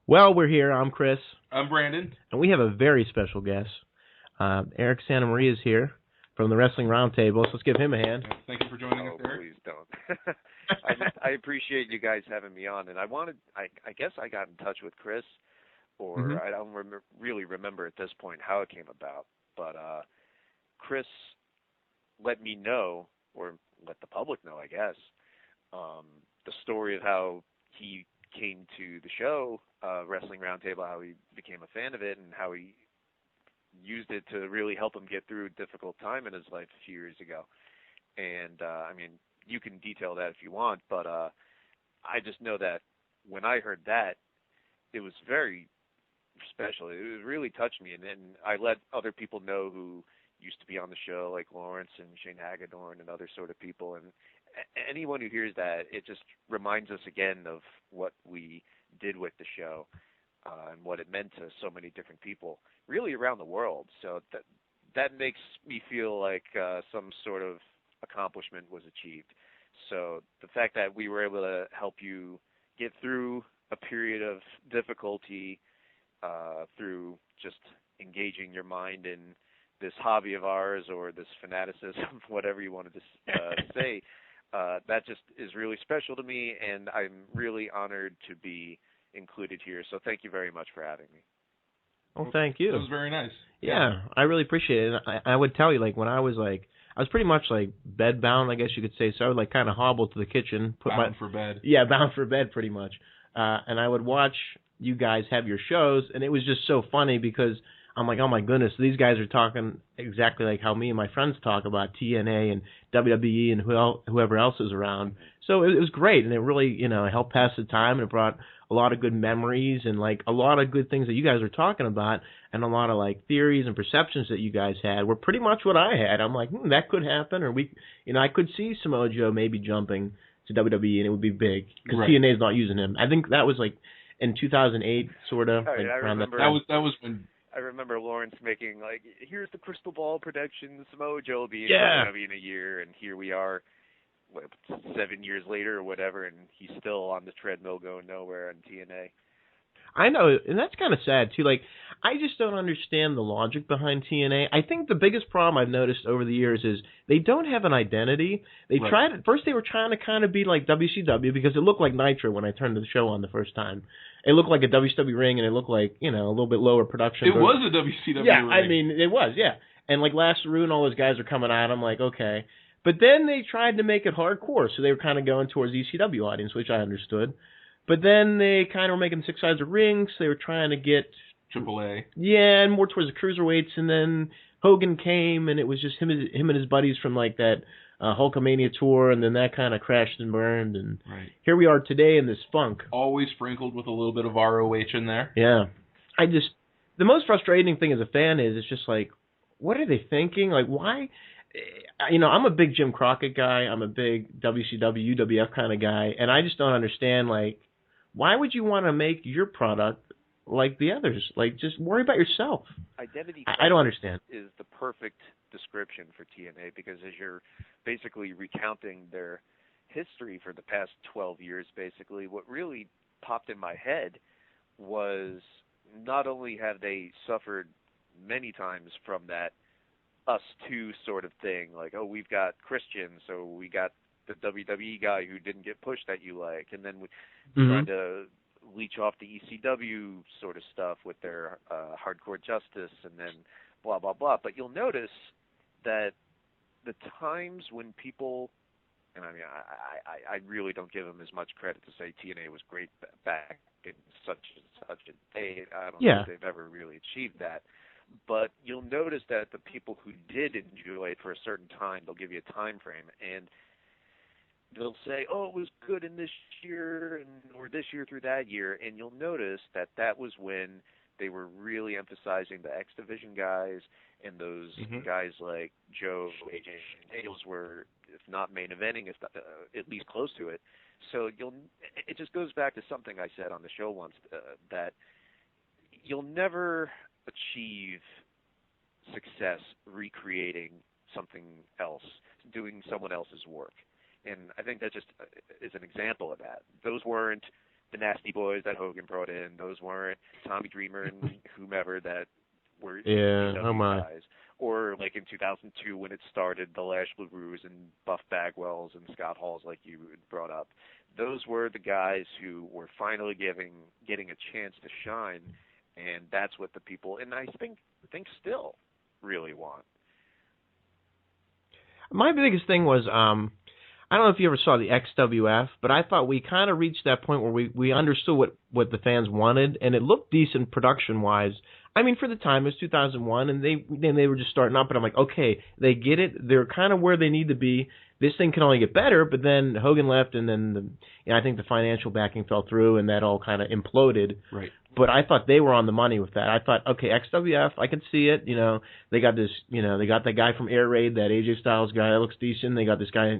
Well, we're here. I'm Chris. I'm Brandon. And we have a very special guest. Eric Santamaria is here from the Wrestling Roundtable, so let's give him a hand. Thank you for joining us, Eric. Please don't. I appreciate you guys having me on, and I guess I got in touch with Chris, or I don't really remember at this point how it came about, but Chris let me know, or let the public know, I guess, the story of how he came to the show, Wrestling Roundtable, how he became a fan of it, and how he used it to really help him get through a difficult time in his life a few years ago. And, I mean, you can detail that if you want, but I just know that when I heard that, it was very special. It really touched me, and then I let other people know who used to be on the show, like Lawrence and Shane Hagedorn and other sort of people, and anyone who hears that, it just reminds us again of what we did with the show and what it meant to so many different people, really around the world. So that makes me feel like some sort of accomplishment was achieved. So the fact that we were able to help you get through a period of difficulty through just engaging your mind in this hobby of ours or this fanaticism, whatever you wanted to say, that just is really special to me, and I'm really honored to be included here. So thank you very much for having me. Well, thank you. That was very nice. Yeah, I really appreciate it. And I would tell you, like, when I was pretty much like bedbound, I guess you could say. So I would like kind of hobble to the kitchen, bound for bed. Yeah, bound for bed, pretty much. And I would watch you guys have your shows, and it was just so funny because I'm like, oh my goodness, these guys are talking exactly like how me and my friends talk about TNA and WWE and whoever else is around. So it was great, and it really, helped pass the time, and it brought a lot of good memories and like a lot of good things that you guys are talking about, and a lot of like theories and perceptions that you guys had were pretty much what I had. I'm like, that could happen, or I could see Samoa Joe maybe jumping to WWE, and it would be big because TNA is not using him. I think that was like in 2008, sort of. Right, I remember that was when. I remember Lawrence making, like, here's the crystal ball prediction, Samoa Joe will be in WWE in a year, and here we are, 7 years later or whatever, and he's still on the treadmill going nowhere on TNA. I know, and that's kind of sad, too. Like, I just don't understand the logic behind TNA. I think the biggest problem I've noticed over the years is they don't have an identity. They were trying to kind of be like WCW because it looked like Nitro when I turned the show on the first time. It looked like a WCW ring, and it looked like, a little bit lower production. It was a WCW ring. Yeah, I mean, it was, yeah. And like Last Saru and all those guys are coming out. I'm like, okay. But then they tried to make it hardcore, so they were kind of going towards the ECW audience, which I understood. But then they kind of were making 6 sides of rings. So they were trying to get AAA. Yeah, and more towards the cruiserweights. And then Hogan came, and it was just him and his buddies from like that Hulkamania tour, and then that kind of crashed and burned. And here we are today in this funk. Always sprinkled with a little bit of ROH in there. Yeah, the most frustrating thing as a fan is it's just like, what are they thinking? Like, why? I'm a big Jim Crockett guy. I'm a big WCW, UWF kind of guy, and I just don't understand, like, why would you want to make your product like the others? Like, just worry about yourself. Identity I don't understand. Is the perfect description for TNA because as you're basically recounting their history for the past 12 years, basically, what really popped in my head was not only have they suffered many times from that us two sort of thing, like, oh, we've got Christian, so we got the WWE guy who didn't get pushed that you like, and then we tried to leech off the ECW sort of stuff with their Hardcore Justice, and then blah, blah, blah. But you'll notice that the times when people, and I mean, I really don't give them as much credit to say TNA was great back in such and such a day. I don't think they've ever really achieved that. But you'll notice that the people who did enjoy it for a certain time, they'll give you a time frame, and they'll say, oh, it was good in this year or this year through that year, and you'll notice that that was when they were really emphasizing the X Division guys, and those guys like Joe, AJ, and Tails were, if not main eventing, if not, at least close to it. So it just goes back to something I said on the show once, that you'll never achieve success recreating something else, doing someone else's work. And I think that just is an example of that. Those weren't the Nasty Boys that Hogan brought in. Those weren't Tommy Dreamer and whomever that were guys. Or like in 2002 when it started, the Lash LaRues and Buff Bagwells and Scott Halls, like you brought up. Those were the guys who were finally getting a chance to shine, and that's what the people, and I think still really want. My biggest thing was, I don't know if you ever saw the XWF, but I thought we kind of reached that point where we understood what the fans wanted, and it looked decent production-wise. I mean, for the time, it was 2001, and they were just starting up, and I'm like, okay, they get it. They're kind of where they need to be. This thing can only get better, but then Hogan left, and then I think the financial backing fell through, and that all kind of imploded. Right. But I thought they were on the money with that. I thought, okay, XWF, I could see it. They got this, they got that guy from Air Raid, that AJ Styles guy that looks decent. They got this guy,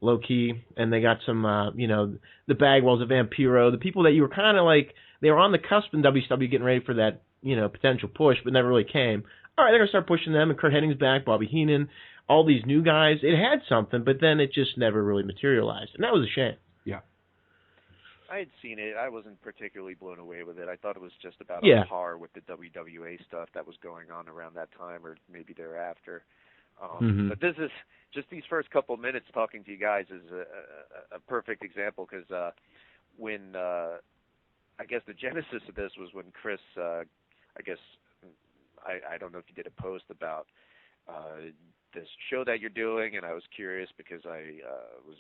Low Key, and they got some, the Bagwells of Vampiro, the people that you were kind of like, they were on the cusp in WCW getting ready for that, potential push, but never really came. All right, they're going to start pushing them, and Kurt Hennig's back, Bobby Heenan, all these new guys. It had something, but then it just never really materialized, and that was a shame. Yeah. I had seen it. I wasn't particularly blown away with it. I thought it was just about Yeah. on par with the WWA stuff that was going on around that time or maybe thereafter. But this is just these first couple minutes talking to you guys is a perfect example because when I guess the genesis of this was when Chris, I don't know if you did a post about this show that you're doing, and I was curious because I was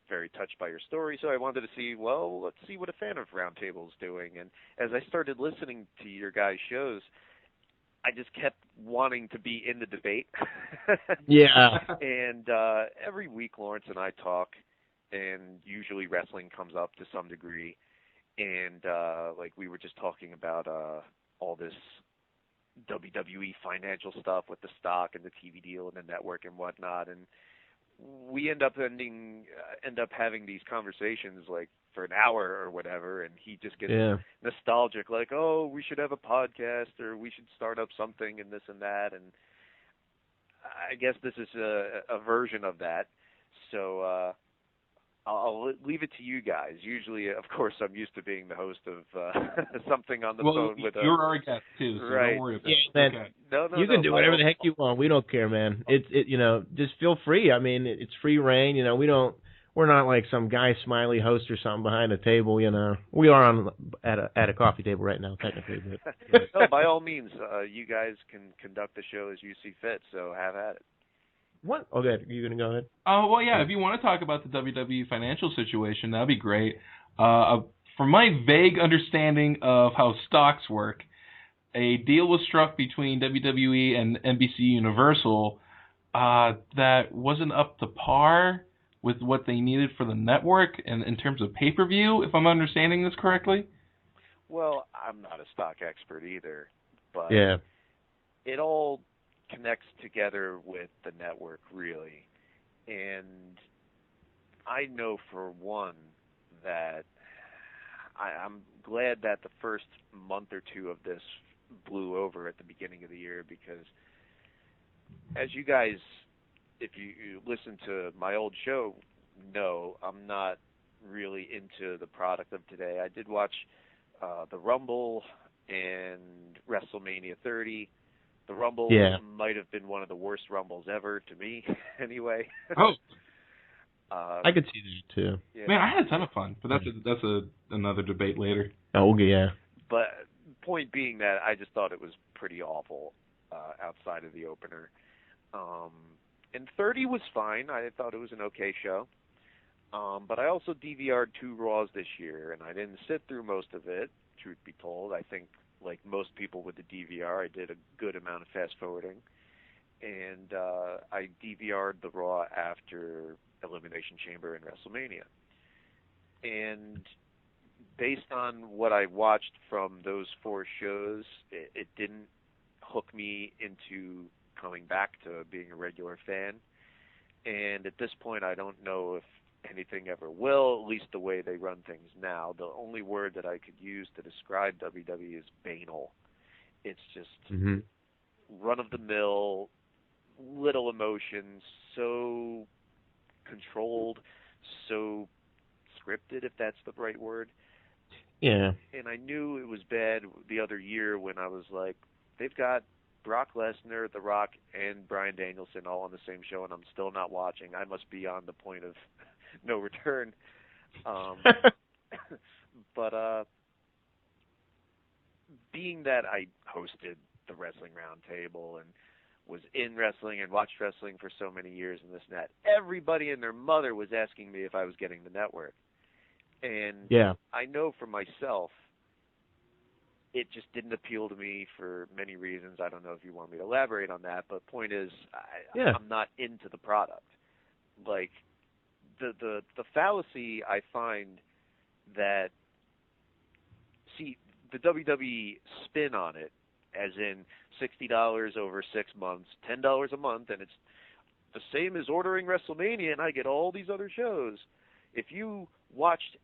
very touched by your story, so I wanted to see, well, let's see what a fan of Roundtable is doing. And as I started listening to your guys' shows, I just kept wanting to be in the debate. Yeah. And every week Lawrence and I talk, and usually wrestling comes up to some degree. And like we were just talking about all this WWE financial stuff with the stock and the TV deal and the network and whatnot, and we end up having these conversations like for an hour or whatever, and he just gets nostalgic, like, oh, we should have a podcast or we should start up something and this and that, and I guess this is a version of that. So I'll leave it to you guys. Usually, of course, I'm used to being the host of something on the phone with you're our guest too, so right. don't worry about it. Okay. No, you can do whatever the heck you want. We don't care, man. Just feel free. I mean, it's free reign. We're not like some guy smiley host or something behind a table. We are at a coffee table right now, technically. But no, by all means, you guys can conduct the show as you see fit. So have at it. What? Oh, good. Are you going to go ahead? Oh, well, yeah, if you want to talk about the WWE financial situation, that'd be great. From my vague understanding of how stocks work, a deal was struck between WWE and NBC Universal that wasn't up to par with what they needed for the network and in terms of pay-per-view, if I'm understanding this correctly. Well, I'm not a stock expert either, but yeah, it all connects together with the network, really. And I know for one that I'm glad that the first month or two of this blew over at the beginning of the year, because as you guys, if you listen to my old show, know I'm not really into the product of today. I did watch the Rumble and WrestleMania 30. The Rumble might have been one of the worst Rumbles ever to me, anyway. Oh, I could see that too. Yeah. Man, I had a ton of fun, but that's another debate later. Oh yeah. But point being that I just thought it was pretty awful outside of the opener. And 30 was fine. I thought it was an okay show. But I also DVR'd 2 Raws this year, and I didn't sit through most of it, truth be told. I think, like most people with the DVR, I did a good amount of fast-forwarding. And I DVR'd the Raw after Elimination Chamber and WrestleMania. And based on what I watched from those 4 shows, it didn't hook me into coming back to being a regular fan. And at this point, I don't know if anything ever will, at least the way they run things now. The only word that I could use to describe WWE is banal. It's just run-of-the-mill, little emotions, so controlled, so scripted, if that's the right word. Yeah. And I knew it was bad the other year when I was like, they've got Brock Lesnar, The Rock, and Bryan Danielson all on the same show, and I'm still not watching. I must be on the point of no return. But being that I hosted the Wrestling Roundtable and was in wrestling and watched wrestling for so many years and this and that, everybody and their mother was asking me if I was getting the network. And yeah. I know for myself, it just didn't appeal to me for many reasons. I don't know if you want me to elaborate on that, but point is, I'm not into the product. Like, the fallacy I find that, see, the WWE spin on it, as in $60 over 6 months, $10 a month, and it's the same as ordering WrestleMania, and I get all these other shows. If you watched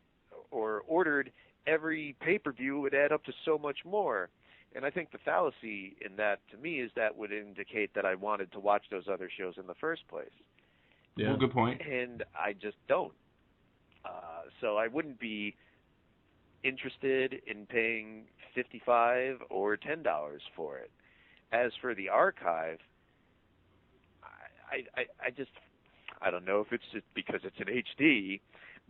or ordered every pay-per-view, it would add up to so much more. And I think the fallacy in that, to me, is that would indicate that I wanted to watch those other shows in the first place. Yeah. Well, good point. And I just don't. So I wouldn't be interested in paying $55 or $10 for it. As for the archive, I don't know if it's just because it's an HD,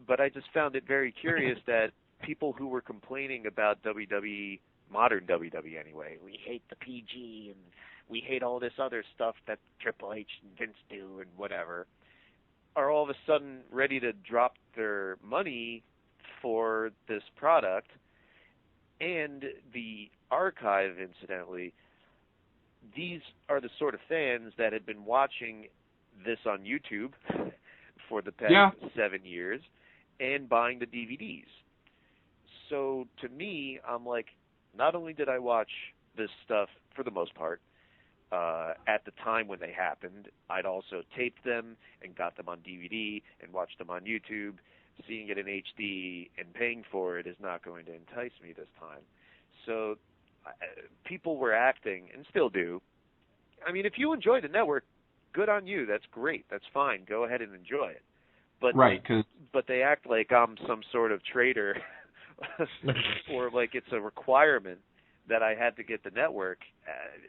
but I just found it very curious that people who were complaining about WWE, modern WWE anyway, we hate the PG and we hate all this other stuff that Triple H and Vince do and whatever, are all of a sudden ready to drop their money for this product. And the archive, incidentally, these are the sort of fans that had been watching this on YouTube for the past 7 years and buying the DVDs. So to me, I'm like, not only did I watch this stuff for the most part at the time when they happened, I'd also taped them and got them on DVD and watched them on YouTube. Seeing it in HD and paying for it is not going to entice me this time. So people were acting, and still do. I mean, if you enjoy the network, good on you. That's great. That's fine. Go ahead and enjoy it. But but they act like I'm some sort of traitor or like it's a requirement that I had to get the network.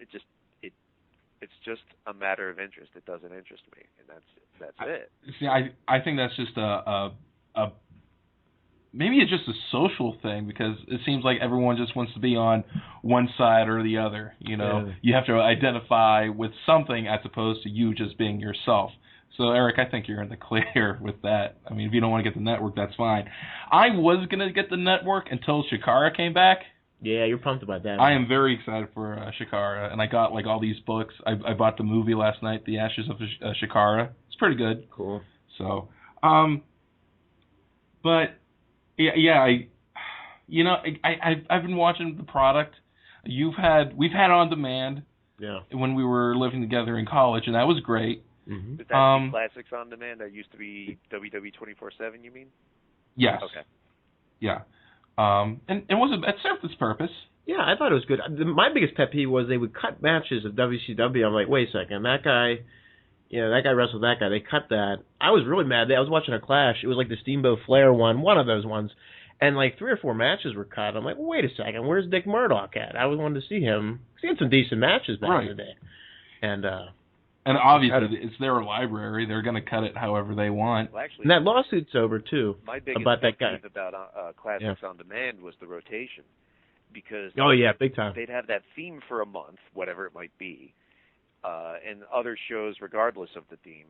It's just a matter of interest. It doesn't interest me, and that's it. See, I think that's just a maybe it's just a social thing, because it seems like everyone just wants to be on one side or the other. You know, you have to identify with something as opposed to you just being yourself. So, Eric, I think you're in the clear with that. I mean, if you don't want to get the network, that's fine. I was going to get the network until Shikara came back. Yeah, you're pumped about that. I am very excited for Shikara, and I got like all these books. I bought the movie last night, The Ashes of Shikara. It's pretty good. Cool. So, but yeah, I've been watching the product. We've had On Demand. Yeah. When we were living together in college, and that was great. Mm-hmm. Is that Classics On Demand? That used to be WWE 24/7, you mean? Yes. Okay. Yeah. And it served its purpose. Yeah, I thought it was good. My biggest pet peeve was they would cut matches of WCW. I'm like, wait a second, that guy wrestled that guy. They cut that. I was really mad. I was watching a Clash. It was like the Steamboat Flair one of those ones. And like 3 or 4 matches were cut. I'm like, wait a second, where's Dick Murdoch at? I always wanted to see him. He had some decent matches back in the day. And obviously, it's their library. They're going to cut it however they want. Well, actually, and that lawsuit's over, too. My biggest about that guy. about Classics On Demand was the rotation. Because big time. They'd have that theme for a month, whatever it might be, and other shows regardless of the theme.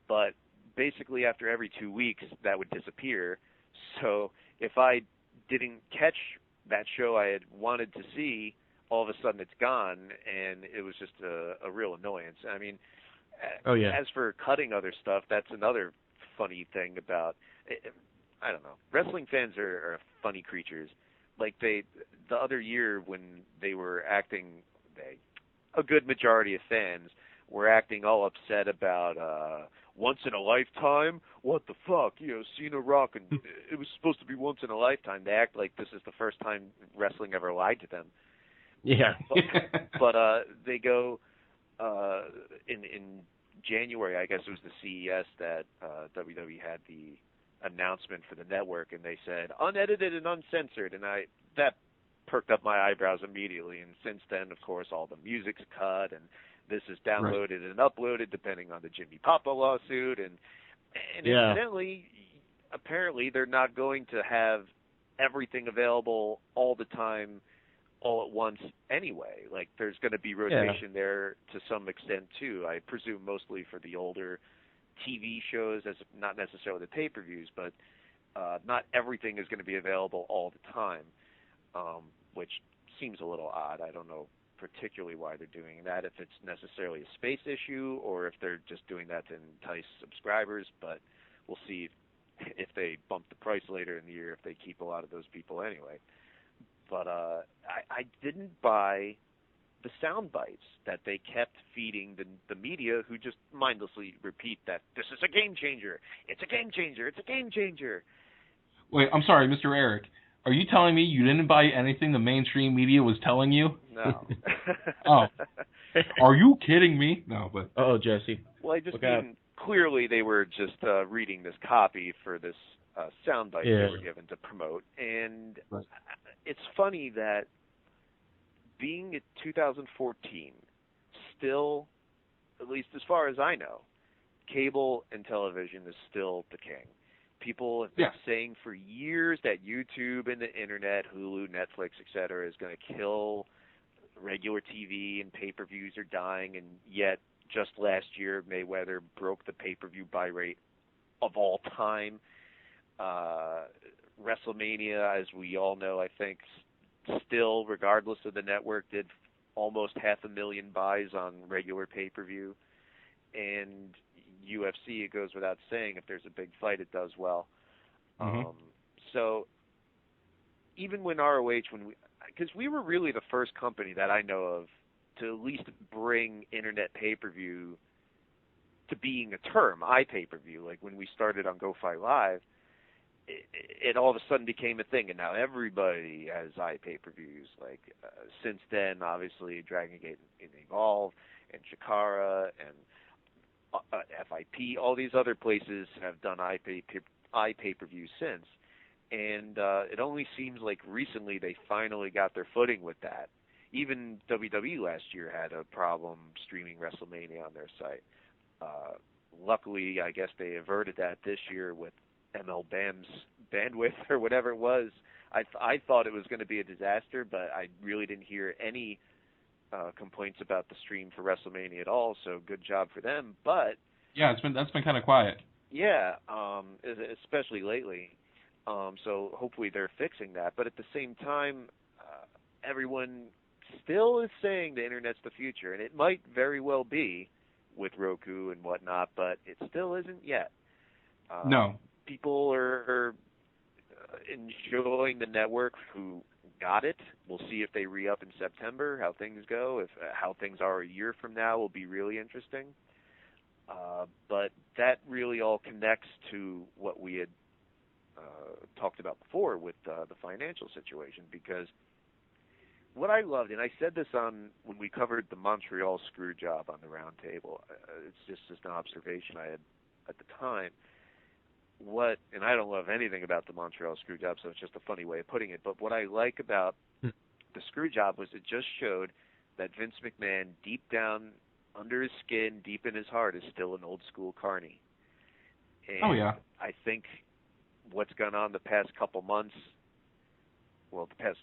But basically after every 2 weeks, that would disappear. So if I didn't catch that show I had wanted to see, all of a sudden it's gone, and it was just a real annoyance. I mean, as for cutting other stuff, that's another funny thing about it. I don't know. Wrestling fans are funny creatures. Like the other year when they were acting, a good majority of fans were acting all upset about once in a lifetime. What the fuck? Cena, Rock, and it was supposed to be once in a lifetime. They act like this is the first time wrestling ever lied to them. Yeah. But they go in January, I guess it was the CES that WWE had the announcement for the network, and they said unedited and uncensored, and that perked up my eyebrows immediately. And since then, of course, all the music's cut, and this is downloaded and uploaded depending on the Jimmy Papa lawsuit, and incidentally, apparently they're not going to have everything available all the time, all at once anyway. Like, there's going to be rotation there to some extent too. I presume mostly for the older TV shows, as not necessarily the pay-per-views, but not everything is going to be available all the time, which seems a little odd. I don't know particularly why they're doing that, if it's necessarily a space issue or if they're just doing that to entice subscribers, but we'll see if they bump the price later in the year, if they keep a lot of those people anyway. But I didn't buy the sound bites that they kept feeding the media, who just mindlessly repeat that this is a game changer, it's a game changer, it's a game changer. Wait, I'm sorry, Mr. Eric. Are you telling me you didn't buy anything the mainstream media was telling you? No. Oh. Are you kidding me? No, but... Oh, Jesse. Well, I just mean, clearly they were just reading this copy for this soundbite they were given to promote. And it's funny that being at 2014, still, at least as far as I know, cable and television is still the king. People have been saying for years that YouTube and the internet, Hulu, Netflix, etc., is going to kill regular TV and pay-per-views are dying, and yet just last year Mayweather broke the pay-per-view buy rate of all time. WrestleMania, as we all know, I think still, regardless of the network, did almost 500,000 buys on regular pay-per-view. And UFC, it goes without saying, if there's a big fight, it does well. So even when ROH, because we were really the first company that I know of to at least bring internet pay-per-view to being a term, iPay-per-view. Like when we started on GoFi Live, it all of a sudden became a thing, and now everybody has iPay-per-views. Like since then, obviously, Dragon Gate and Evolve and Chikara and FIP, all these other places have done iPay-per-view since, and it only seems like recently they finally got their footing with that. Even WWE last year had a problem streaming WrestleMania on their site. Luckily, I guess they averted that this year with MLBAM's bandwidth or whatever it was. I thought it was going to be a disaster, but I really didn't hear any complaints about the stream for WrestleMania at all, so good job for them. But yeah, that's been kind of quiet. Yeah, especially lately. So hopefully they're fixing that. But at the same time, everyone still is saying the internet's the future, and it might very well be with Roku and whatnot, but it still isn't yet. No. People are enjoying the network who got it. We'll see if they re-up in September, how things go. If how things are a year from now will be really interesting. But that really all connects to what we had talked about before with the financial situation, because what I loved, and I said this on when we covered the Montreal screw job on the Roundtable, it's just an observation I had at the time. And I don't love anything about the Montreal screw job, so it's just a funny way of putting it, but what I like about the screw job was it just showed that Vince McMahon, deep down under his skin, deep in his heart, is still an old school carny. And I think what's gone on the past couple months, well, the past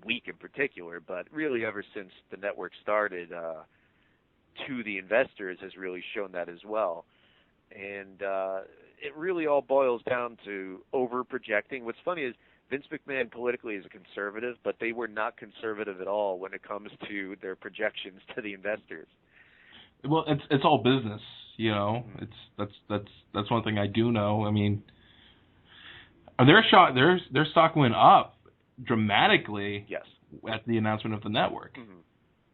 week in particular, but really ever since the network started, to the investors has really shown that as well. And it really all boils down to over-projecting. What's funny is Vince McMahon politically is a conservative, but they were not conservative at all when it comes to their projections to the investors. Well, it's all business, you know. That's one thing I do know. I mean, their stock went up dramatically at the announcement of the network.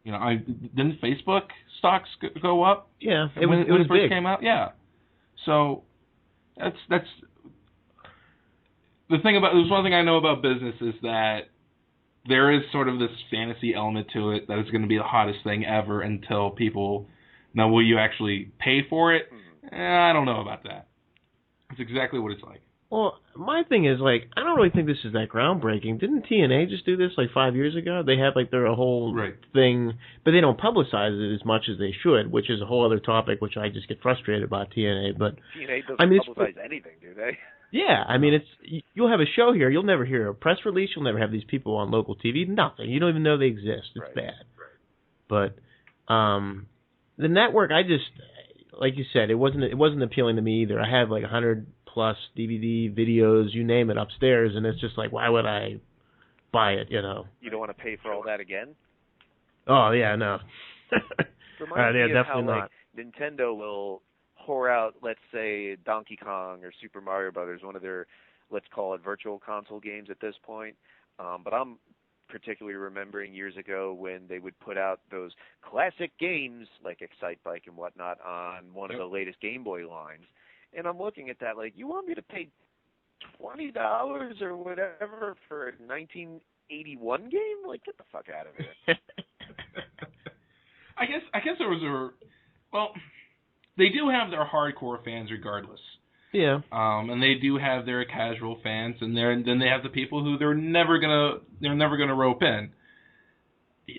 You know, didn't Facebook stocks go up? Yeah, when it first big. Came out. Yeah, so that's the thing about. There's one thing I know about business is that there is sort of this fantasy element to it that it's going to be the hottest thing ever until people. Now, will you actually pay for it? I don't know about that. It's exactly what it's like. Well, my thing is, like, I don't really think this is that groundbreaking. Didn't TNA just do this, like, 5 years ago? They had, like, their whole thing, but they don't publicize it as much as they should, which is a whole other topic, which I just get frustrated about TNA. But TNA doesn't publicize anything, do they? Yeah, I mean, you'll have a show here, you'll never hear a press release, you'll never have these people on local TV, nothing. You don't even know they exist. It's bad. But the network, I just, like you said, it wasn't appealing to me either. I have like 100+ DVD videos, you name it, upstairs, and it's just like, why would I buy it? You know. You don't want to pay for all that again? Oh yeah, no. Reminds me of definitely how not. Like Nintendo will whore out, let's say, Donkey Kong or Super Mario Brothers, one of their, let's call it, virtual console games at this point. But I'm particularly remembering years ago when they would put out those classic games like Excite Bike and whatnot on one of the latest Game Boy lines. And I'm looking at that like, you want me to pay $20 or whatever for a 1981 game? Like, get the fuck out of here. I guess there was they do have their hardcore fans regardless. Yeah. And they do have their casual fans, and then they have the people who they're never gonna rope in.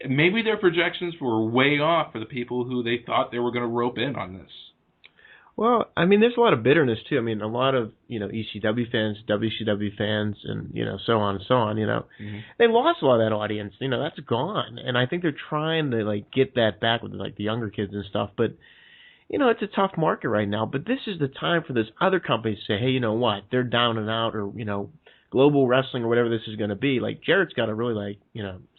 Maybe their projections were way off for the people who they thought they were gonna rope in on this. Well, I mean, there's a lot of bitterness too. I mean, a lot of ECW fans, WCW fans, and so on and so on. They lost a lot of that audience. That's gone, and I think they're trying to like get that back with like the younger kids and stuff. But it's a tough market right now. But this is the time for this other company to say, hey, you know what? They're down and out, or global wrestling or whatever this is going to be. Like Jarrett's got to really like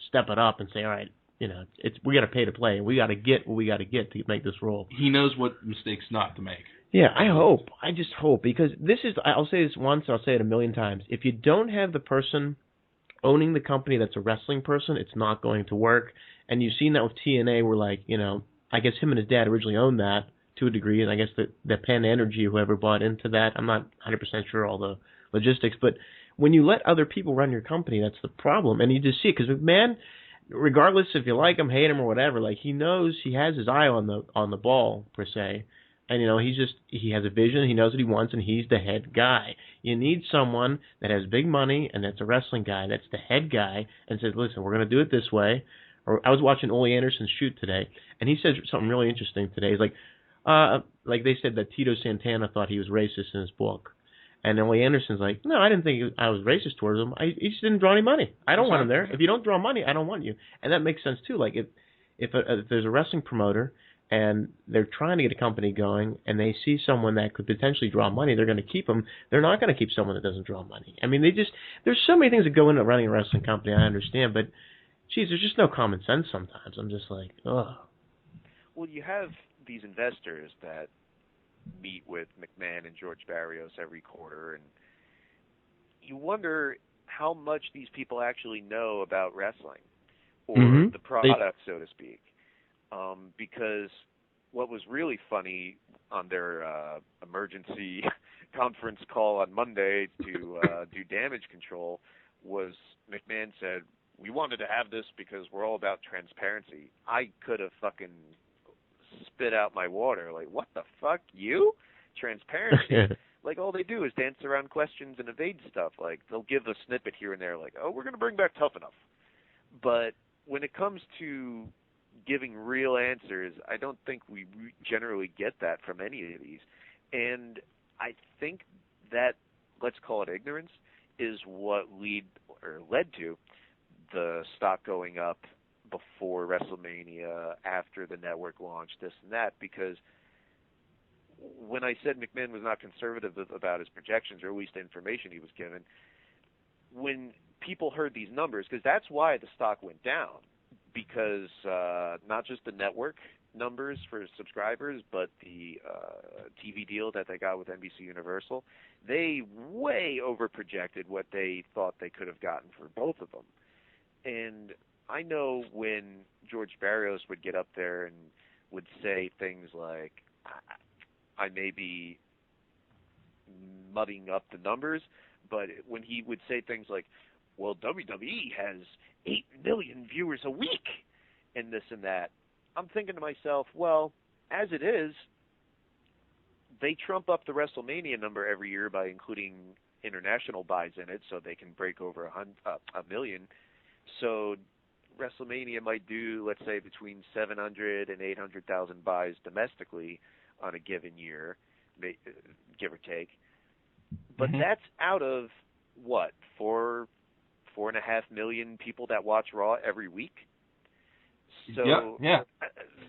step it up and say, all right. We got to pay to play. We got to get what we got to get to make this roll. He knows what mistakes not to make. Yeah, I hope. I just hope, because this is, I'll say this once, I'll say it a million times. If you don't have the person owning the company that's a wrestling person, it's not going to work. And you've seen that with TNA where, like, I guess him and his dad originally owned that to a degree, and I guess the Penn Energy, whoever bought into that, I'm not 100% sure all the logistics, but when you let other people run your company, that's the problem. And you just see it, because McMahon, regardless if you like him, hate him, or whatever, like he knows, he has his eye on the ball per se, and he has a vision, he knows what he wants, and he's the head guy. You need someone that has big money and that's a wrestling guy, that's the head guy, and says, listen, we're going to do it this way. Or I was watching Ole Anderson shoot today, and he said something really interesting today. He's like they said that Tito Santana thought he was racist in his book. And Ole Anderson's like, no, I didn't think I was racist towards him. He just didn't draw any money. I don't want him there. If you don't draw money, I don't want you. And that makes sense too. Like if there's a wrestling promoter and they're trying to get a company going and they see someone that could potentially draw money, they're going to keep them. They're not going to keep someone that doesn't draw money. I mean, there's so many things that go into running a wrestling company. I understand, but geez, there's just no common sense sometimes. I'm just like, ugh. Well, you have these investors that meet with McMahon and George Barrios every quarter, and you wonder how much these people actually know about wrestling or the product, so to speak. Because what was really funny on their emergency conference call on Monday to do damage control was McMahon said, we wanted to have this because we're all about transparency. I could have fucking spit out my water. Like, what the fuck? You? Transparency? Like, all they do is dance around questions and evade stuff. Like, they'll give a snippet here and there, like, oh, we're going to bring back Tough Enough. But when it comes to giving real answers, I don't think we generally get that from any of these. And I think that, let's call it ignorance, is what led to the stock going up before WrestleMania, after the network launched, this and that, because when I said McMahon was not conservative about his projections, or at least the information he was given, when people heard these numbers, because that's why the stock went down, because not just the network numbers for subscribers, but the TV deal that they got with NBC Universal, they way overprojected what they thought they could have gotten for both of them. And I know when George Barrios would get up there and would say things like, I may be mudding up the numbers, but when he would say things like, well, WWE has 8 million viewers a week and this and that, I'm thinking to myself, well, as it is, they trump up the WrestleMania number every year by including international buys in it, so they can break over a million. So WrestleMania might do, let's say, between 700 and 800,000 buys domestically on a given year, give or take. But that's out of what, 4.5 million people that watch Raw every week. So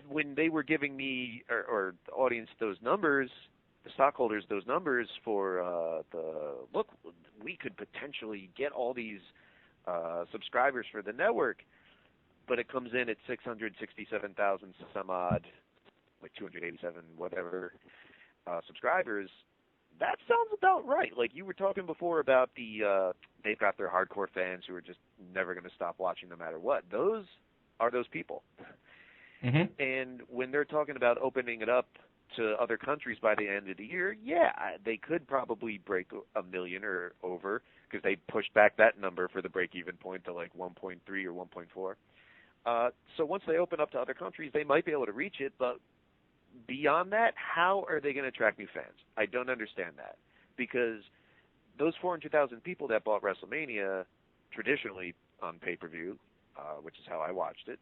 when they were giving me or the audience those numbers, the stockholders those numbers for we could potentially get all these subscribers for the network, but it comes in at 667,000 some odd, like 287 whatever subscribers. That sounds about right. Like you were talking before about they've got their hardcore fans who are just never going to stop watching no matter what. Those are those people. And when they're talking about opening it up to other countries by the end of the year, they could probably break a million or over, because they pushed back that number for the break-even point to like 1.3 or 1.4. So once they open up to other countries, they might be able to reach it, but beyond that, how are they going to attract new fans? I don't understand that, because those 400,000 people that bought WrestleMania traditionally on pay-per-view, which is how I watched it,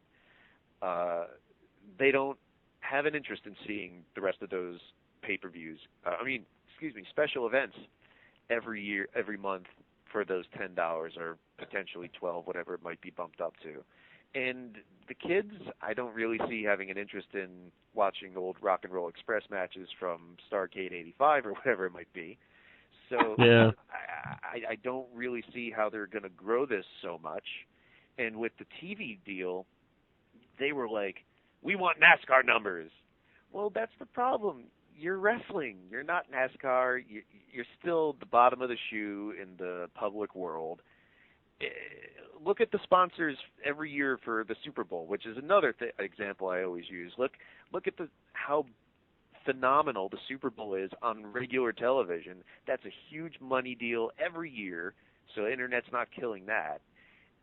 they don't have an interest in seeing the rest of those pay-per-views. Special events every year, every month for those $10 or potentially $12, whatever it might be bumped up to. And the kids, I don't really see having an interest in watching old Rock and Roll Express matches from Starrcade 85 or whatever it might be. So I don't really see how they're going to grow this so much. And with the TV deal, they were like, we want NASCAR numbers. Well, that's the problem. You're wrestling. You're not NASCAR. You're still the bottom of the shoe in the public world. Look at the sponsors every year for the Super Bowl, which is another example I always use. Look at how phenomenal the Super Bowl is on regular television. That's a huge money deal every year, so the Internet's not killing that.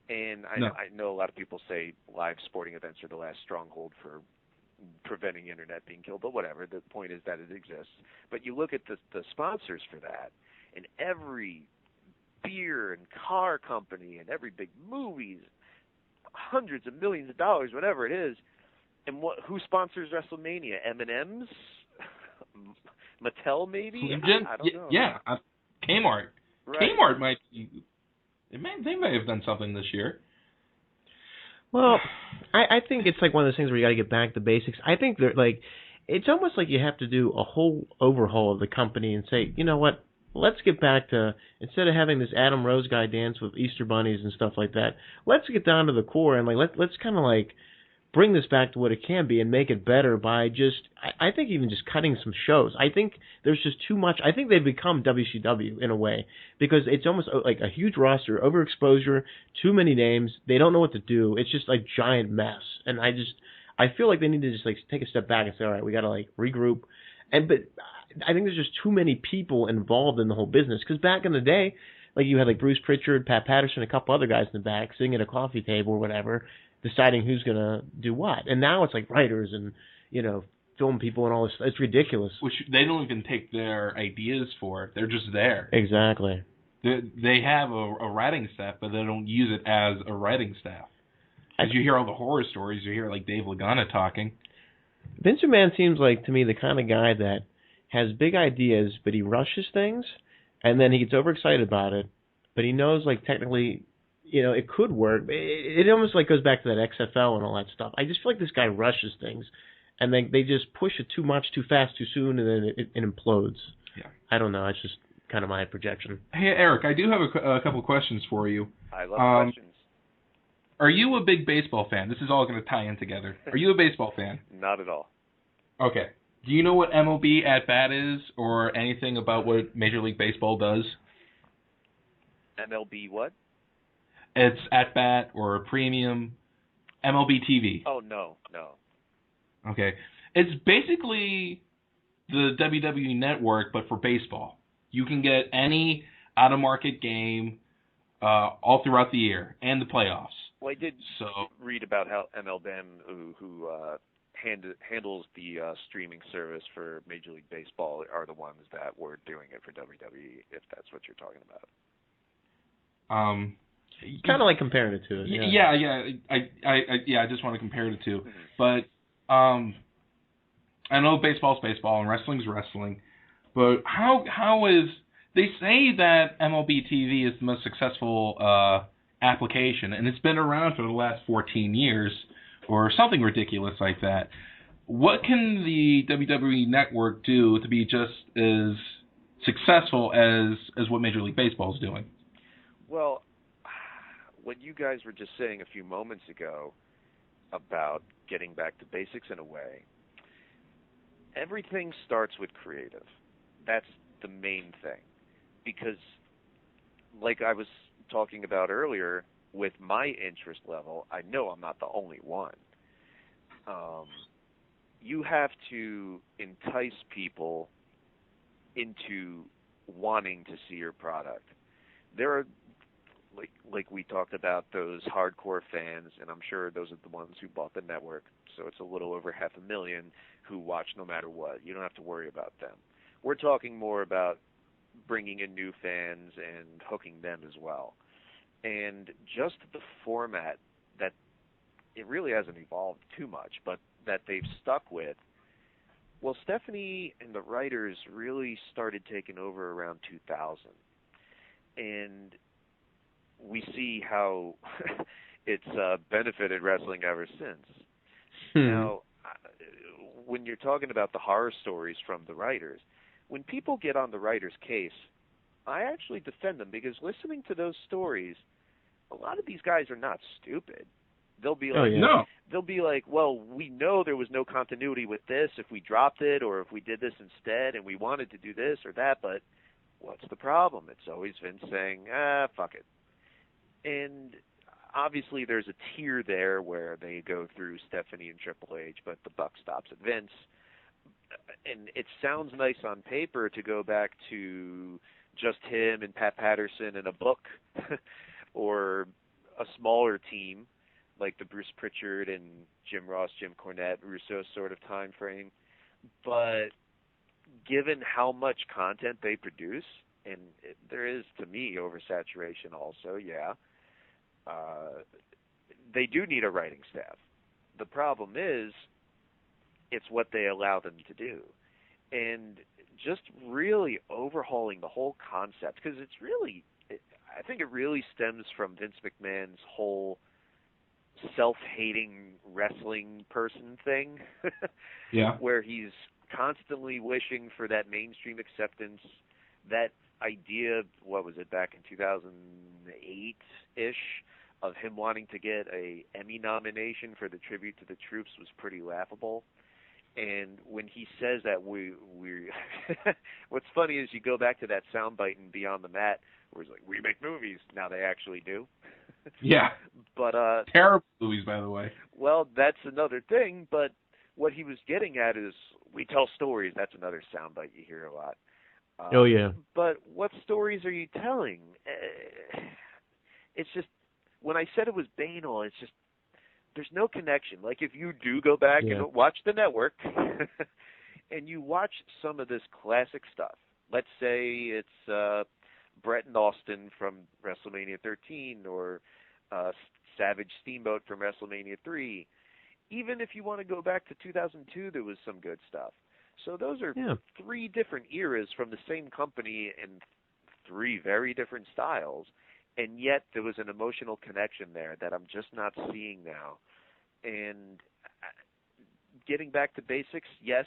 And I know a lot of people say live sporting events are the last stronghold for preventing Internet being killed, but whatever. The point is that it exists. But you look at the sponsors for that, and every beer and car company and every big movies, hundreds of millions of dollars, whatever it is. And who sponsors WrestleMania? M&M's? Mattel, maybe? I don't know. Yeah, Kmart. Right. Kmart might be... They may have done something this year. Well, I think it's like one of those things where you got to get back to basics. I think they're like, it's almost like you have to do a whole overhaul of the company and say, you know what, let's get back to, instead of having this Adam Rose guy dance with Easter bunnies and stuff like that, let's get down to the core and like let's kind of like bring this back to what it can be and make it better by just, I think even just cutting some shows. I think there's just too much. I think they've become WCW in a way, because it's almost like a huge roster, overexposure, too many names. They don't know what to do. It's just like giant mess. And I feel like they need to just like take a step back and say, all right, we got to like regroup. But I think there's just too many people involved in the whole business, because back in the day, like you had like Bruce Pritchard, Pat Patterson, a couple other guys in the back sitting at a coffee table or whatever, deciding who's going to do what. And now it's like writers and, film people and all this. It's ridiculous. Which they don't even take their ideas for. They're just there. Exactly. They have a writing staff, but they don't use it as a writing staff. As you hear all the horror stories, you hear like Dave Lagana talking. Vince McMahon seems like, to me, the kind of guy that has big ideas, but he rushes things, and then he gets overexcited about it, but he knows, like, technically, it could work. It almost like goes back to that XFL and all that stuff. I just feel like this guy rushes things, and they just push it too much, too fast, too soon, and then it implodes. Yeah. I don't know. It's just kind of my projection. Hey, Eric, I do have a couple of questions for you. I love questions. Are you a big baseball fan? This is all going to tie in together. Are you a baseball fan? Not at all. Okay. Do you know what MLB at bat is, or anything about what Major League Baseball does? MLB what? It's at bat or premium. MLB TV. Oh, no. Okay. It's basically the WWE Network, but for baseball. You can get any out-of-market game all throughout the year and the playoffs. Well, I did read about how MLB, who handles the streaming service for Major League Baseball are the ones that were doing it for WWE, if that's what you're talking about. Kind of like comparing it to it. I just want to compare the two. But I know baseball's baseball and wrestling's wrestling. But how is, they say that MLB TV is the most successful application, and it's been around for the last 14 years, or something ridiculous like that. What can the WWE Network do to be just as successful as what Major League Baseball is doing? Well, what you guys were just saying a few moments ago about getting back to basics in a way, everything starts with creative. That's the main thing. Because, like I was talking about earlier, with my interest level, I know I'm not the only one. You have to entice people into wanting to see your product. There are, like we talked about, those hardcore fans, and I'm sure those are the ones who bought the network, so it's a little over 500,000 who watch no matter what. You don't have to worry about them. We're talking more about bringing in new fans and hooking them as well. And just the format that it really hasn't evolved too much, but that they've stuck with. Well, Stephanie and the writers really started taking over around 2000. And we see how it's benefited wrestling ever since. Now, when you're talking about the horror stories from the writers, when people get on the writer's case, I actually defend them, because listening to those stories, a lot of these guys are not stupid. They'll be like, they'll be like, well, we know there was no continuity with this if we dropped it, or if we did this instead and we wanted to do this or that, but what's the problem? It's always Vince saying, fuck it. And obviously there's a tier there where they go through Stephanie and Triple H, but the buck stops at Vince. And it sounds nice on paper to go back to just him and Pat Patterson in a book or a smaller team like the Bruce Pritchard and Jim Ross, Jim Cornette, Russo sort of time frame. But given how much content they produce, and there is, to me, oversaturation also, they do need a writing staff. The problem is, it's what they allow them to do. And just really overhauling the whole concept, because it's really, I think it really stems from Vince McMahon's whole self-hating wrestling person thing, where he's constantly wishing for that mainstream acceptance. That idea, what was it, back in 2008-ish, of him wanting to get a Emmy nomination for the tribute to the troops was pretty laughable. And when he says that we what's funny is you go back to that soundbite in Beyond the Mat where he's like, we make movies. Now they actually do. Yeah. But terrible movies, by the way. Well, that's another thing, but what he was getting at is we tell stories. That's another soundbite you hear a lot. But what stories are you telling? It's just, when I said it was banal, it's just, there's no connection. Like, if you do go back and watch the network and you watch some of this classic stuff, let's say it's Bret and Austin from WrestleMania 13 or Savage Steamboat from WrestleMania 3, even if you want to go back to 2002, there was some good stuff. So those are three different eras from the same company and three very different styles. And yet there was an emotional connection there that I'm just not seeing now. And getting back to basics, yes,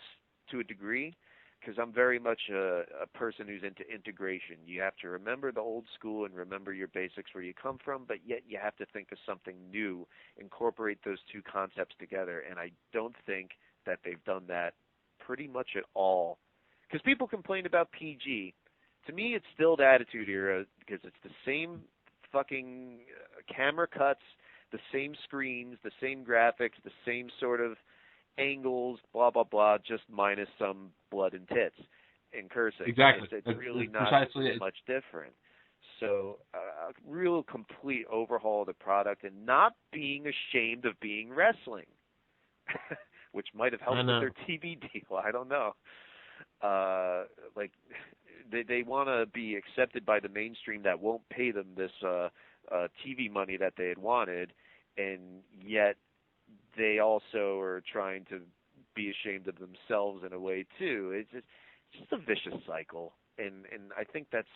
to a degree, because I'm very much a person who's into integration. You have to remember the old school and remember your basics where you come from, but yet you have to think of something new, incorporate those two concepts together. And I don't think that they've done that pretty much at all. Because people complain about PG. To me, it's still the Attitude Era because it's the same fucking camera cuts, the same screens, the same graphics, the same sort of angles, blah, blah, blah, just minus some blood and tits and cursing. Exactly. It's really not much different. So a real complete overhaul of the product and not being ashamed of being wrestling, which might have helped with their TV deal. I don't know. Like they want to be accepted by the mainstream that won't pay them this TV money that they had wanted, and yet they also are trying to be ashamed of themselves in a way too. It's just a vicious cycle, and I think that's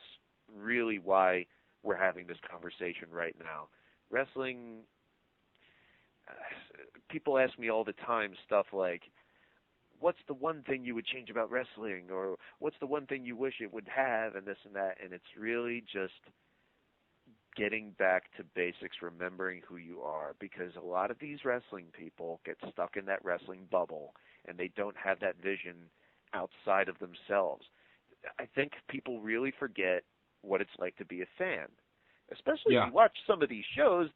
really why we're having this conversation right now. Wrestling, people ask me all the time stuff like, what's the one thing you would change about wrestling, or what's the one thing you wish it would have, and this and that, and it's really just getting back to basics, remembering who you are, because a lot of these wrestling people get stuck in that wrestling bubble, and they don't have that vision outside of themselves. I think people really forget what it's like to be a fan, especially if you watch some of these shows.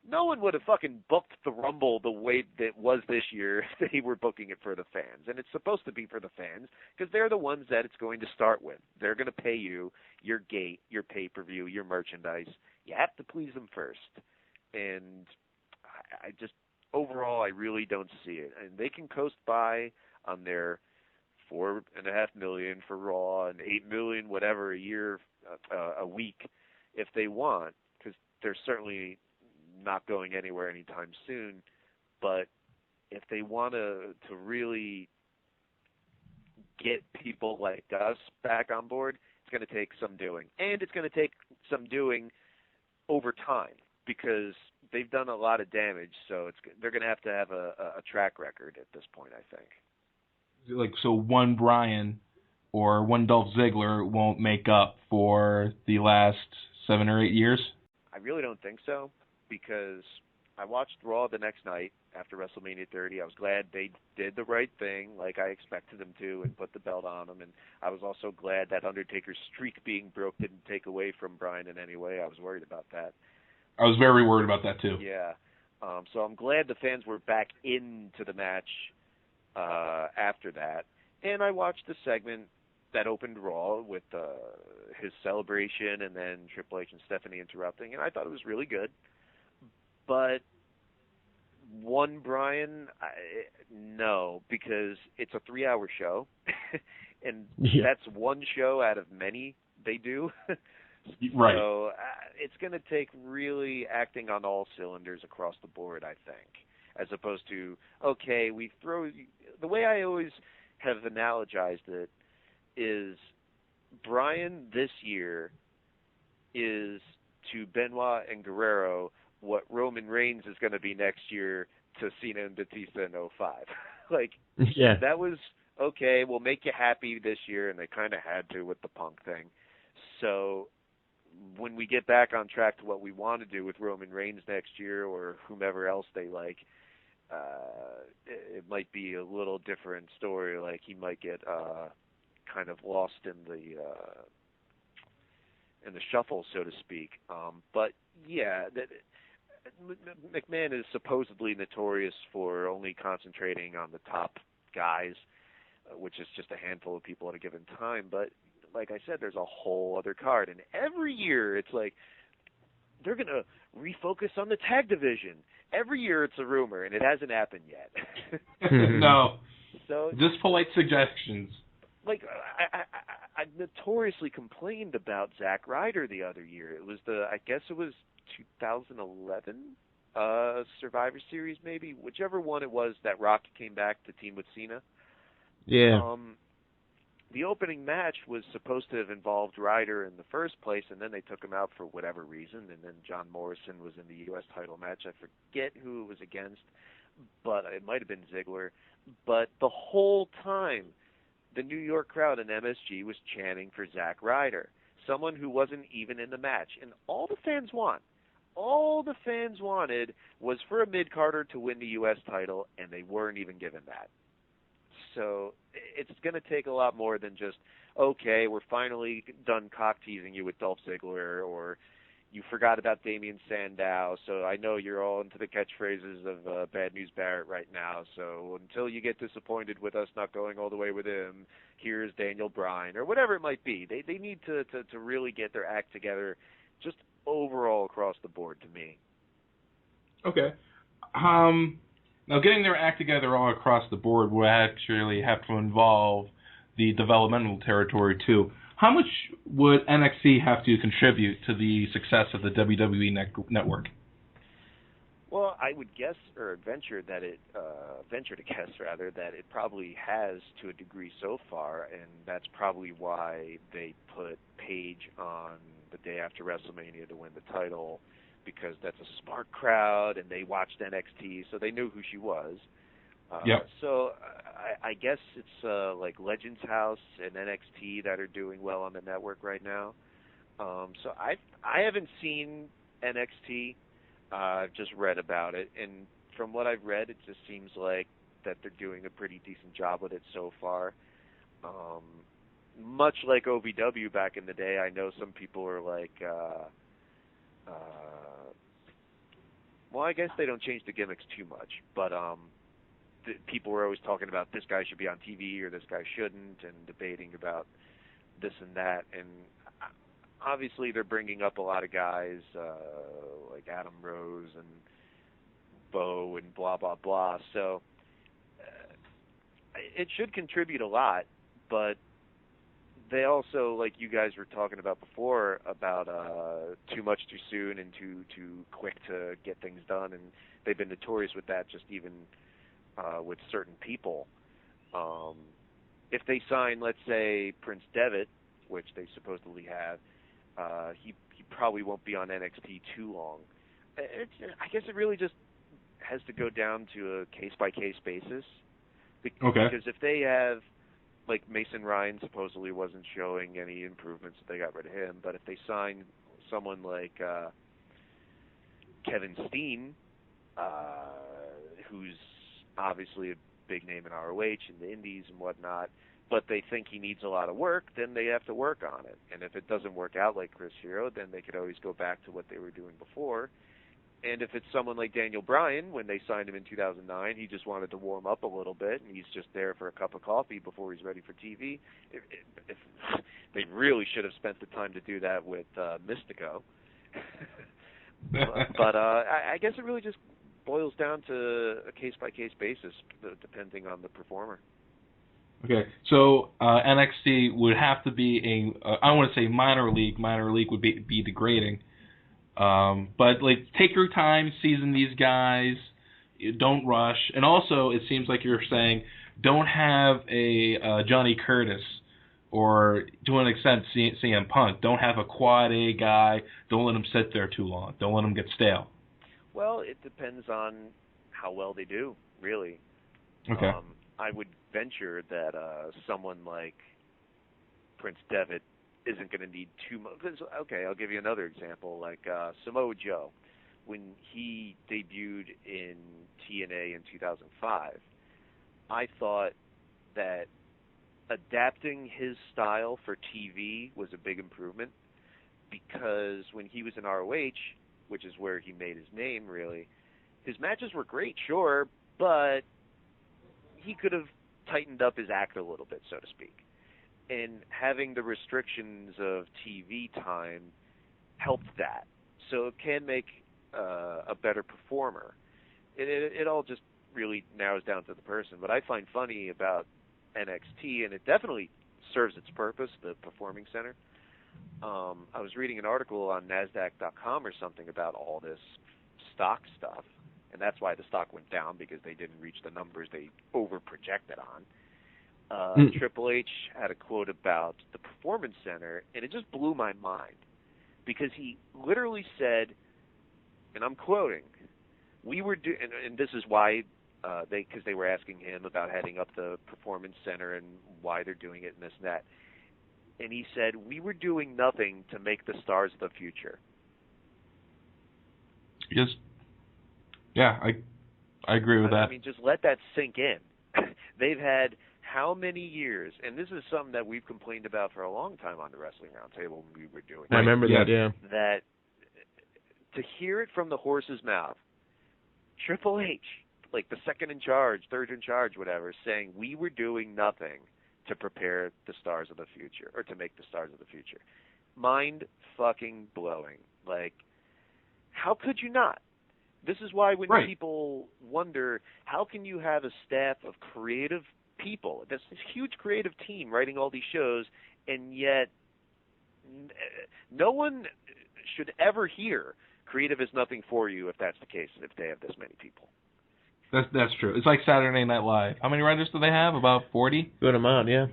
No one would have fucking booked the Rumble the way that it was this year if they were booking it for the fans. And it's supposed to be for the fans because they're the ones that it's going to start with. They're going to pay you your gate, your pay-per-view, your merchandise. You have to please them first. And I just, overall, I really don't see it. And they can coast by on their $4.5 million for Raw and $8 million, whatever, a year, a week, if they want, because they're certainly not going anywhere anytime soon. But if they want to really get people like us back on board, it's going to take some doing. And it's going to take some doing over time because they've done a lot of damage. So they're going to have a track record at this point, I think. Like, so one Bryan or one Dolph Ziggler won't make up for the last 7 or 8 years? I really don't think so, because I watched Raw the next night after WrestleMania 30. I was glad they did the right thing, like I expected them to, and put the belt on him. And I was also glad that Undertaker's streak being broke didn't take away from Bryan in any way. I was worried about that. I was very worried about that, too. Yeah. So I'm glad the fans were back into the match after that. And I watched the segment that opened Raw with his celebration and then Triple H and Stephanie interrupting, and I thought it was really good. But one Bryan, no, because it's a 3-hour show, and that's one show out of many they do. Right. So it's going to take really acting on all cylinders across the board, I think, as opposed to, okay, we throw... The way I always have analogized it is Bryan this year is to Benoit and Guerrero what Roman Reigns is going to be next year to Cena and Batista in 05. That was, okay, we'll make you happy this year, and they kind of had to with the Punk thing. So when we get back on track to what we want to do with Roman Reigns next year or whomever else they like, it might be a little different story. Like, he might get kind of lost in the shuffle, so to speak. But yeah, McMahon is supposedly notorious for only concentrating on the top guys, which is just a handful of people at a given time. But like I said, there's a whole other card, and every year it's like they're going to refocus on the tag division. Every year it's a rumor, and it hasn't happened yet. No. So just polite suggestions. Like, I notoriously complained about Zack Ryder the other year. It was I guess it was 2011 Survivor Series, maybe, whichever one it was that Rock came back to team with Cena. Yeah. The opening match was supposed to have involved Ryder in the first place, and then they took him out for whatever reason, and then John Morrison was in the U.S. title match. I forget who it was against, but it might have been Ziggler. But the whole time, the New York crowd in MSG was chanting for Zack Ryder, someone who wasn't even in the match. And all the fans wanted was for a mid-carder to win the U.S. title, and they weren't even given that. So it's going to take a lot more than just, okay, we're finally done cock-teasing you with Dolph Ziggler, or you forgot about Damien Sandow, so I know you're all into the catchphrases of Bad News Barrett right now, so until you get disappointed with us not going all the way with him, here's Daniel Bryan, or whatever it might be. They need to really get their act together just overall across the board to me. Okay. Now, getting their act together all across the board would actually have to involve the developmental territory, too. How much would NXT have to contribute to the success of the WWE Network? Well, I would guess, or venture to guess that it probably has to a degree so far, and that's probably why they put Paige on the day after WrestleMania to win the title, because that's a smart crowd, and they watched NXT, so they knew who she was. Yep. So I guess it's like Legends House and NXT that are doing well on the network right now. So I haven't seen NXT. I've just read about it, and from what I've read, it just seems like that they're doing a pretty decent job with it so far. Much like OVW back in the day, I know some people are like, well, I guess they don't change the gimmicks too much, but people were always talking about this guy should be on TV or this guy shouldn't, and debating about this and that, and obviously they're bringing up a lot of guys like Adam Rose and Bo and blah, blah, blah. So it should contribute a lot, but they also, like you guys were talking about before, about too much too soon and too quick to get things done, and they've been notorious with that, just even with certain people. If they sign, let's say, Prince Devitt, which they supposedly have, he probably won't be on NXT too long. I guess it really just has to go down to a case-by-case basis. Okay. Because if they have, like Mason Ryan supposedly wasn't showing any improvements, so they got rid of him. But if they sign someone like Kevin Steen, who's obviously a big name in ROH and the Indies and whatnot, but they think he needs a lot of work, then they have to work on it. And if it doesn't work out like Chris Hero, then they could always go back to what they were doing before. And if it's someone like Daniel Bryan, when they signed him in 2009, he just wanted to warm up a little bit, and he's just there for a cup of coffee before he's ready for TV. If they really should have spent the time to do that with Mystico. But I guess it really just boils down to a case-by-case basis, depending on the performer. Okay, so NXT would have to be I don't want to say minor league. Minor league would be degrading. But like, take your time, season these guys. Don't rush, and also it seems like you're saying don't have a Johnny Curtis, or to an extent CM Punk. Don't have a quad A guy. Don't let him sit there too long. Don't let him get stale. Well, it depends on how well they do, really. Okay. I would venture that someone like Prince Devitt isn't going to need too much. Okay, I'll give you another example, like Samoa Joe. When he debuted in TNA in 2005, I thought that adapting his style for TV was a big improvement, because when he was in ROH, which is where he made his name, really, his matches were great, sure, but he could have tightened up his act a little bit, so to speak. And having the restrictions of TV time helped that. So it can make a better performer. It all just really narrows down to the person. What I find funny about NXT, and it definitely serves its purpose, the Performing Center. I was reading an article on NASDAQ.com or something about all this stock stuff, and that's why the stock went down, because they didn't reach the numbers they over-projected on. Triple H had a quote about the Performance Center, and it just blew my mind, because he literally said, and I'm quoting, and this is why, because they were asking him about heading up the Performance Center and why they're doing it and this and that, and he said, "We were doing nothing to make the stars of the future." Yes. Yeah, I agree with that. I mean, just let that sink in. They've had how many years, and this is something that we've complained about for a long time on the Wrestling Roundtable when we were doing it. I remember that, yeah. That to hear it from the horse's mouth, Triple H, like the second in charge, third in charge, whatever, saying we were doing nothing to prepare the stars of the future, or to make the stars of the future. Mind fucking blowing. Like, how could you not? This is why when Right. people wonder, how can you have a staff of creative people, this huge creative team writing all these shows, and yet no one should ever hear creative is nothing for you if that's the case, if they have this many people. That's true. It's like Saturday Night Live. How many writers do they have? About 40? Good amount, yeah.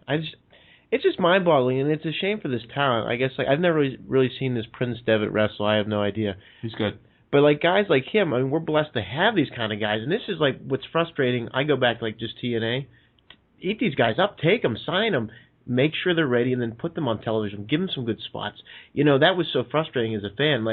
It's just mind-boggling, and it's a shame for this talent. I guess I've never really seen this Prince Devitt wrestle. I have no idea. He's good. But guys like him, I mean, we're blessed to have these kind of guys, and this is what's frustrating. I go back to just TNA. Eat these guys up, take them, sign them, make sure they're ready, and then put them on television. Give them some good spots. That was so frustrating as a fan.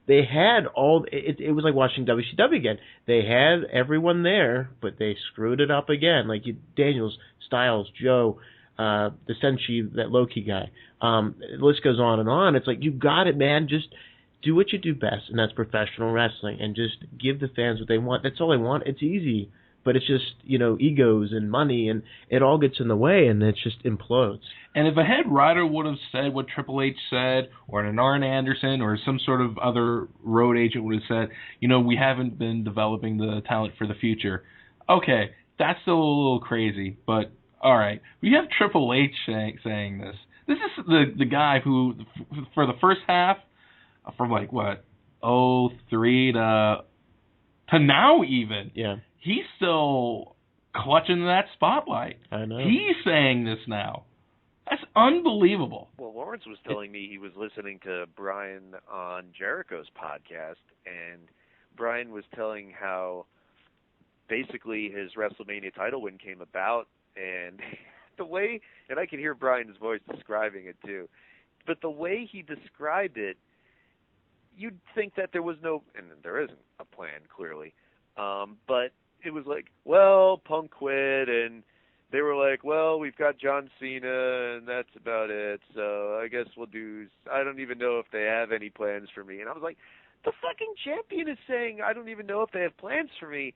They had it was like watching WCW again. They had everyone there, but they screwed it up again. Daniels, Styles, Joe, the Senshi, that Loki guy. The list goes on and on. It's you got it, man. Just do what you do best, and that's professional wrestling, and just give the fans what they want. That's all they want. It's easy. But it's just, egos and money, and it all gets in the way, and it just implodes. And if a head writer would have said what Triple H said, or an Arn Anderson, or some sort of other road agent would have said, we haven't been developing the talent for the future. Okay, that's still a little crazy, but all right. We have Triple H saying this. This is the guy who, for the first half, from 03 to now even. Yeah. He's still clutching that spotlight. I know. He's saying this now. That's unbelievable. Well, Lawrence was telling me he was listening to Brian on Jericho's podcast, and Brian was telling how basically his WrestleMania title win came about, and the way, and I can hear Brian's voice describing it too, but the way he described it, you'd think that there was no, and there isn't a plan, clearly, but it was Punk quit, and they were we've got John Cena, and that's about it, so I guess we'll do, I don't even know if they have any plans for me. And I was like, the fucking champion is saying, I don't even know if they have plans for me.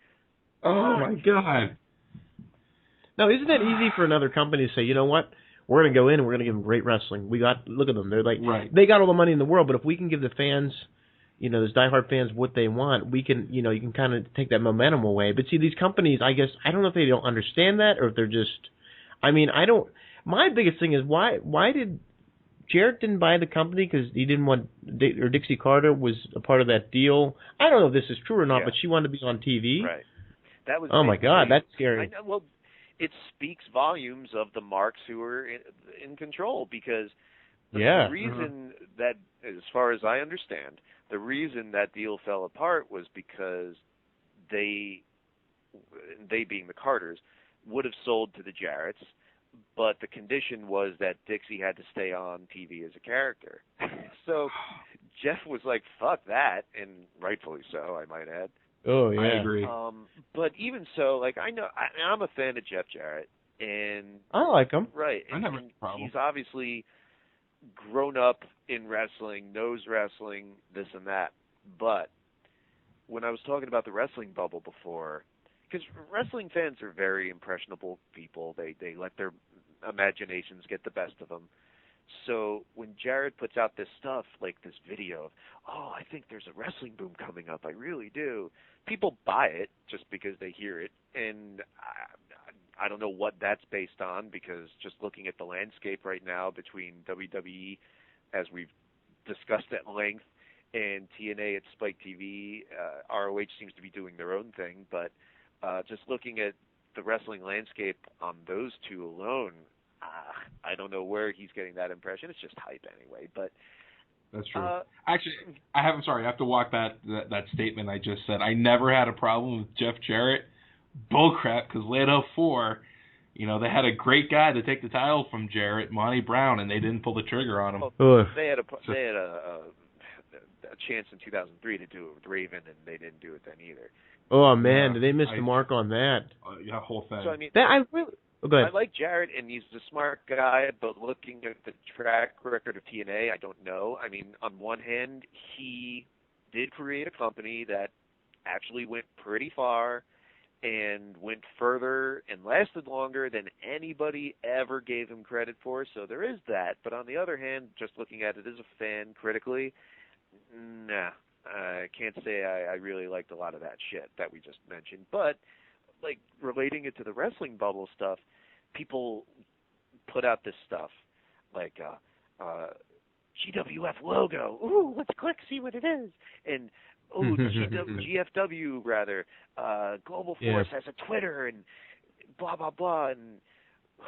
Oh, my God. Now, isn't that easy for another company to say, you know what, we're going to go in and we're going to give them great wrestling. Look at them. They're right. They got all the money in the world, but if we can give the fans, those diehard fans what they want, we can, you can kind of take that momentum away. But see, these companies, I guess, I don't know if they don't understand that or if they're just, my biggest thing is why did Jarrett didn't buy the company because he didn't want, or Dixie Carter was a part of that deal. I don't know if this is true or not, Yeah. but she wanted to be on TV. Right. That was. Oh my God, that's scary. I know, well, it speaks volumes of the marks who are in control, because the reason that, as far as I understand, the reason that deal fell apart was because they being the Carters, would have sold to the Jarretts, but the condition was that Dixie had to stay on TV as a character. So Jeff was like, fuck that, and rightfully so, I might add. Oh, yeah. I agree. But even so, I know I'm a fan of Jeff Jarrett, and I like him. right. I never had a problem. He's obviously grown up in wrestling, knows wrestling, this and that. But when I was talking about the wrestling bubble before, because wrestling fans are very impressionable people, they let their imaginations get the best of them. So when Jarrett puts out this stuff, like this video of, oh, I think there's a wrestling boom coming up, I really do, people buy it just because they hear it. And I don't know what that's based on, because just looking at the landscape right now between WWE, as we've discussed at length, and TNA at Spike TV, ROH seems to be doing their own thing. But just looking at the wrestling landscape on those two alone, I don't know where he's getting that impression. It's just hype anyway. But that's true. Actually, I have to walk that statement I just said. I never had a problem with Jeff Jarrett. Bullcrap, because late 04, they had a great guy to take the title from Jarrett, Monty Brown, and they didn't pull the trigger on him. Well, they had a chance in 2003 to do it with Raven, and they didn't do it then either. Oh man, did they miss the mark on that? Yeah, whole thing. So I mean, go ahead. I like Jarrett, and he's a smart guy, but looking at the track record of TNA, I don't know. I mean, on one hand, he did create a company that actually went pretty far and went further and lasted longer than anybody ever gave him credit for, so there is that. But on the other hand, just looking at it as a fan critically, nah, I can't say I really liked a lot of that shit that we just mentioned. But, like, relating it to the wrestling bubble stuff, people put out this stuff, like, GWF logo. Ooh, let's click, see what it is. And, ooh, GFW, rather. Global Force has a Twitter, and blah, blah, blah. And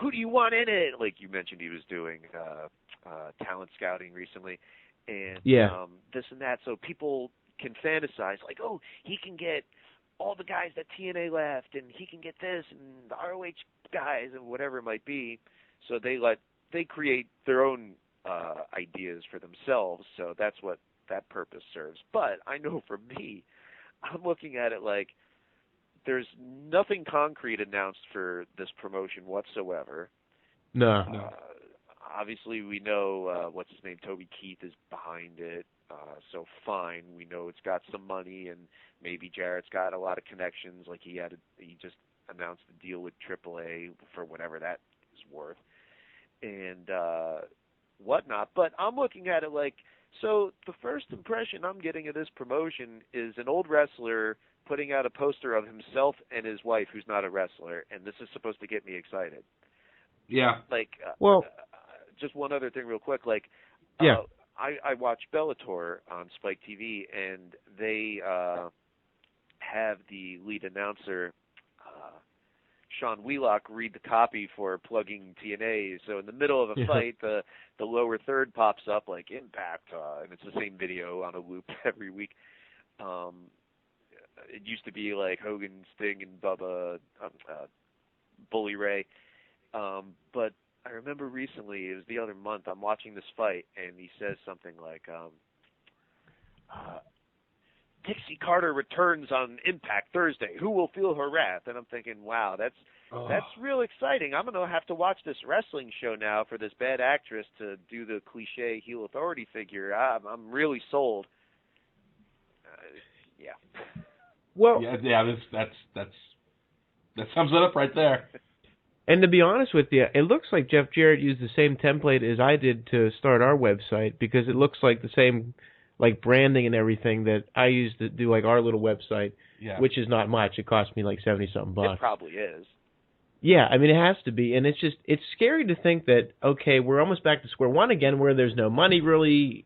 who do you want in it? Like you mentioned, he was doing talent scouting recently. And this and that. So people can fantasize, like, oh, he can get all the guys that TNA left, and he can get this, and the ROH guys, and whatever it might be. So they create their own ideas for themselves. So that's what that purpose serves. But I know for me, I'm looking at it like there's nothing concrete announced for this promotion whatsoever. No. Obviously, we know what's his name, Toby Keith, is behind it. So fine, we know it's got some money, and maybe Jarrett's got a lot of connections. Like he just announced a deal with AAA for whatever that is worth, and whatnot. But I'm looking at it like, so the first impression I'm getting of this promotion is an old wrestler putting out a poster of himself and his wife, who's not a wrestler, and this is supposed to get me excited. Yeah. Like, just one other thing real quick. Like, I watch Bellator on Spike TV, and they have the lead announcer, Sean Wheelock, read the copy for plugging TNA. So in the middle of a fight, the lower third pops up like Impact, and it's the same video on a loop every week. It used to be like Hogan, Sting, and Bubba, Bully Ray. But I remember recently, it was the other month, I'm watching this fight, and he says something like, Dixie Carter returns on Impact Thursday. Who will feel her wrath? And I'm thinking, wow, that's real exciting. I'm going to have to watch this wrestling show now for this bad actress to do the cliche heel authority figure. I'm really sold. Yeah. Well, that sums it up right there. And to be honest with you, it looks like Jeff Jarrett used the same template as I did to start our website, because it looks like the same, like, branding and everything that I used to do, like, our little website, which is not much. It cost me like $70-something bucks. It probably is. Yeah, I mean, it has to be, and it's scary to think that, okay, we're almost back to square one again, where there's no money really,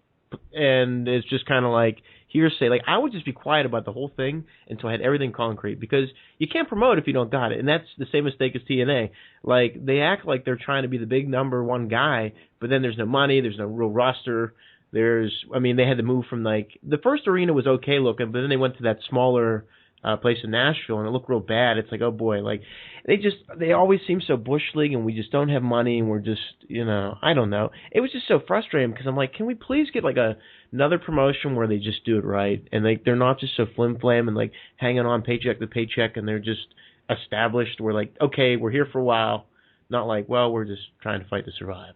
and it's just kind of like hearsay. Like, I would just be quiet about the whole thing until I had everything concrete, because you can't promote if you don't got it, and that's the same mistake as TNA. Like, they act like they're trying to be the big number one guy, but then there's no money, there's no real roster. They had to move from, like, the first arena was okay looking, but then they went to that smaller place in Nashville, and it looked real bad. It's like, oh boy, like, they always seem so bush league, and we just don't have money, and we're just, I don't know. It was just so frustrating, because I'm like, can we please get like another promotion where they just do it right, and they're not just so flim flam and like hanging on paycheck to paycheck, and they're just established. We're like, okay, we're here for a while, not like, well, we're just trying to fight to survive.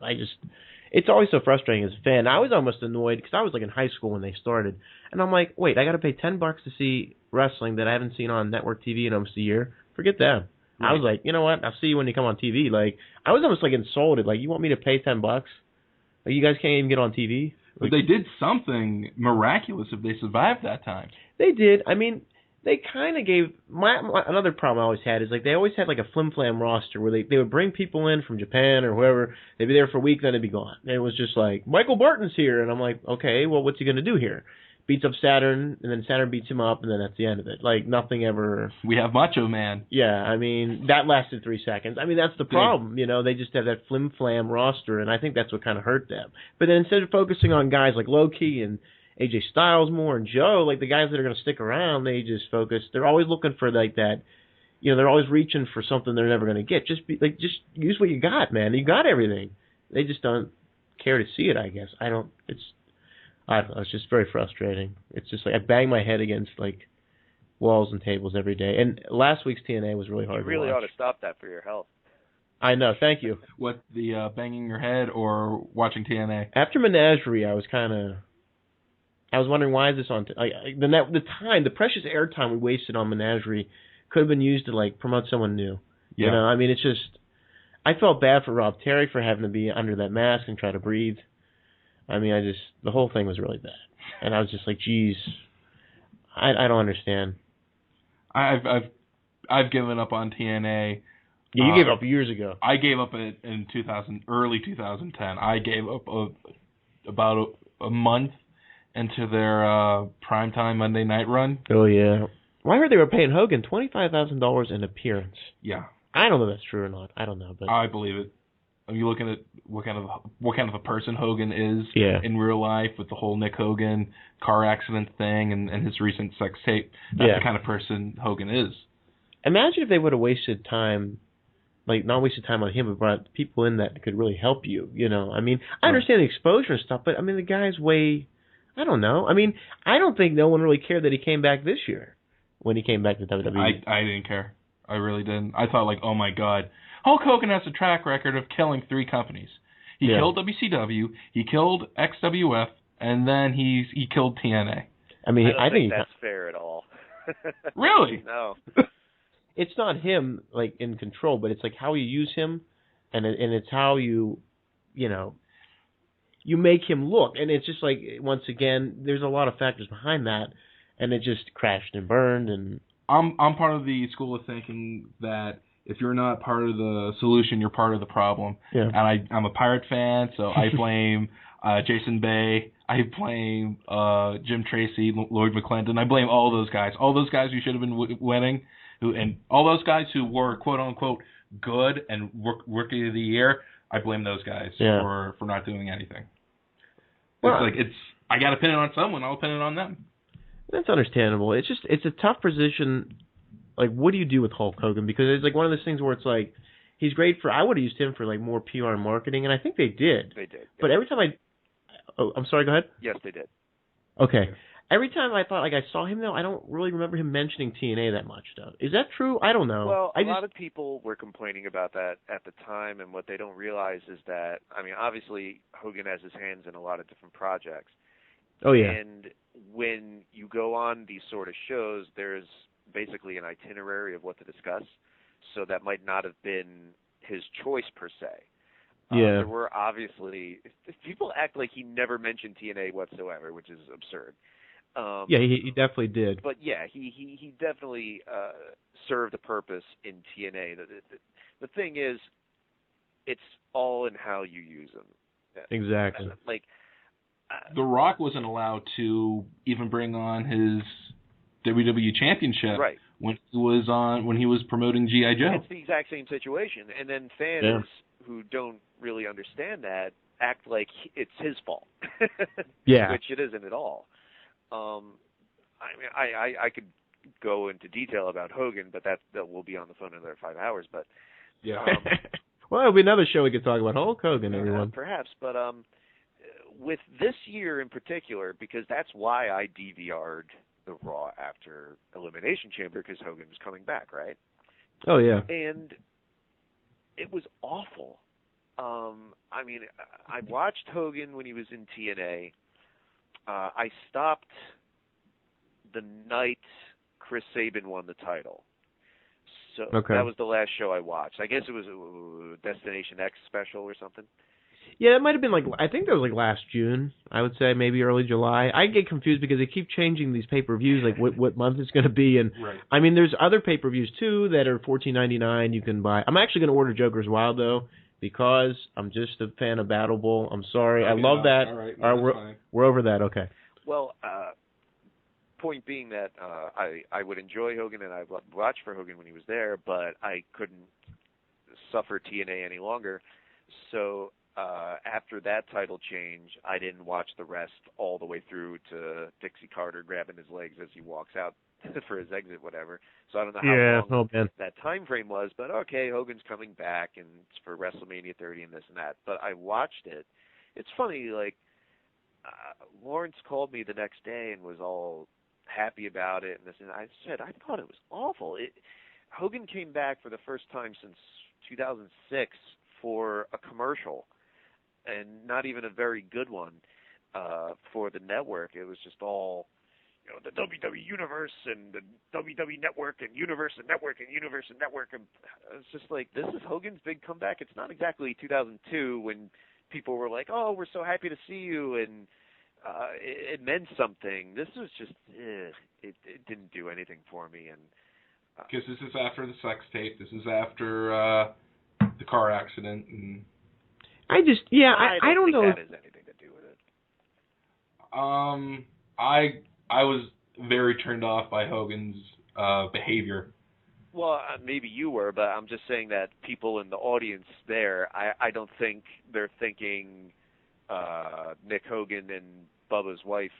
It's always so frustrating as a fan. I was almost annoyed because I was like in high school when they started, and I'm like, wait, I got to pay $10 to see wrestling that I haven't seen on network TV in almost a year. Forget that. Right. I was like, you know what? I'll see you when you come on TV. Like, I was almost like insulted. Like, you want me to pay $10? Like, you guys can't even get on TV. But they did something miraculous if they survived that time. They did. I mean, they kind of gave another problem I always had is like they always had like a flim flam roster where they would bring people in from Japan or whoever. They'd be there for a week, then they'd be gone. And it was just like, Michael Barton's here, and I'm like, okay, well, what's he gonna do here? Beats up Saturn, and then Saturn beats him up, and then that's the end of it. Like, nothing ever. We have Macho Man. Yeah, I mean, that lasted 3 seconds. I mean, that's the problem. They just have that flim flam roster, and I think that's what kind of hurt them. But then instead of focusing on guys like Low-Key and AJ Styles more and Joe, like the guys that are going to stick around, they just focus. They're always looking for like that. They're always reaching for something they're never going to get. Just use what you got, man. You got everything. They just don't care to see it, I guess. I don't know. It's just very frustrating. It's just like I bang my head against like walls and tables every day. And last week's TNA was really hard to watch. You really ought to stop that for your health. I know. Thank you. What, the banging your head or watching TNA? After Menagerie, I was wondering, why is this on? The precious airtime we wasted on Menagerie could have been used to like promote someone new. Yeah. I mean, it's just, I felt bad for Rob Terry for having to be under that mask and try to breathe. I mean, the whole thing was really bad. And I was just like, geez, I don't understand. I've given up on TNA. Yeah, you gave up years ago. I gave up in early 2010. I gave up about a month into their primetime Monday night run. Oh yeah. Well, I heard they were paying Hogan $25,000 an appearance. Yeah. I don't know if that's true or not. I don't know, but I believe it. Are you looking at what kind of a person Hogan is in real life with the whole Nick Hogan car accident thing and his recent sex tape? That's the kind of person Hogan is. Imagine if they would have wasted time, like not wasted time on him, but brought people in that could really help you. You know, I mean, I understand the exposure and stuff, but I mean, the guy's way. I don't know. I mean, I don't think no one really cared that he came back this year when he came back to WWE. I didn't care. I really didn't. I thought, like, oh my God, Hulk Hogan has a track record of killing 3 companies. He killed WCW, he killed XWF, and then he killed TNA. I mean, I don't think that's fair at all. Really? No. It's not him like in control, but it's like how you use him, and it's how you know, you make him look, and it's just like once again, there's a lot of factors behind that, and it just crashed and burned. And I'm part of the school of thinking that if you're not part of the solution, you're part of the problem. Yeah. And I'm a Pirate fan, so I blame Jason Bay. I blame Jim Tracy, Lloyd McClendon. I blame all those guys. All those guys who should have been winning, and all those guys who were quote unquote good and rookie of the year. I blame those guys for not doing anything. Well, I got to pin it on someone. I'll pin it on them. That's understandable. It's a tough position. Like, what do you do with Hulk Hogan? Because it's like one of those things where it's like, he's great for. I would have used him for like more PR and marketing, and I think they did. They did. But every time I'm sorry. Go ahead. Yes, they did. Okay. Yeah. Every time I thought like I saw him though, I don't really remember him mentioning TNA that much though. Is that true? I don't know. Well, a lot of people were complaining about that at the time, and what they don't realize is that, I mean, obviously Hogan has his hands in a lot of different projects. Oh yeah. And when you go on these sort of shows, there's basically an itinerary of what to discuss. So that might not have been his choice per se. Yeah. There were obviously people act like he never mentioned TNA whatsoever, which is absurd. Yeah, he definitely did. But yeah, he definitely served a purpose in TNA. The thing is, it's all in how you use them. Exactly. Like The Rock wasn't allowed to even bring on his WWE Championship when he was promoting G.I. Joe. It's the exact same situation, and then fans who don't really understand that act like it's his fault. Which it isn't at all. I mean, I could go into detail about Hogan, but that will be on the phone another 5 hours. But well, it'll be another show we could talk about Hulk Hogan, everyone. Perhaps, but with this year in particular, because that's why I DVR'd the Raw after Elimination Chamber, because Hogan was coming back, right? Oh yeah. And it was awful. I mean, I watched Hogan when he was in TNA. I stopped the night Chris Sabin won the title. So that was the last show I watched. I guess it was a Destination X special or something. Yeah, it might have been like, I think that was like last June, I would say, maybe early July. I get confused because they keep changing these pay-per-views, like what month it's going to be. And I mean, there's other pay-per-views too that are $14.99 you can buy. I'm actually going to order Joker's Wild though, because I'm just a fan of Battle Bowl. I'm sorry. I love that. All right, we're over that. Okay. Well, point being that I would enjoy Hogan and I watched for Hogan when he was there, but I couldn't suffer TNA any longer. So after that title change, I didn't watch the rest all the way through to Dixie Carter grabbing his legs as he walks out for his exit, whatever. So I don't know how long that time frame was, but okay, Hogan's coming back and it's for WrestleMania 30 and this and that. But I watched it. It's funny, like Lawrence called me the next day and was all happy about it and this, and I said I thought it was awful. Hogan came back for the first time since 2006 for a commercial, and not even a very good one for the network. It was just all, you know, the WWE Universe and the WWE Network and Universe and Network and Universe and Network. And it's just like, this is Hogan's big comeback. It's not exactly 2002 when people were like, oh, we're so happy to see you, and it meant something. This was just, it didn't do anything for me. And because this is after the sex tape. This is after the car accident. And I just, I don't know. That has anything to do with it. I was very turned off by Hogan's behavior. Well, maybe you were, but I'm just saying that people in the audience there, I don't think they're thinking Nick Hogan and Bubba's wife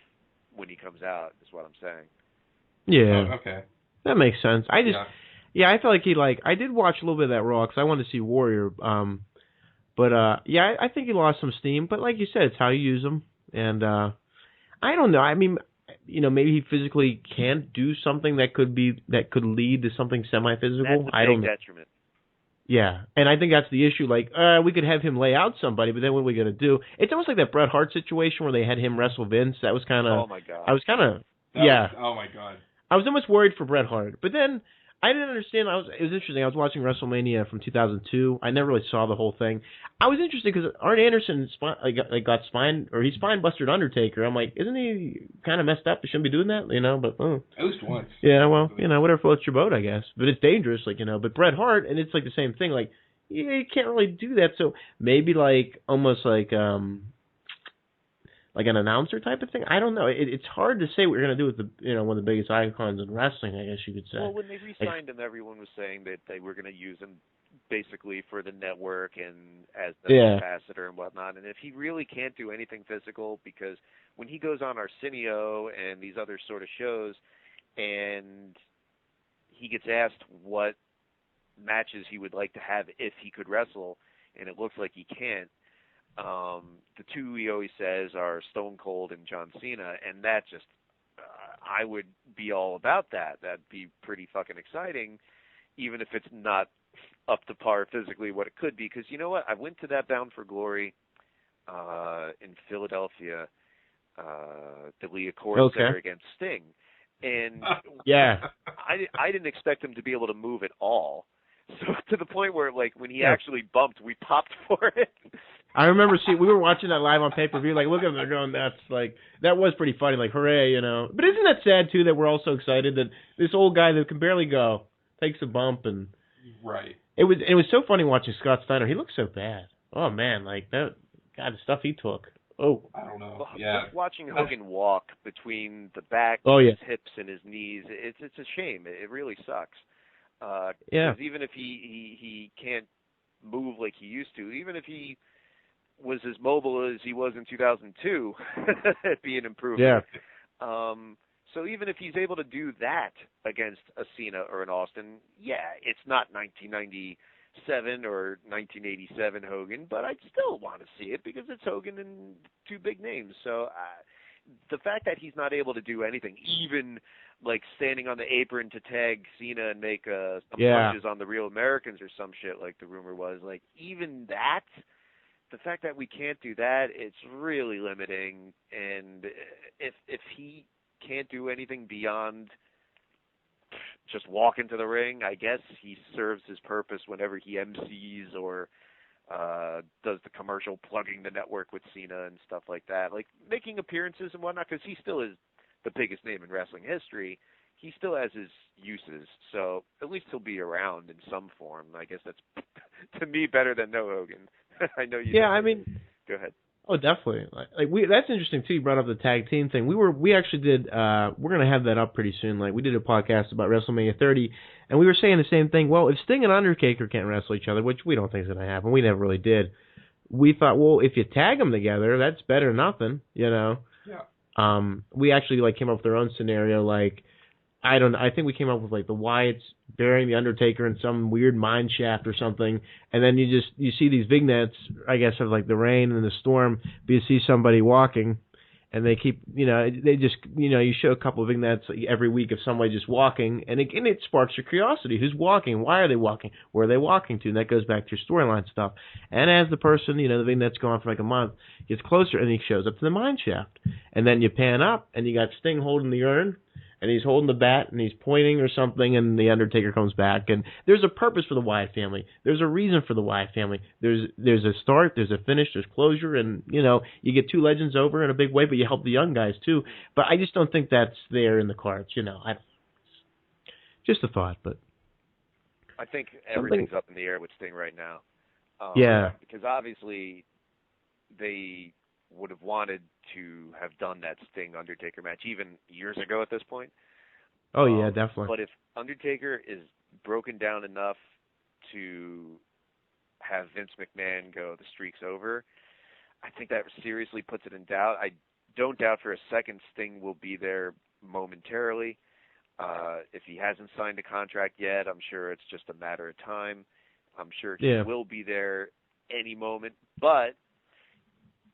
when he comes out, is what I'm saying. Yeah. Oh, okay. That makes sense. I just, I felt like I did watch a little bit of that Raw because I wanted to see Warrior. But I think he lost some steam. But like you said, it's how you use him. And I don't know. I mean, maybe he physically can't do something that could lead to something semi-physical. That's a big detriment. Yeah, and I think that's the issue. Like, we could have him lay out somebody, but then what are we going to do? It's almost like that Bret Hart situation where they had him wrestle Vince. That was kind of... Oh, my God. I was kind of... Oh, my God. I was almost worried for Bret Hart. But then I didn't understand. It was interesting. I was watching WrestleMania from 2002. I never really saw the whole thing. I was interested because Arn Anderson got he spine busted Undertaker. I'm like, isn't he kind of messed up? He shouldn't be doing that, But at least once. Yeah, well, whatever floats your boat, I guess. But it's dangerous, But Bret Hart, and it's like the same thing. Like, you can't really do that. So maybe almost like an announcer type of thing. I don't know. It's hard to say what you're going to do with the one of the biggest icons in wrestling, I guess you could say. Well, when they re-signed him, everyone was saying that they were going to use him basically for the network and as the ambassador and whatnot. And if he really can't do anything physical, because when he goes on Arsenio and these other sort of shows, and he gets asked what matches he would like to have if he could wrestle, and it looks like he can't. The two he always says are Stone Cold and John Cena, and that just, I would be all about that. That'd be pretty fucking exciting, even if it's not up to par physically what it could be. Because you know what? I went to that Bound for Glory in Philadelphia, the Leah Court Center against Sting. And I didn't expect him to be able to move at all. So to the point where, when he actually bumped, we popped for it. I remember we were watching that live on pay-per-view, look at them, they're going nuts. That was pretty funny, hooray, But isn't that sad, too, that we're all so excited that this old guy that can barely go takes a bump and... Right. It was so funny watching Scott Steiner. He looked so bad. Oh, man, the stuff he took. Oh. I don't know. Just watching Hogan walk between the back, his hips, and his knees, it's a shame. It really sucks. Because even if he can't move like he used to, even if he was as mobile as he was in 2002, it'd be an improvement. Yeah. So even if he's able to do that against a Cena or an Austin, it's not 1997 or 1987 Hogan, but I'd still want to see it because it's Hogan and two big names. So the fact that he's not able to do anything, even standing on the apron to tag Cena and make some punches on the Real Americans or some shit like the rumor was, even that, the fact that we can't do that, it's really limiting. And if he can't do anything beyond just walk into the ring, I guess he serves his purpose whenever he MCs or does the commercial plugging the network with Cena and stuff like that, making appearances and whatnot, because he still is the biggest name in wrestling history. He still has his uses, so at least he'll be around in some form. I guess that's, to me, better than no Hogan. I know you. Yeah, I mean, go ahead. Oh, definitely. That's interesting too. You brought up the tag team thing. We actually did. We're gonna have that up pretty soon. We did a podcast about WrestleMania 30, and we were saying the same thing. Well, if Sting and Undertaker can't wrestle each other, which we don't think is gonna happen, we never really did. We thought, well, if you tag them together, that's better than nothing, Yeah. We actually came up with our own scenario. I think we came up with the Wyatts burying the Undertaker in some weird mine shaft or something, and then you see these vignettes, I guess, of the rain and the storm, but you see somebody walking, and they keep, they just, you show a couple of vignettes every week of somebody just walking, and it sparks your curiosity. Who's walking? Why are they walking? Where are they walking to? And that goes back to your storyline stuff. And as the person, the vignette's going for a month, gets closer, and he shows up to the mine shaft. And then you pan up, and you got Sting holding the urn, and he's holding the bat and he's pointing or something, and the Undertaker comes back. And there's a purpose for the Wyatt family. There's a reason for the Wyatt family. There's a start, there's a finish, there's closure, and you get two legends over in a big way, but you help the young guys too. But I just don't think that's there in the cards. Just a thought, but I think everything's up in the air with Sting right now. Because obviously they would have wanted to have done that Sting Undertaker match even years ago at this point. Oh yeah, definitely. But if Undertaker is broken down enough to have Vince McMahon go, the streak's over, I think that seriously puts it in doubt. I don't doubt for a second Sting will be there momentarily. If he hasn't signed a contract yet, I'm sure it's just a matter of time. I'm sure he will be there any moment. But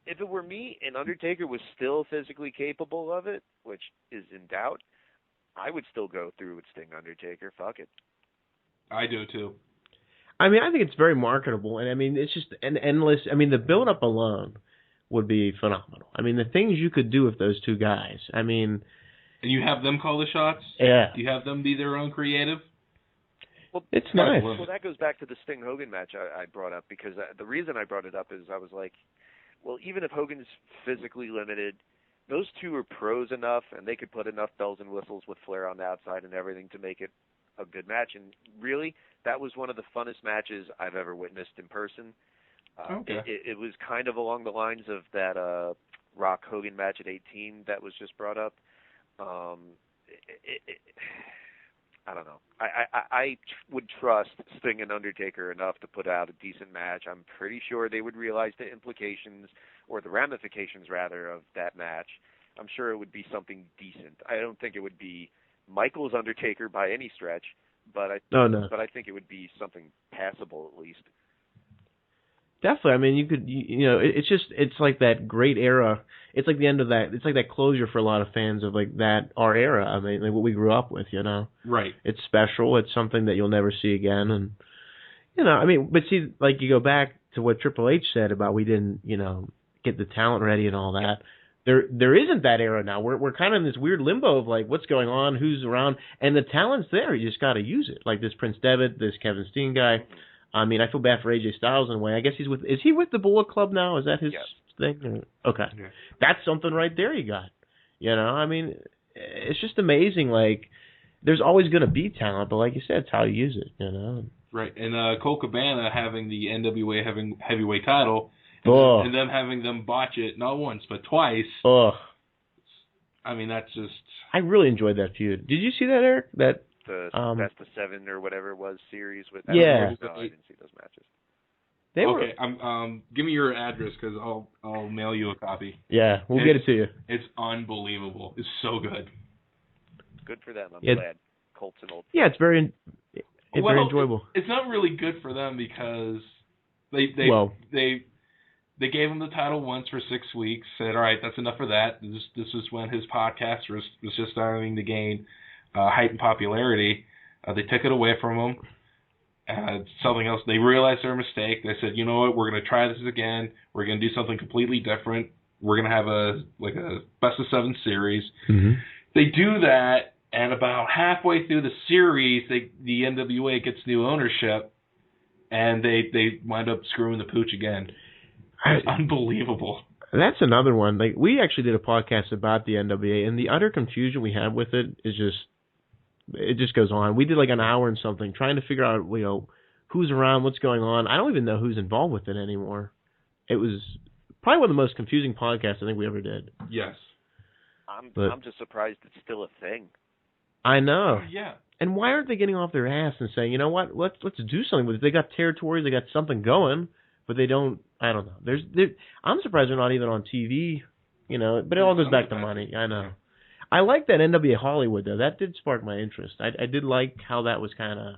if it were me and Undertaker was still physically capable of it, which is in doubt, I would still go through with Sting Undertaker. Fuck it. I do too. I mean, I think it's very marketable, and I mean, it's just an endless. I mean, the build-up alone would be phenomenal. I mean, the things you could do with those two guys. I mean, and you have them call the shots. Yeah. You have them be their own creative. Well, it's nice. Well, that goes back to the Sting Hogan match I brought up, because the reason I brought it up is I was like, well, even if Hogan's physically limited, those two are pros enough, and they could put enough bells and whistles with Flair on the outside and everything to make it a good match. And really, that was one of the funnest matches I've ever witnessed in person. Okay. It was kind of along the lines of that Rock Hogan match at 18 that was just brought up. I don't know. I would trust Sting and Undertaker enough to put out a decent match. I'm pretty sure they would realize the implications, or the ramifications rather, of that match. I'm sure it would be something decent. I don't think it would be Michael's Undertaker by any stretch, but but I think it would be something passable at least. Definitely. I mean, you could, it's like that great era. It's like the end of that. It's like that closure for a lot of fans of like that, our era. I mean, like what we grew up with, Right. It's special. It's something that you'll never see again. And, I mean, but see, like you go back to what Triple H said about we didn't, get the talent ready and all that. There isn't that era now. We're kind of in this weird limbo of like what's going on, who's around, and the talent's there. You just got to use it. Like this Prince Devitt, this Kevin Steen guy. I mean, I feel bad for AJ Styles in a way. I guess is he with the Bullet Club now? Is that his thing? Okay. Yeah. That's something right there you got. I mean, it's just amazing. Like, there's always going to be talent, but like you said, it's how you use it, Right. And Colt Cabana having the NWA heavyweight title, and them having them botch it not once, but twice. Oh. I mean, that's just... I really enjoyed that feud. Did you see that, Eric? That... The Best of 7 or whatever it was series with that. Yeah. No, I didn't see those matches. Okay, give me your address because I'll mail you a copy. Yeah, we'll get it to you. It's unbelievable. It's so good. Good for them. I'm glad. Colts and old. Yeah, it's very enjoyable. It's not really good for them because they gave him the title once for 6 weeks. Said, all right, that's enough for that. This was when his podcast was just starting to gain height and popularity. They took it away from him. Something else. They realized their mistake. They said, you know what, we're going to try this again. We're going to do something completely different. We're going to have a best of 7 series. Mm-hmm. They do that, and about halfway through the series, the NWA gets new ownership, and they wind up screwing the pooch again. It's unbelievable. That's another one. Like, we actually did a podcast about the NWA, and the utter confusion we have with it is it just goes on. We did like an hour and something trying to figure out, who's around, what's going on. I don't even know who's involved with it anymore. It was probably one of the most confusing podcasts I think we ever did. Yes. I'm just surprised it's still a thing. I know. Yeah. And why aren't they getting off their ass and saying, you know what, let's do something with it? They got territories, they got something going, but they don't. I don't know. I'm surprised they're not even on TV. But it all goes back to money. I know. I like that NWA Hollywood though. That did spark my interest. I did like how that was kind of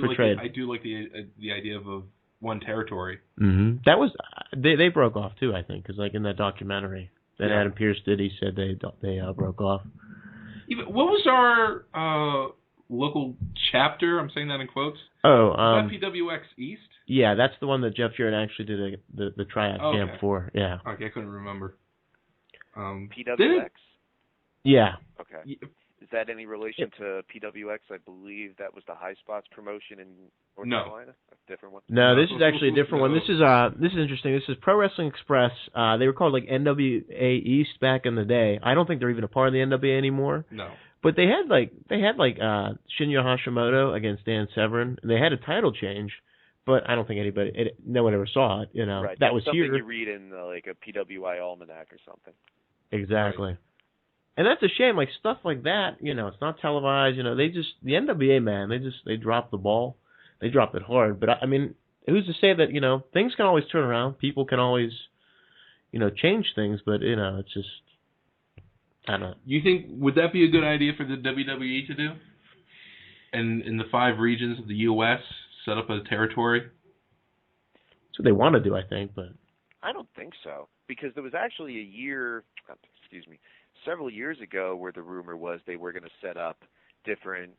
portrayed. I do like the idea of one territory. Mm-hmm. That was they broke off too. I think because like in that documentary that Adam Pearce did, he said they broke off. What was our local chapter? I'm saying that in quotes. Oh, PWX East. Yeah, that's the one that Jeff Jarrett actually did the tryout camp for. Yeah. Okay, I couldn't remember. PWX. Yeah. Okay. Is that any relation to PWX? I believe that was the High Spots promotion in North Carolina. A different one. No, this is actually a different one. This is interesting. This is Pro Wrestling Express. They were called like NWA East back in the day. I don't think they're even a part of the NWA anymore. No. But they had Shinya Hashimoto against Dan Severn, and they had a title change. But I don't think no one ever saw it. Right. That was something here. You read in like a PWI almanac or something. Exactly. Right. And that's a shame. Like stuff like that, it's not televised. The NWA, man, they dropped the ball. They dropped it hard. But I mean, who's to say that things can always turn around. People can always change things. But it's just I don't know. You think would that be a good idea for the WWE to do? And in the 5 regions of the U.S. set up a territory? That's what they want to do, I think. But I don't think so, because there was actually several years ago where the rumor was they were going to set up different,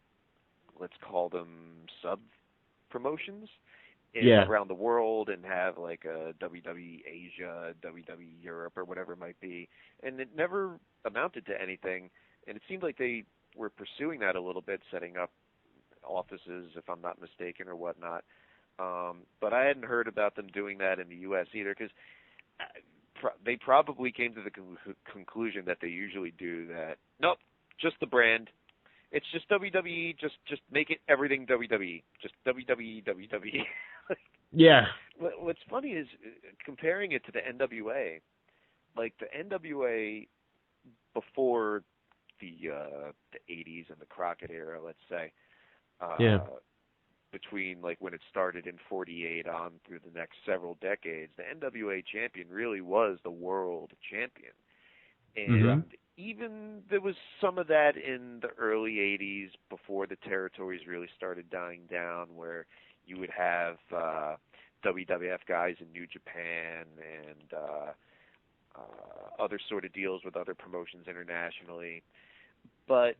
let's call them sub-promotions around the world and have like a WWE Asia, WWE Europe, or whatever it might be. And it never amounted to anything. And it seemed like they were pursuing that a little bit, setting up offices, if I'm not mistaken, or whatnot. But I hadn't heard about them doing that in the U.S. either, because they probably came to the conclusion that they usually do that. Nope, just the brand. It's just WWE. Just make it everything WWE. Just WWE. Yeah. What's funny is comparing it to the NWA. Like the NWA before the 80s and the Crockett era, let's say. Between like when it started in 48 on through the next several decades, the NWA champion really was the world champion. And even there was some of that in the early 80s before the territories really started dying down, where you would have WWF guys in New Japan and other sort of deals with other promotions internationally. But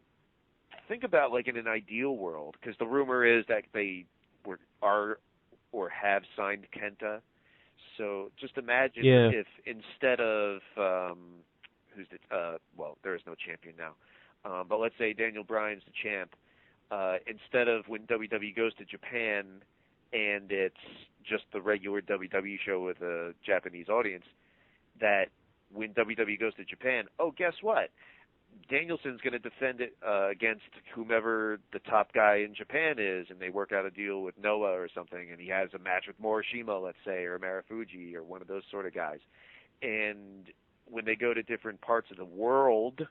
think about like in an ideal world, because the rumor is that they are or have signed Kenta. So just imagine if instead of there is no champion now, but let's say Daniel Bryan's the champ. Instead of when WWE goes to Japan and it's just the regular WWE show with a Japanese audience, that when WWE goes to Japan, guess what? Danielson's going to defend it against whomever the top guy in Japan is, and they work out a deal with Noah or something, and he has a match with Morishima, let's say, or Marufuji, or one of those sort of guys. And when they go to different parts of the world,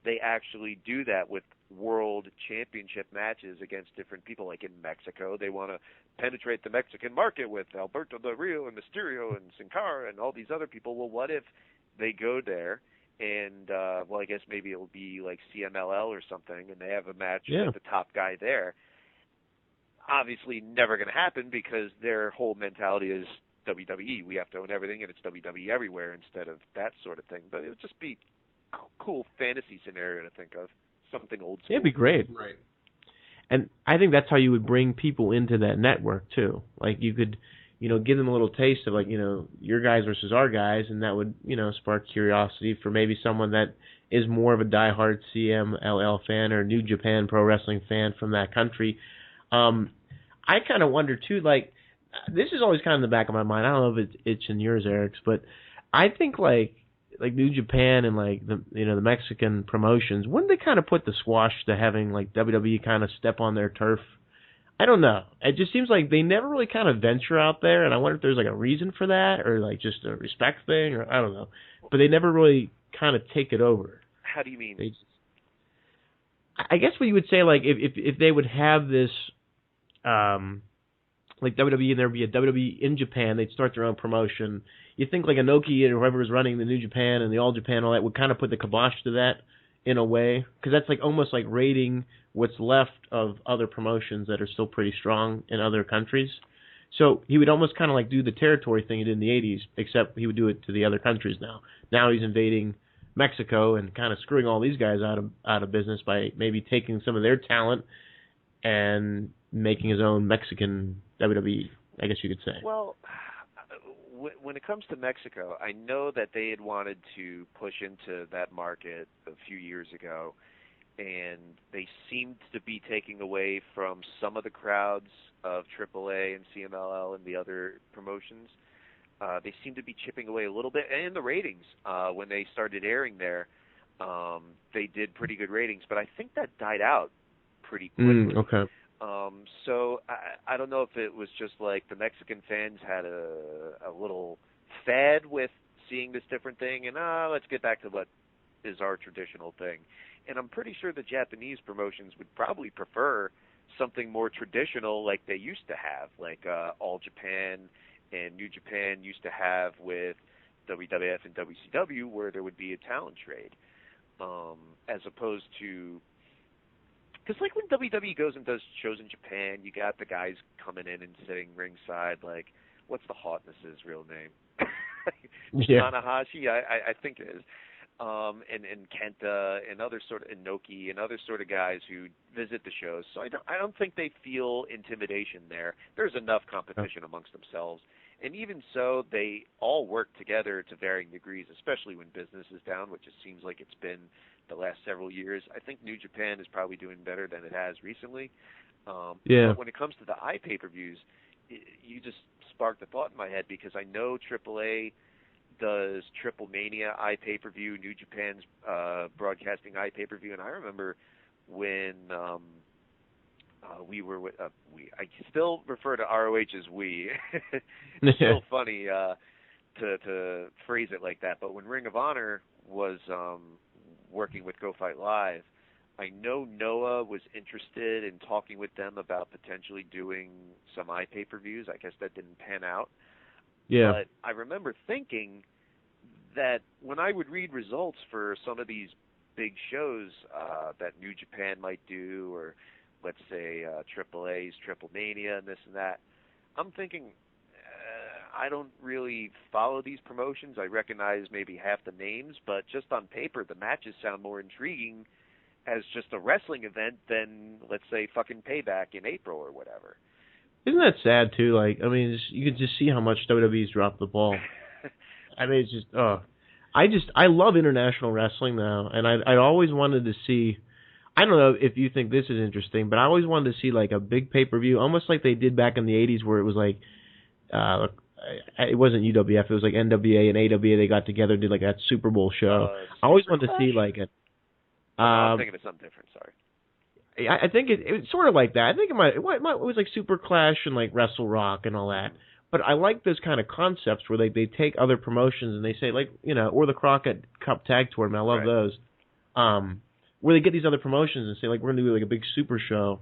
they actually do that with world championship matches against different people. Like in Mexico, they want to penetrate the Mexican market with Alberto Del Rio and Mysterio and Sin Cara and all these other people. Well, what if they go there and, I guess maybe it'll be like CMLL or something, and they have a match with the top guy there. Obviously never going to happen, because their whole mentality is WWE. We have to own everything, and it's WWE everywhere instead of that sort of thing. But it would just be a cool fantasy scenario to think of, something old school. It'd be great. Right. And I think that's how you would bring people into that network, too. Like, you could, give them a little taste of, like, your guys versus our guys, and that would, spark curiosity for maybe someone that is more of a diehard CMLL fan or New Japan Pro Wrestling fan from that country. I kind of wonder, too, like, this is always kind of in the back of my mind. I don't know if it's in yours, Eric's, but I think, like New Japan and, like, the Mexican promotions, wouldn't they kind of put the squash to having, like, WWE kind of step on their turf? I don't know. It just seems like they never really kind of venture out there, and I wonder if there's like a reason for that, or like just a respect thing, or I don't know. But they never really kind of take it over. How do you mean? I guess what you would say, like if they would have this, like WWE, and there would be a WWE in Japan, they'd start their own promotion. You think like Inoki or whoever was running the New Japan and the All Japan, all that would kind of put the kibosh to that in a way, because that's like almost like raiding what's left of other promotions that are still pretty strong in other countries. So he would almost kind of like do the territory thing he did in the 80s, except he would do it to the other countries now. Now he's invading Mexico and kind of screwing all these guys out of business by maybe taking some of their talent and making his own Mexican WWE, I guess you could say. Well, when it comes to Mexico, I know that they had wanted to push into that market a few years ago, and they seemed to be taking away from some of the crowds of AAA and CMLL and the other promotions. They seemed to be chipping away a little bit, and the ratings when they started airing there, they did pretty good ratings, but I think that died out pretty quickly. Okay. So I don't know if it was just like the Mexican fans had a little fad with seeing this different thing, and let's get back to what is our traditional thing. And I'm pretty sure the Japanese promotions would probably prefer something more traditional like they used to have, like All Japan and New Japan used to have with WWF and WCW, where there would be a talent trade, as opposed to, because like when WWE goes and does shows in Japan, you got the guys coming in and sitting ringside, like, what's the Hotness's real name? Tanahashi, I think it is. And Kenta and other sort of Inoki and other sort of guys who visit the shows. So I don't think they feel intimidation there. There's enough competition amongst themselves. And even so, they all work together to varying degrees, especially when business is down, which it seems like it's been the last several years. I think New Japan is probably doing better than it has recently. But when it comes to the pay-per-views, you just sparked a thought in my head, because I know AAA does Triple Mania pay-per-view, New Japan's broadcasting pay-per-view, and I remember when we were with I still refer to ROH as we. It's still funny to phrase it like that, but when Ring of Honor was working with Go Fight Live, I know Noah was interested in talking with them about potentially doing some pay-per-views. I guess that didn't pan out. Yeah. But I remember thinking that when I would read results for some of these big shows that New Japan might do, or let's say AAA's Triple Mania and this and that, I'm thinking, I don't really follow these promotions. I recognize maybe half the names, but just on paper, the matches sound more intriguing as just a wrestling event than, let's say, fucking Payback in April or whatever. Isn't that sad, too? Like, I mean, you can just see how much WWE's dropped the ball. I mean, it's just, I love international wrestling now, and I always wanted to see, I don't know if you think this is interesting, but I always wanted to see, like, a big pay-per-view, almost like they did back in the 80s, where it was like, it wasn't UWF, it was like NWA and AWA, they got together and did, like, that Super Bowl show. I always wanted to see, like, I'm thinking of something different, sorry. I think it was sort of like that. I think it was like Super Clash and like Wrestle Rock and all that. But I like those kind of concepts where they take other promotions and they say, like, you know, or the Crockett Cup Tag Tournament. I love those. Where they get these other promotions and say, like, we're gonna do like a big super show.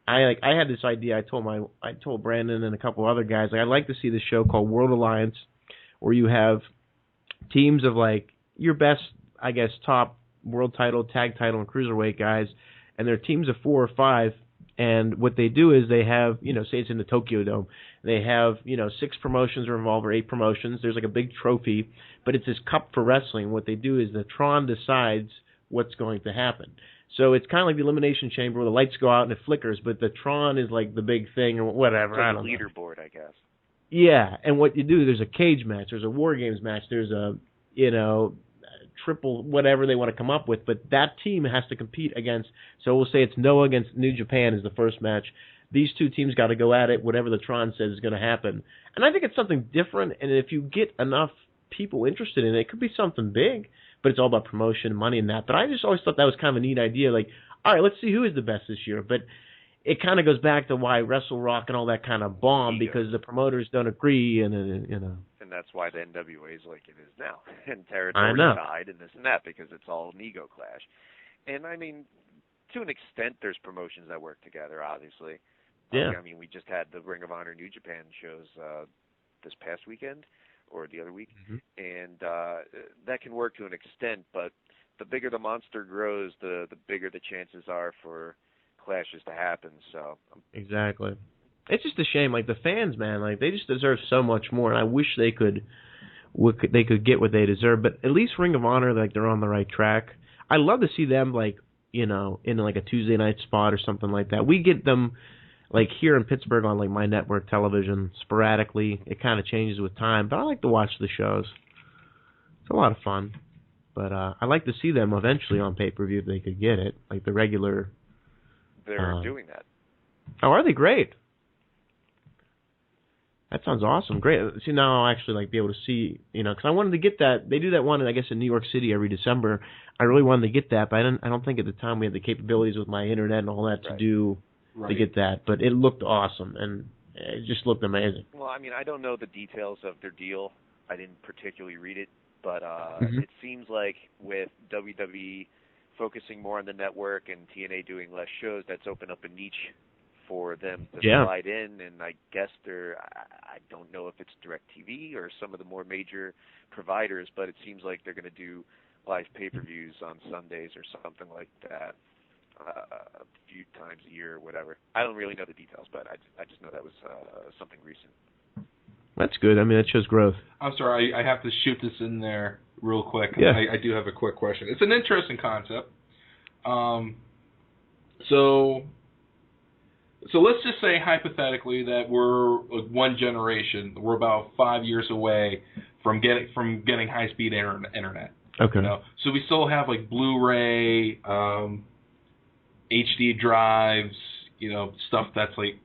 I had this idea. I told Brandon and a couple other guys, like, I'd like to see this show called World Alliance, where you have teams of like your best, I guess, top world title, tag title, and cruiserweight guys. And they're teams of 4 or 5, and what they do is they have, you know, say it's in the Tokyo Dome, they have, you know, 6 promotions are involved, or 8 promotions. There's like a big trophy, but it's this cup for wrestling. What they do is the Tron decides what's going to happen. So it's kind of like the Elimination Chamber where the lights go out and it flickers, but the Tron is like the big thing or whatever. It's like a leaderboard, I guess. Yeah, and what you do, there's a cage match, there's a War Games match, there's a, you know, triple whatever they want to come up with, but that team has to compete against, so we'll say it's Noah against New Japan is the first match. These two teams got to go at it, whatever the Tron says is going to happen. And I think it's something different, and if you get enough people interested in it, it could be something big, but it's all about promotion, money, and that. But I just always thought that was kind of a neat idea, like, all right, let's see who is the best this year. But it kind of goes back to why Wrestle Rock and all that kind of bombed, because the promoters don't agree, and you know. And that's why the NWA is like it is now, and territory died, and this and that, because it's all an ego clash. And I mean, to an extent, there's promotions that work together, obviously. Yeah. I mean, we just had the Ring of Honor New Japan shows this past weekend, or the other week, and that can work to an extent, but the bigger the monster grows, the bigger the chances are for clashes to happen. So exactly. It's just a shame. Like, the fans, man, like, they just deserve so much more, and I wish they could get what they deserve. But at least Ring of Honor, like, they're on the right track. I love to see them, like, you know, in like a Tuesday night spot or something like that. We get them, like, here in Pittsburgh on like my network television sporadically. It kind of changes with time, but I like to watch the shows. It's a lot of fun. But I'd like to see them eventually on pay-per-view if they could get it, like the regular. They're doing that. Oh, are they? Great. That sounds awesome. Great. See, now I'll actually like be able to see, because I wanted to get that. They do that one, I guess, in New York City every December. I really wanted to get that, but I don't think at the time we had the capabilities with my internet and all that to do to get that. But it looked awesome, and it just looked amazing. Well, I mean, I don't know the details of their deal. I didn't particularly read it, but it seems like with WWE focusing more on the network and TNA doing less shows, that's opened up a niche for them to slide in, and I guess I don't know if it's DirecTV or some of the more major providers, but it seems like they're going to do live pay-per-views on Sundays or something like that a few times a year or whatever. I don't really know the details, but I just know that was something recent. That's good. I mean, that shows growth. I'm sorry, I have to shoot this in there real quick. Yeah. I do have a quick question. It's an interesting concept. So let's just say hypothetically that we're one generation. We're about 5 years away from getting high-speed internet. Okay. So we still have like Blu-ray, HD drives, stuff that's like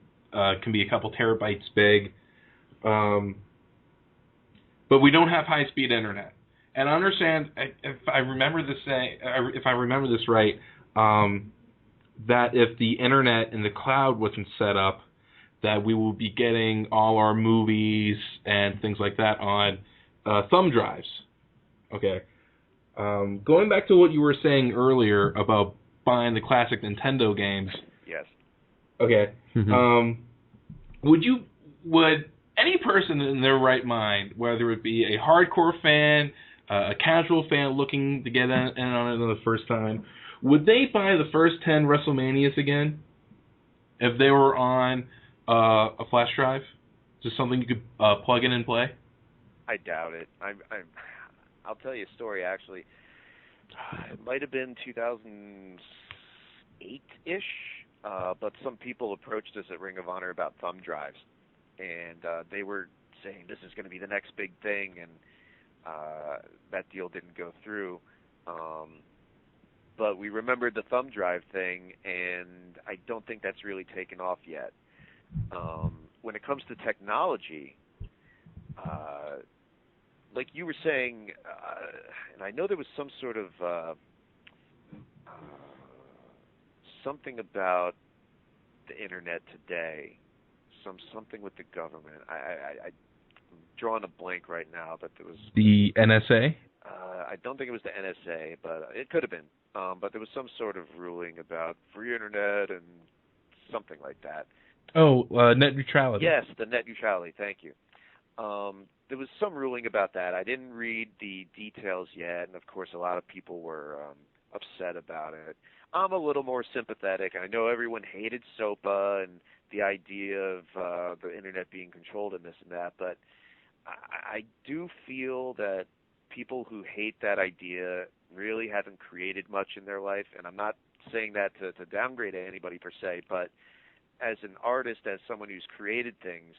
can be a couple terabytes big. But we don't have high-speed internet. And I understand, if I remember this right, that if the internet in the cloud wasn't set up, that we will be getting all our movies and things like that on thumb drives. Okay. Going back to what you were saying earlier about buying the classic Nintendo games. Yes. Okay. Would any person in their right mind, whether it be a hardcore fan, a casual fan looking to get in on it the first time, would they buy the first 10 WrestleManias again if they were on a flash drive? Just something you could plug in and play? I doubt it. I'll tell you a story, actually. It might have been 2008-ish, but some people approached us at Ring of Honor about thumb drives. And they were saying this is going to be the next big thing, and that deal didn't go through. But we remembered the thumb drive thing, and I don't think that's really taken off yet. When it comes to technology, like you were saying, and I know there was some sort of something about the internet today, something with the government. I'm drawing a blank right now, but there was the NSA. I don't think it was the NSA, but it could have been. But there was some sort of ruling about free internet and something like that. Oh, net neutrality. Yes, the net neutrality. Thank you. There was some ruling about that. I didn't read the details yet, and of course a lot of people were upset about it. I'm a little more sympathetic. I know everyone hated SOPA and the idea of the internet being controlled and this and that, but I do feel that people who hate that idea really haven't created much in their life, and I'm not saying that to downgrade anybody per se, but as an artist, as someone who's created things,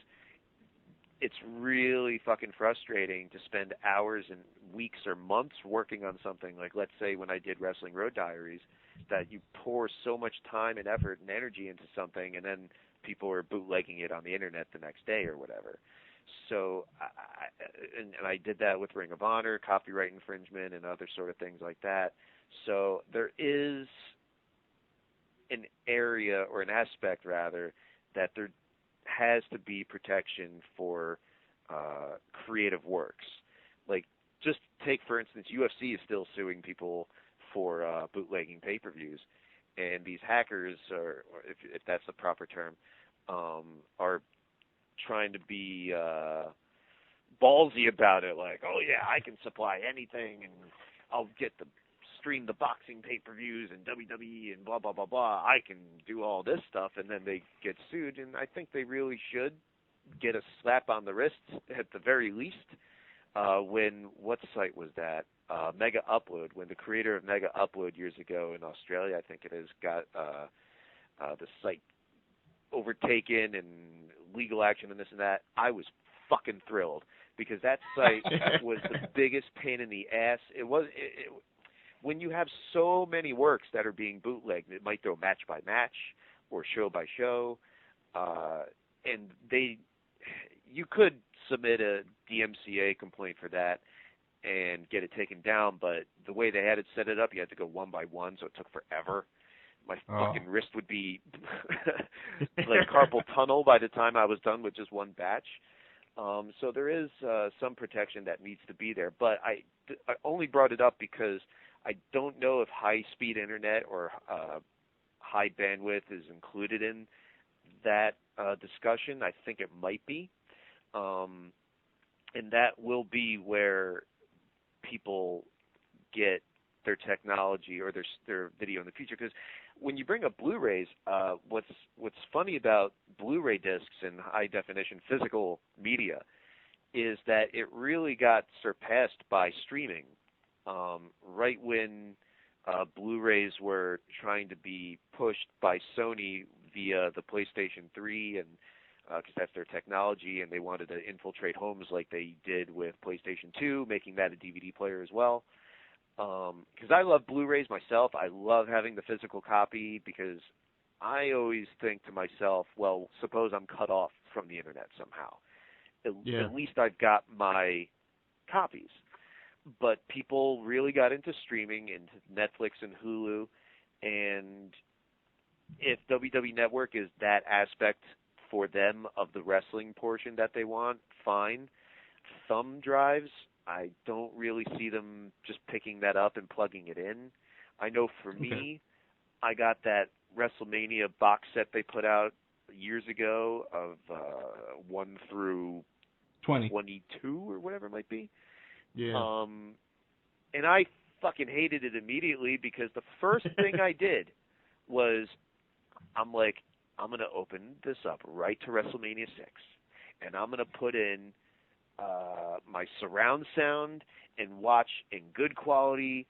it's really fucking frustrating to spend hours and weeks or months working on something. Like, let's say when I did Wrestling Road Diaries, that you pour so much time and effort and energy into something, and then people are bootlegging it on the internet the next day or whatever. So, I did that with Ring of Honor, copyright infringement, and other sort of things like that. So there is an area, or an aspect rather, that there has to be protection for creative works. Like, just take, for instance, UFC is still suing people for bootlegging pay-per-views, and these hackers, or if that's the proper term, are trying to be ballsy about it, like, oh yeah, I can supply anything, and I'll stream the boxing pay-per-views and WWE and blah, blah, blah, blah. I can do all this stuff, and then they get sued, and I think they really should get a slap on the wrist at the very least. What site was that? Mega Upload, when the creator of Mega Upload years ago in Australia, I think it is, got the site overtaken and legal action and this and that. I was fucking thrilled because that site was the biggest pain in the ass. When you have so many works that are being bootlegged, it might go match by match or show by show, and you could submit a DMCA complaint for that and get it taken down, but the way they had it set it up, you had to go one by one, so it took forever. My fucking wrist would be like carpal tunnel by the time I was done with just one batch. So there is some protection that needs to be there, but I only brought it up because I don't know if high-speed internet or high bandwidth is included in that discussion. I think it might be, and that will be where people get their technology or their video in the future. Because when you bring up Blu-rays, what's funny about Blu-ray discs and high-definition physical media is that it really got surpassed by streaming. Right when Blu-rays were trying to be pushed by Sony via the PlayStation 3, and because that's their technology, and they wanted to infiltrate homes like they did with PlayStation 2, making that a DVD player as well. Because I love Blu-rays myself. I love having the physical copy because I always think to myself, well, suppose I'm cut off from the internet somehow. At least I've got my copies. But people really got into streaming, into Netflix and Hulu, and if WWE Network is that aspect for them of the wrestling portion that they want, fine. Thumb drives, I don't really see them just picking that up and plugging it in. I know for me, I got that WrestleMania box set they put out years ago of 1 through 22 or whatever it might be. Yeah. And I fucking hated it immediately because the first thing I did was I'm like, I'm going to open this up right to WrestleMania 6, and I'm going to put in my surround sound and watch in good quality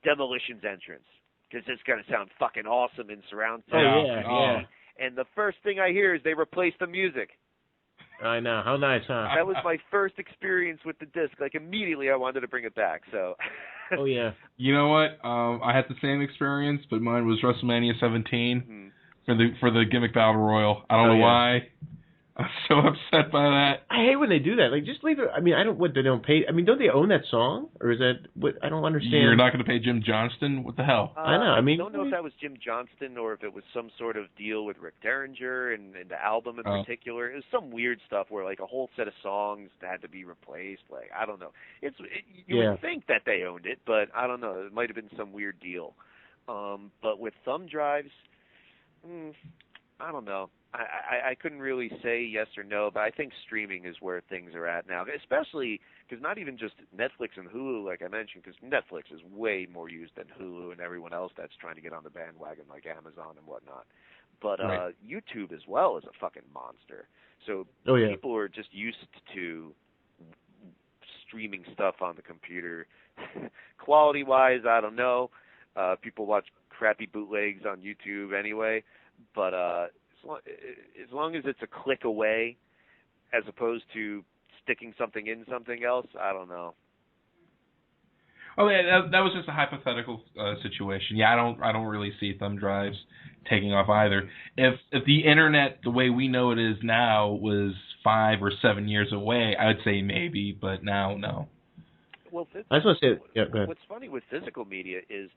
Demolition's entrance because it's going to sound fucking awesome in surround sound. Oh, yeah. And the first thing I hear is they replaced the music. I know. How nice, huh? That was my first experience with the disc. Like, immediately I wanted to bring it back, so... Oh, yeah. You know what? I had the same experience, but mine was WrestleMania 17 for the gimmick battle royal. I don't know why. I'm so upset by that. I hate when they do that. Like, just leave it. I mean, they don't pay. I mean, don't they own that song? Or is that what? I don't understand. You're not going to pay Jim Johnston? What the hell? I know. I mean, I don't know if that was Jim Johnston or if it was some sort of deal with Rick Derringer and the album in particular. It was some weird stuff where, like, a whole set of songs had to be replaced. Like, I don't know. You would think that they owned it, but I don't know. It might have been some weird deal. But with thumb drives, I don't know. I couldn't really say yes or no, but I think streaming is where things are at now, especially because not even just Netflix and Hulu, like I mentioned, because Netflix is way more used than Hulu and everyone else that's trying to get on the bandwagon like Amazon and whatnot. But YouTube as well is a fucking monster. So people are just used to streaming stuff on the computer. Quality-wise, I don't know. People watch crappy bootlegs on YouTube anyway, but... as long as it's a click away, as opposed to sticking something in something else, I don't know. Oh yeah, that was just a hypothetical situation. Yeah, I don't really see thumb drives taking off either. If the internet, the way we know it is now, was 5 or 7 years away, I would say maybe, but now no. Well, I just want to say, go ahead. What's funny with physical media is,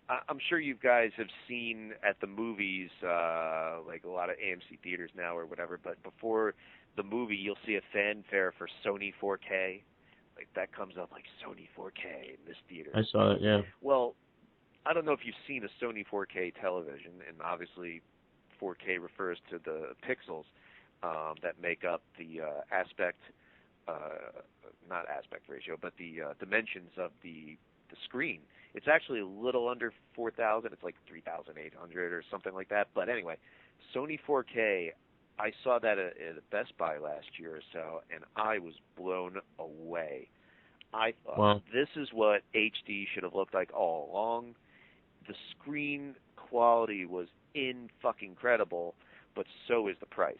I'm sure you guys have seen at the movies, like a lot of AMC theaters now or whatever, but before the movie, you'll see a fanfare for Sony 4K. Like, that comes up like Sony 4K in this theater. I saw it, yeah. Well, I don't know if you've seen a Sony 4K television, and obviously 4K refers to the pixels that make up the not aspect ratio, but the dimensions of the screen. It's actually a little under 4,000. It's like 3,800 or something like that. But anyway, Sony 4K, I saw that at Best Buy last year or so, and I was blown away. I thought, this is what HD should have looked like all along. The screen quality was fucking incredible, but so is the price.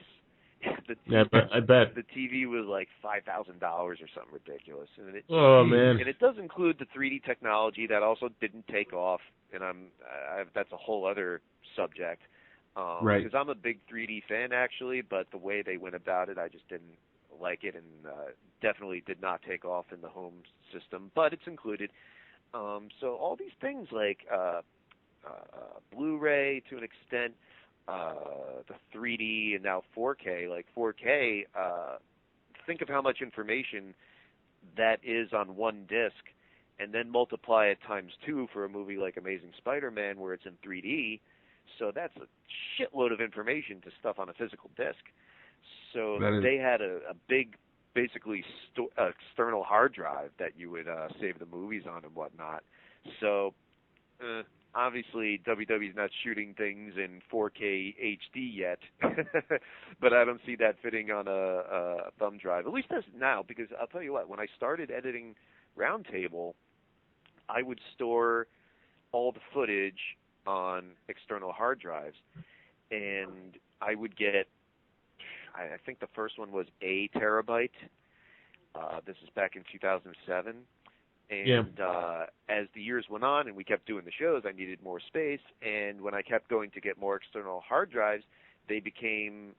I bet. The TV was like $5,000 or something ridiculous, and man. And it does include the 3D technology that also didn't take off, and that's a whole other subject. Right. Because I'm a big 3D fan actually, but the way they went about it, I just didn't like it, and definitely did not take off in the home system. But it's included. So all these things like Blu-ray to an extent, the 3D, and now 4K. Like 4K, think of how much information that is on one disc, and then multiply it times 2 for a movie like Amazing Spider-Man where it's in 3D. So that's a shitload of information to stuff on a physical disc. So they had a big, basically external hard drive that you would save the movies on and whatnot. So obviously WWE's not shooting things in 4K HD yet, but I don't see that fitting on a thumb drive. At least as now, because I'll tell you what, when I started editing Roundtable, I would store all the footage on external hard drives, and I would get, I think the first one was a terabyte. This is back in 2007. And as the years went on and we kept doing the shows, I needed more space. And when I kept going to get more external hard drives, they became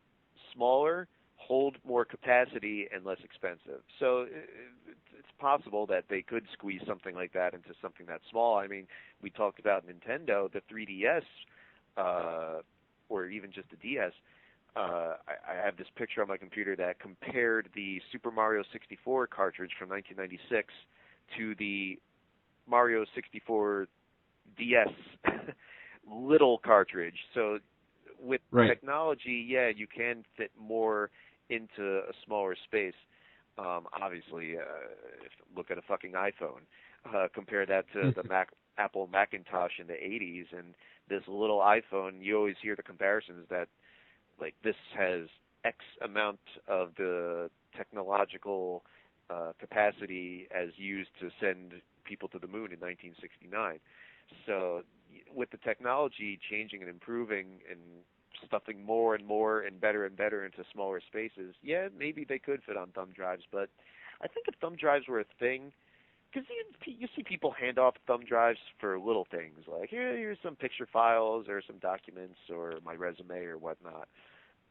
smaller, hold more capacity, and less expensive. So it's possible that they could squeeze something like that into something that small. I mean, we talked about Nintendo, the 3DS, or even just the DS. I have this picture on my computer that compared the Super Mario 64 cartridge from 1996 to the Mario 64 DS little cartridge. So with technology, you can fit more into a smaller space. Obviously, look at a fucking iPhone. Compare that to the Apple Macintosh in the 80s, and this little iPhone, you always hear the comparisons that, like, this has X amount of the technological capacity as used to send people to the moon in 1969. So with the technology changing and improving and stuffing more and more and better into smaller spaces, maybe they could fit on thumb drives. But I think if thumb drives were a thing, because you see people hand off thumb drives for little things, like here's some picture files or some documents or my resume or whatnot.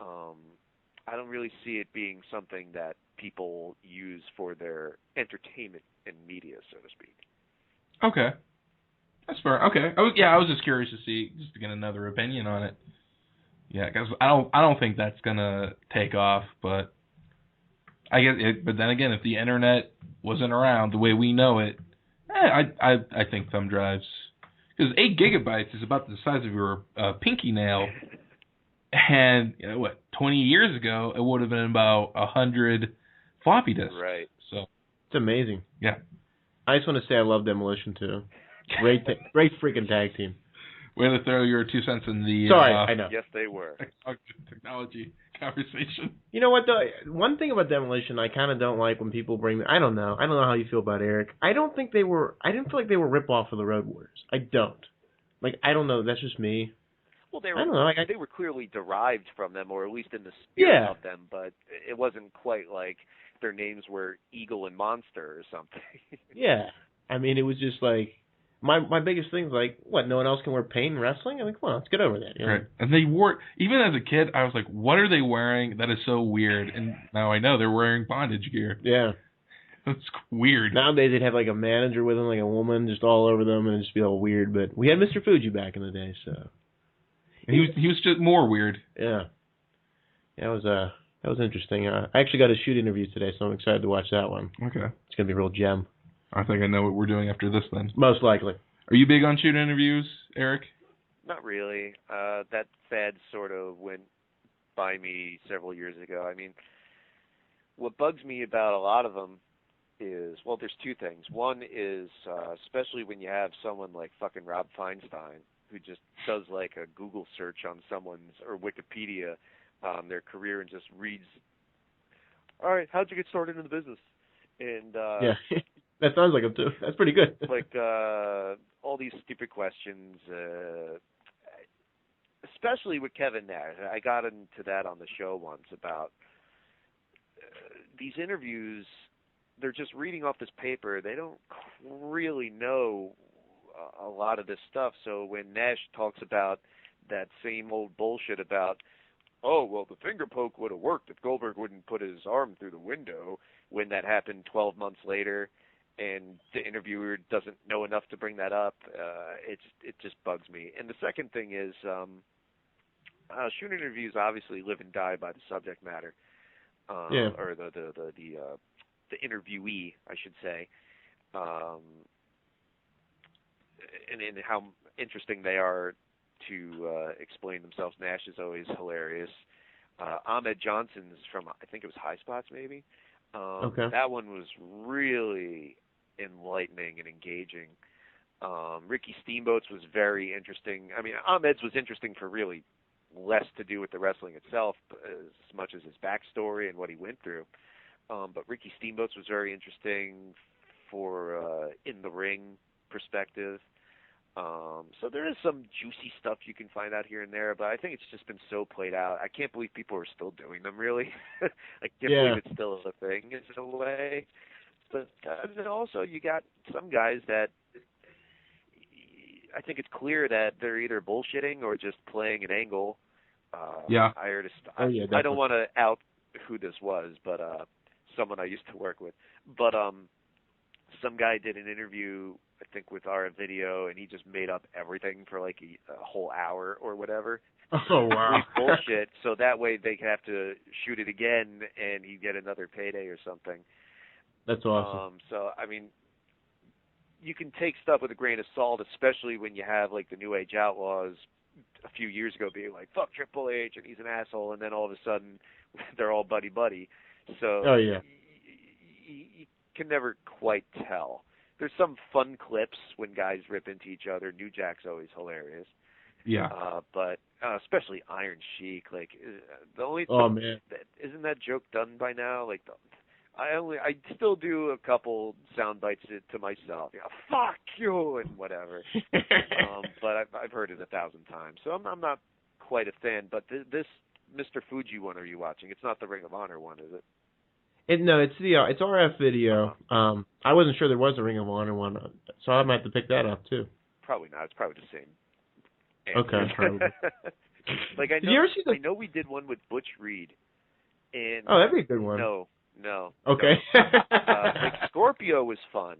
I don't really see it being something that people use for their entertainment and media, so to speak. Okay, that's fair. Okay, I was just curious to get another opinion on it. Yeah, because I don't think that's gonna take off, but I guess. But then again, if the internet wasn't around the way we know it, I think thumb drives, because 8 gigabytes is about the size of your pinky nail, and 20 years ago it would have been about 100 floppy disks. Right. So it's amazing. Yeah. I just want to say I love Demolition too. Great freaking tag team. Way to throw your 2 cents in the Sorry, I know. Yes, they were. Technology conversation. You know what though? One thing about Demolition I kind of don't like when people bring. I don't know how you feel about Eric. I didn't feel like they were rip off of the Road Warriors. I don't. Like, I don't know. That's just me. Well, they were. I don't know. They were clearly derived from them, or at least in the spirit of them. But it wasn't quite like their names were Eagle and Monster or something. Yeah. I mean, it was just like. My biggest thing is like, what, no one else can wear paint in wrestling? I'm like, come on, let's get over that. You know? Right. And they wore, even as a kid, I was like, what are they wearing? That is so weird. And now I know they're wearing bondage gear. Yeah. That's weird. Nowadays they'd have like a manager with them, like a woman just all over them, and it'd just be all weird. But we had Mr. Fuji back in the day, so. And he was just more weird. Yeah. That was interesting. I actually got a shoot interview today, so I'm excited to watch that one. Okay. It's going to be a real gem. I think I know what we're doing after this then. Most likely. Are you big on shoot interviews, Eric? Not really. That fad sort of went by me several years ago. I mean, what bugs me about a lot of them is, well, there's 2 things. One is, especially when you have someone like fucking Rob Feinstein, who just does like a Google search on someone's, or Wikipedia, their career, and just reads, all right, how'd you get started in the business? And yeah, that sounds like him too. That's pretty good. Like all these stupid questions. especially with Kevin Nash. I got into that on the show once about these interviews. They're just reading off this paper. They don't really know a lot of this stuff. So when Nash talks about that same old bullshit about, oh, well, the finger poke would have worked if Goldberg wouldn't put his arm through the window, when that happened 12 months later and the interviewer doesn't know enough to bring that up, it just bugs me. And the second thing is, shooting interviews obviously live and die by the subject matter, or the interviewee, I should say, and how interesting they are to explain themselves. Nash is always hilarious. Ahmed Johnson's from, I think it was High Spots, maybe. Okay. That one was really enlightening and engaging. Ricky Steamboat's was very interesting. I mean, Ahmed's was interesting for really less to do with the wrestling itself, as much as his backstory and what he went through. But Ricky Steamboat's was very interesting for in the ring perspective. So there is some juicy stuff you can find out here and there, but I think it's just been so played out. I can't believe people are still doing them, really. I can't believe it's still a thing in a way. But then also you got some guys that I think it's clear that they're either bullshitting or just playing an angle. I don't want to out who this was, but someone I used to work with. But some guy did an interview, I think, with our video, and he just made up everything for like a whole hour or whatever. Oh, wow. Bullshit, so that way they could have to shoot it again and he'd get another payday or something. That's awesome. So, I mean, you can take stuff with a grain of salt, especially when you have like the New Age Outlaws a few years ago being like, fuck Triple H and he's an asshole, and then all of a sudden they're all buddy-buddy. So you can never quite tell. There's some fun clips when guys rip into each other. New Jack's always hilarious. Yeah. But especially Iron Sheik, like the only man, isn't that joke done by now? Like I still do a couple sound bites to myself. Yeah, fuck you and whatever. But I've heard it 1,000 times, so I'm not quite a fan. But this Mr. Fuji one, are you watching? It's not the Ring of Honor one, is it? No, it's it's RF video. I wasn't sure there was a Ring of Honor one, so I might have to pick that up too. Probably not. It's probably the same. Okay, probably. Like Did you ever see I know we did one with Butch Reed. And that'd be a good one. No. Okay. Like Scorpio was fun,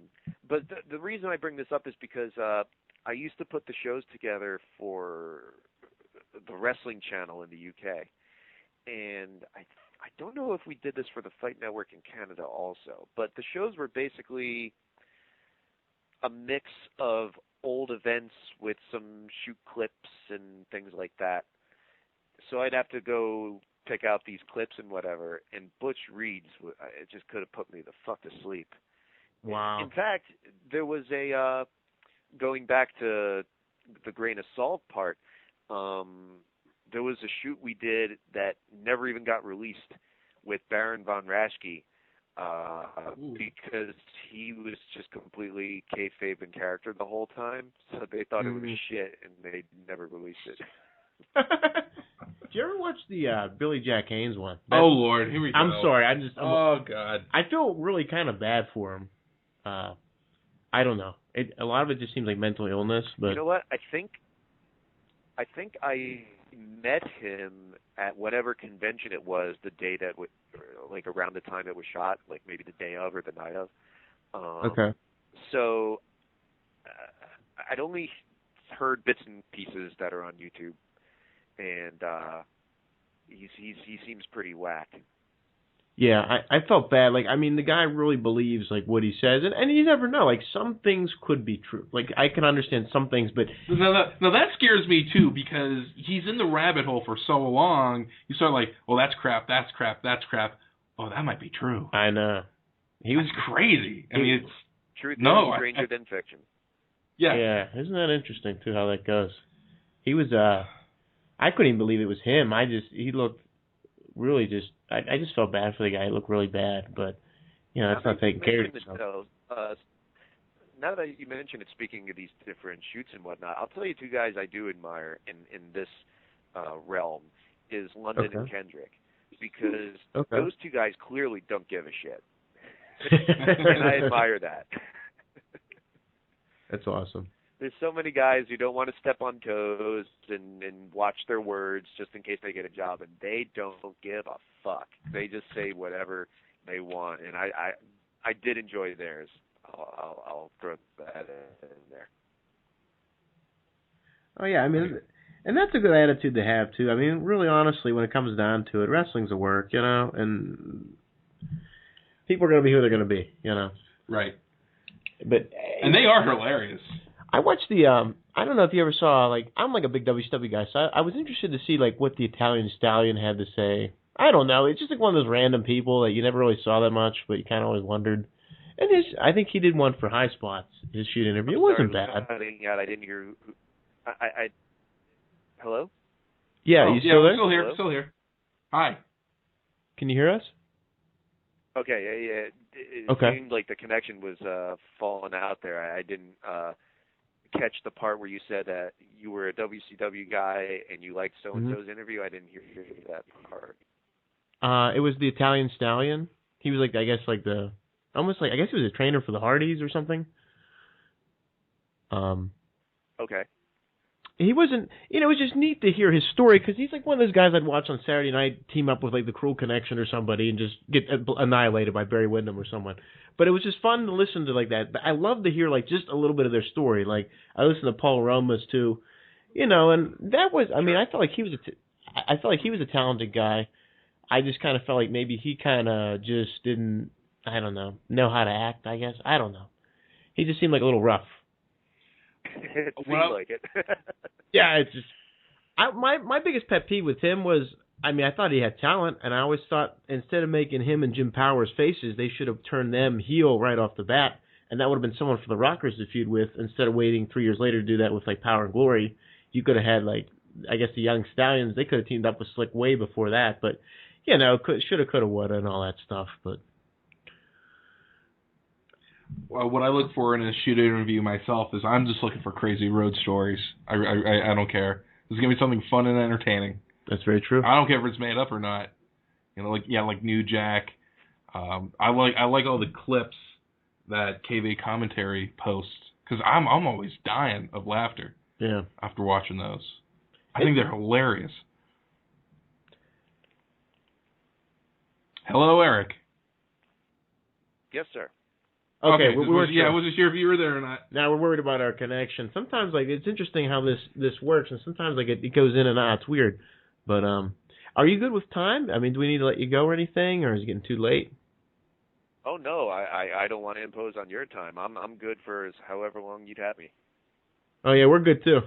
but the reason I bring this up is because I used to put the shows together for the Wrestling Channel in the UK, and I don't know if we did this for the Fight Network in Canada also, but the shows were basically a mix of old events with some shoot clips and things like that. So I'd have to go pick out these clips and whatever, and Butch Reed's, it just could have put me the fuck to sleep. Wow. In fact, there was a, going back to the grain of salt part, there was a shoot we did that never even got released with Baron von Raschke, because he was just completely kayfabe in character the whole time, so they thought it was shit, and they never released it. Did you ever watch the Billy Jack Haynes one? Oh Lord, here we go. I'm sorry. Oh God. I feel really kind of bad for him. I don't know. A lot of it just seems like mental illness. But you know what? I think I met him at whatever convention it was the day that, like around the time it was shot, like maybe the day of or the night of. Okay. So I'd only heard bits and pieces that are on YouTube. And he seems pretty whack. Yeah, I felt bad. Like, I mean, the guy really believes like what he says, and you never know. Like, some things could be true. Like, I can understand some things, but no, that scares me too, because he's in the rabbit hole for so long. You start like, well, that's crap, that's crap, that's crap. Oh, that might be true. I know. He was crazy. I mean, it's truth is stranger than fiction. Yeah. Yeah, isn't that interesting too how that goes? He was I couldn't even believe it was him. He looked really just. I just felt bad for the guy. He looked really bad, but that's not taking care of himself. Now that you mention it, speaking of these different shoots and whatnot, I'll tell you two guys I do admire in this realm is London and Kendrick, because those two guys clearly don't give a shit, and I admire that. That's awesome. There's so many guys who don't want to step on toes and watch their words just in case they get a job, and they don't give a fuck. They just say whatever they want, and I did enjoy theirs. I'll throw that in there. Oh yeah, I mean, and that's a good attitude to have too. I mean, really, honestly, when it comes down to it, wrestling's a work, you know, and people are going to be who they're going to be, you know. Right. But and they are hilarious. I watched the I don't know if you ever saw, like, I'm like a big WCW guy, so I was interested to see like what the Italian Stallion had to say. I don't know, it's just like one of those random people that you never really saw that much, but you kind of always wondered. And I think he did one for High Spots, his shoot interview. It wasn't bad. I didn't hear. Hello? Yeah, you still there? Still here. Hello? Still here. Hi. Can you hear us? Okay. It seemed like the connection was falling out there. I didn't catch the part where you said that you were a WCW guy and you liked so-and-so's interview. I didn't hear that part. It was the Italian Stallion. He was like, I guess like the, almost like, I guess he was a trainer for the Hardys or something. Okay. He wasn't, you know, it was just neat to hear his story, because he's like one of those guys I'd watch on Saturday night team up with like the Cruel Connection or somebody and just get annihilated by Barry Windham or someone. But it was just fun to listen to like that. But I love to hear like just a little bit of their story. Like I listened to Paul Roma's too, you know, and that was, I mean, I felt like he was a talented guy. I just kind of felt like maybe he kind of just didn't, I don't know how to act, I guess. I don't know. He just seemed like a little rough. It seemed like it. Yeah, it's just my biggest pet peeve with him was, I mean, I thought he had talent, and I always thought instead of making him and Jim Powers faces, they should have turned them heel right off the bat, and that would have been someone for the Rockers to feud with instead of waiting 3 years later to do that with like Power and Glory. You could have had like, I guess the Young Stallions, they could have teamed up with Slick way before that, but you know, shoulda, coulda, woulda, and all that stuff, but. Well, what I look for in a shoot interview myself is I'm just looking for crazy road stories. I don't care. There's gonna be something fun and entertaining. That's very true. I don't care if it's made up or not. You know, like New Jack. I like all the clips that KV Commentary posts, because I'm always dying of laughter. Yeah. After watching those, I think they're hilarious. Hello, Eric. Yes, sir. Okay, I wasn't sure if you were there or not. Now we're worried about our connection. Sometimes, like, it's interesting how this works, and sometimes like it goes in and out. It's weird. But are you good with time? I mean, do we need to let you go or anything, or is it getting too late? Oh no, I don't want to impose on your time. I'm good for however long you'd have me. Oh yeah, we're good too.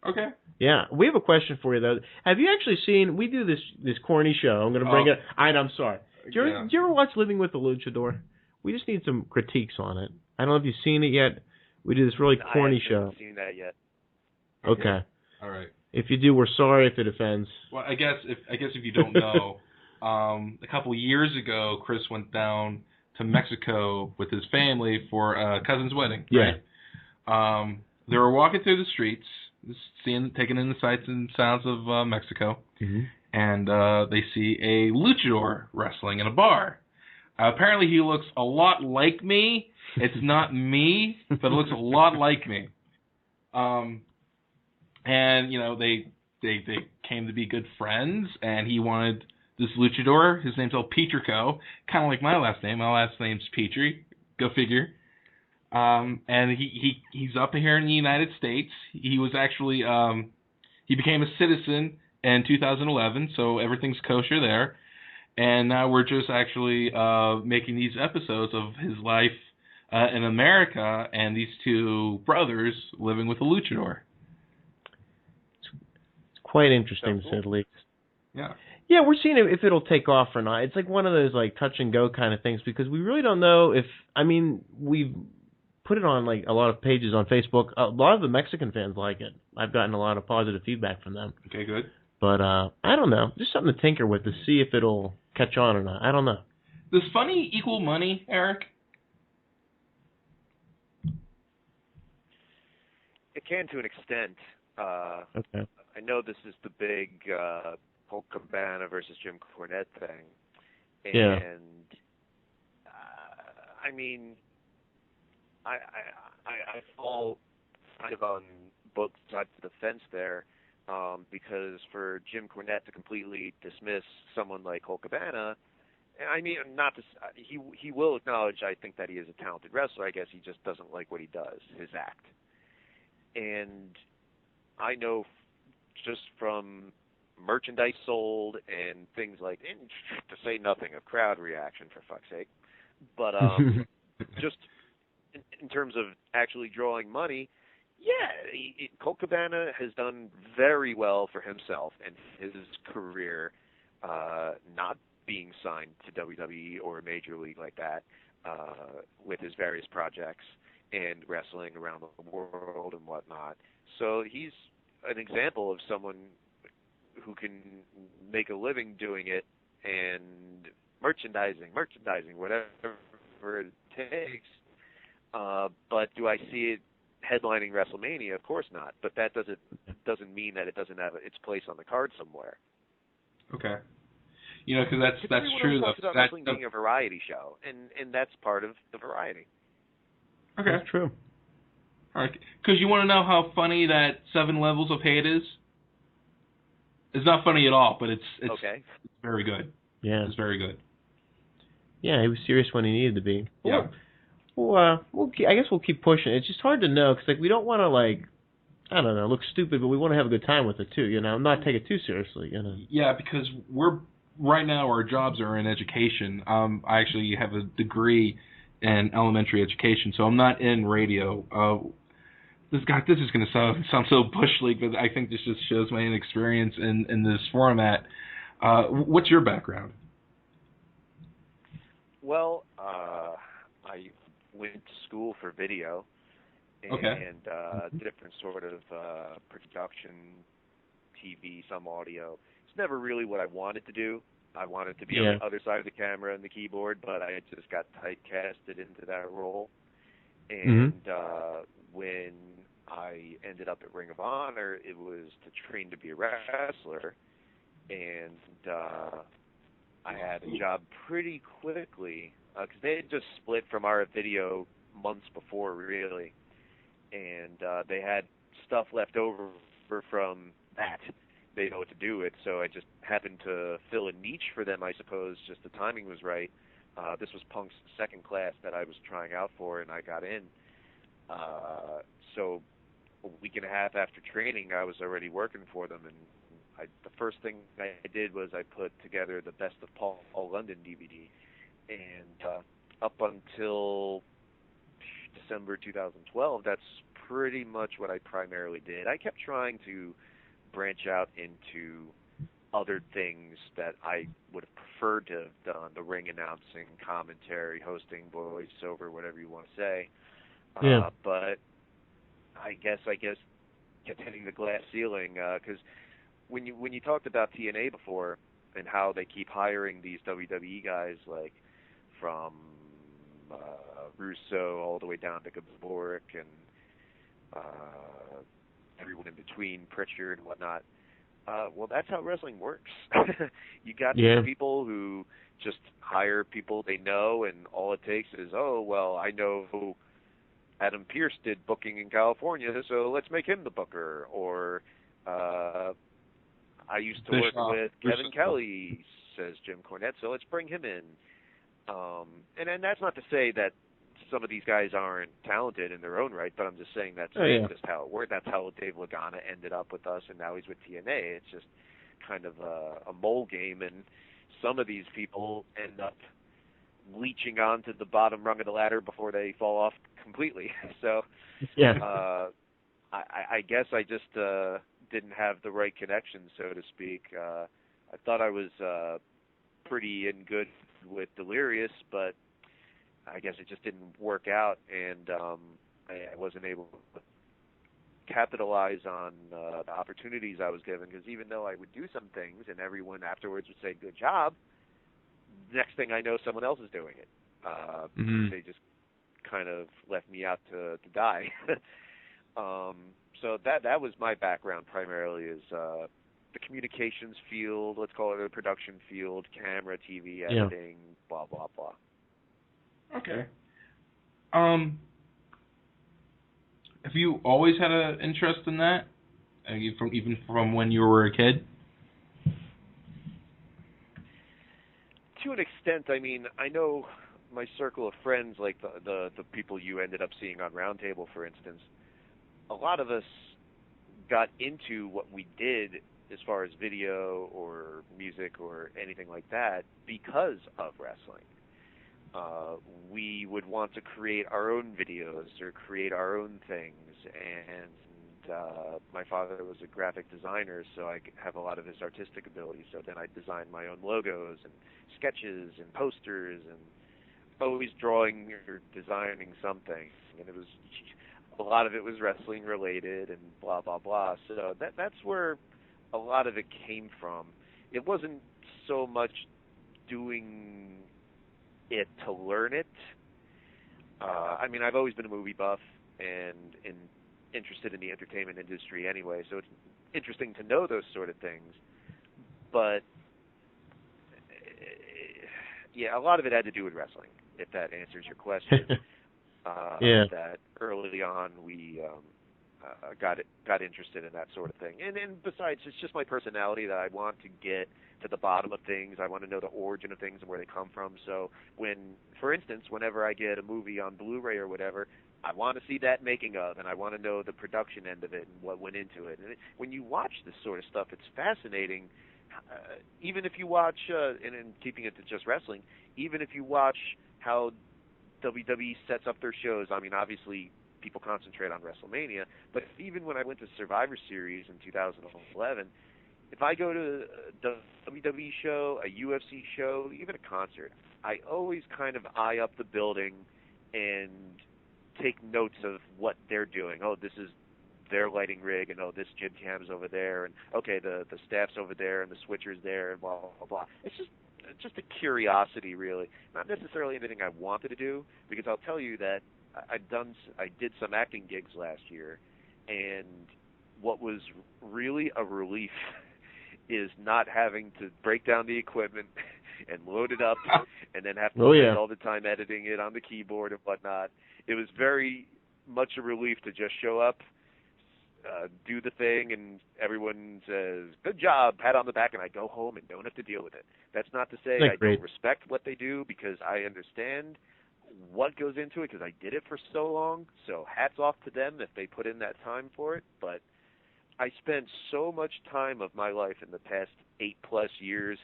Okay. Yeah, we have a question for you though. Have you actually seen? We do this corny show. I'm going to bring it. I'm sorry. Do you ever watch Living with the Luchador? We just need some critiques on it. I don't know if you've seen it yet. We do this really corny show. I haven't seen that yet. Okay. All right. If you do, we're sorry if it offends. Well, I guess if you don't know, a couple of years ago, Chris went down to Mexico with his family for a cousin's wedding. Yeah. Right? They were walking through the streets, taking in the sights and sounds of Mexico, and they see a luchador wrestling in a bar. Apparently, he looks a lot like me. It's not me, but it looks a lot like me. And you know, they came to be good friends, and he wanted this luchador. His name's El Petrico, kind of like my last name. My last name's Petrie. Go figure. And he's up here in the United States. He was actually he became a citizen in 2011, so everything's kosher there. And now we're just actually making these episodes of his life in America and these two brothers living with a luchador. It's quite interesting to say the least. Yeah. Yeah, we're seeing if it'll take off or not. It's like one of those like touch and go kind of things, because we really don't know if. I mean, we've put it on like a lot of pages on Facebook. A lot of the Mexican fans like it. I've gotten a lot of positive feedback from them. Okay, good. But I don't know. Just something to tinker with to see if it'll catch on or not. I don't know. Does funny equal money, Eric? It can to an extent. Okay. I know this is the big Hulk Cabana versus Jim Cornette thing, and Yeah. I mean, I fall kind of on both sides of the fence there, because for Jim Cornette to completely dismiss someone like Hulk Cabana, I mean, not to, he will acknowledge, I think, that he is a talented wrestler. I guess he just doesn't like what he does, his act. And I know just from merchandise sold and things like, and to say nothing of crowd reaction, for fuck's sake, but just in terms of actually drawing money, yeah, Colt Cabana has done very well for himself and his career, not being signed to WWE or a major league like that, with his various projects and wrestling around the world and whatnot. So he's an example of someone who can make a living doing it, and merchandising, whatever it takes. But do I see it headlining WrestleMania? Of course not. But that doesn't mean that it doesn't have its place on the card somewhere. Okay. You know, because that's true. Talks about wrestling being a variety show, and that's part of the variety. Okay. That's true. All right. Because you want to know how funny that 7 levels of hate is? It's not funny at all, but it's okay. It's very good. Yeah. It's very good. Yeah, he was serious when he needed to be. Yeah. I guess we'll keep pushing. It's just hard to know because we don't want to I don't know, look stupid, but we want to have a good time with it too. Not take it too seriously. Yeah, because right now our jobs are in education. I actually have a degree in elementary education, so I'm not in radio. This is going to sound so bush league, but I think this just shows my inexperience in this format. What's your background? Well, I went to school for video and different sort of production, TV, some audio. It's never really what I wanted to do. I wanted to be on the other side of the camera and the keyboard, but I just got typecasted into that role. And when I ended up at Ring of Honor, it was to train to be a wrestler, and I had a job pretty quickly because they had just split from our video months before, really, and they had stuff left over from that. They know what to do with, so I just happened to fill a niche for them, I suppose. Just the timing was right. This was Punk's second class that I was trying out for, and I got in. So a week and a half after training, I was already working for them, and the first thing I did was I put together the Best of Paul London DVD, and up until December 2012, that's pretty much what I primarily did. I kept trying to branch out into other things that I would have preferred to have done, the ring announcing, commentary, hosting, voiceover, whatever you want to say. But I guess kept hitting the glass ceiling, because when you talked about TNA before and how they keep hiring these WWE guys, like from Russo all the way down to Gaboric and everyone in between, Pritchard and whatnot. Well, that's how wrestling works. You got these people who just hire people they know, and all it takes is, I know Adam Pearce did booking in California, so let's make him the booker. Or I used to work with Kevin Kelly, says Jim Cornette, so let's bring him in. And that's not to say that some of these guys aren't talented in their own right, but I'm just saying that's just how it worked. That's how Dave Lagana ended up with us, and now he's with TNA. It's just kind of a mole game, and some of these people end up leeching onto the bottom rung of the ladder before they fall off completely. So I guess I just didn't have the right connection, so to speak. I thought I was pretty in good with Delirious, but I guess it just didn't work out, and I wasn't able to capitalize on the opportunities I was given, because even though I would do some things and everyone afterwards would say, good job, next thing I know, someone else is doing it. They just kind of left me out to die. So that was my background primarily, is the communications field, let's call it a production field, camera, TV, editing, blah, blah, blah. Okay. Have you always had an interest in that? Even from when you were a kid? To an extent, I mean, I know my circle of friends, like the people you ended up seeing on Roundtable, for instance, a lot of us got into what we did as far as video or music or anything like that because of wrestling. We would want to create our own videos or create our own things, and my father was a graphic designer, so I have a lot of his artistic ability. So then I designed my own logos and sketches and posters, and always drawing or designing something. And it was a lot of it was wrestling related and blah blah blah. So that's where a lot of it came from. It wasn't so much doing it to learn it. I mean, I've always been a movie buff and interested in the entertainment industry anyway, so it's interesting to know those sort of things. But yeah, a lot of it had to do with wrestling, if that answers your question. That early on we got interested in that sort of thing. And besides, it's just my personality that I want to get to the bottom of things. I want to know the origin of things and where they come from. So for instance, whenever I get a movie on Blu-ray or whatever, I want to see that making of, and I want to know the production end of it and what went into it. And when you watch this sort of stuff, it's fascinating. Even if you watch, and in keeping it to just wrestling, even if you watch how WWE sets up their shows, I mean, obviously people concentrate on WrestleMania, but even when I went to Survivor Series in 2011, if I go to the WWE show, a UFC show, even a concert, I always kind of eye up the building and take notes of what they're doing. Oh, this is their lighting rig, and oh, this jib cam's over there, and okay, the staff's over there, and the switcher's there, and blah, blah, blah. It's just a curiosity, really. Not necessarily anything I wanted to do, because I'll tell you that I did some acting gigs last year, and what was really a relief is not having to break down the equipment and load it up and then have to spend all the time editing it on the keyboard and whatnot. It was very much a relief to just show up, do the thing, and everyone says, good job, pat on the back, and I go home and don't have to deal with it. That's not to say I don't respect what they do, because I understand what goes into it, because I did it for so long. So hats off to them if they put in that time for it. But I spent so much time of my life in the past 8+ years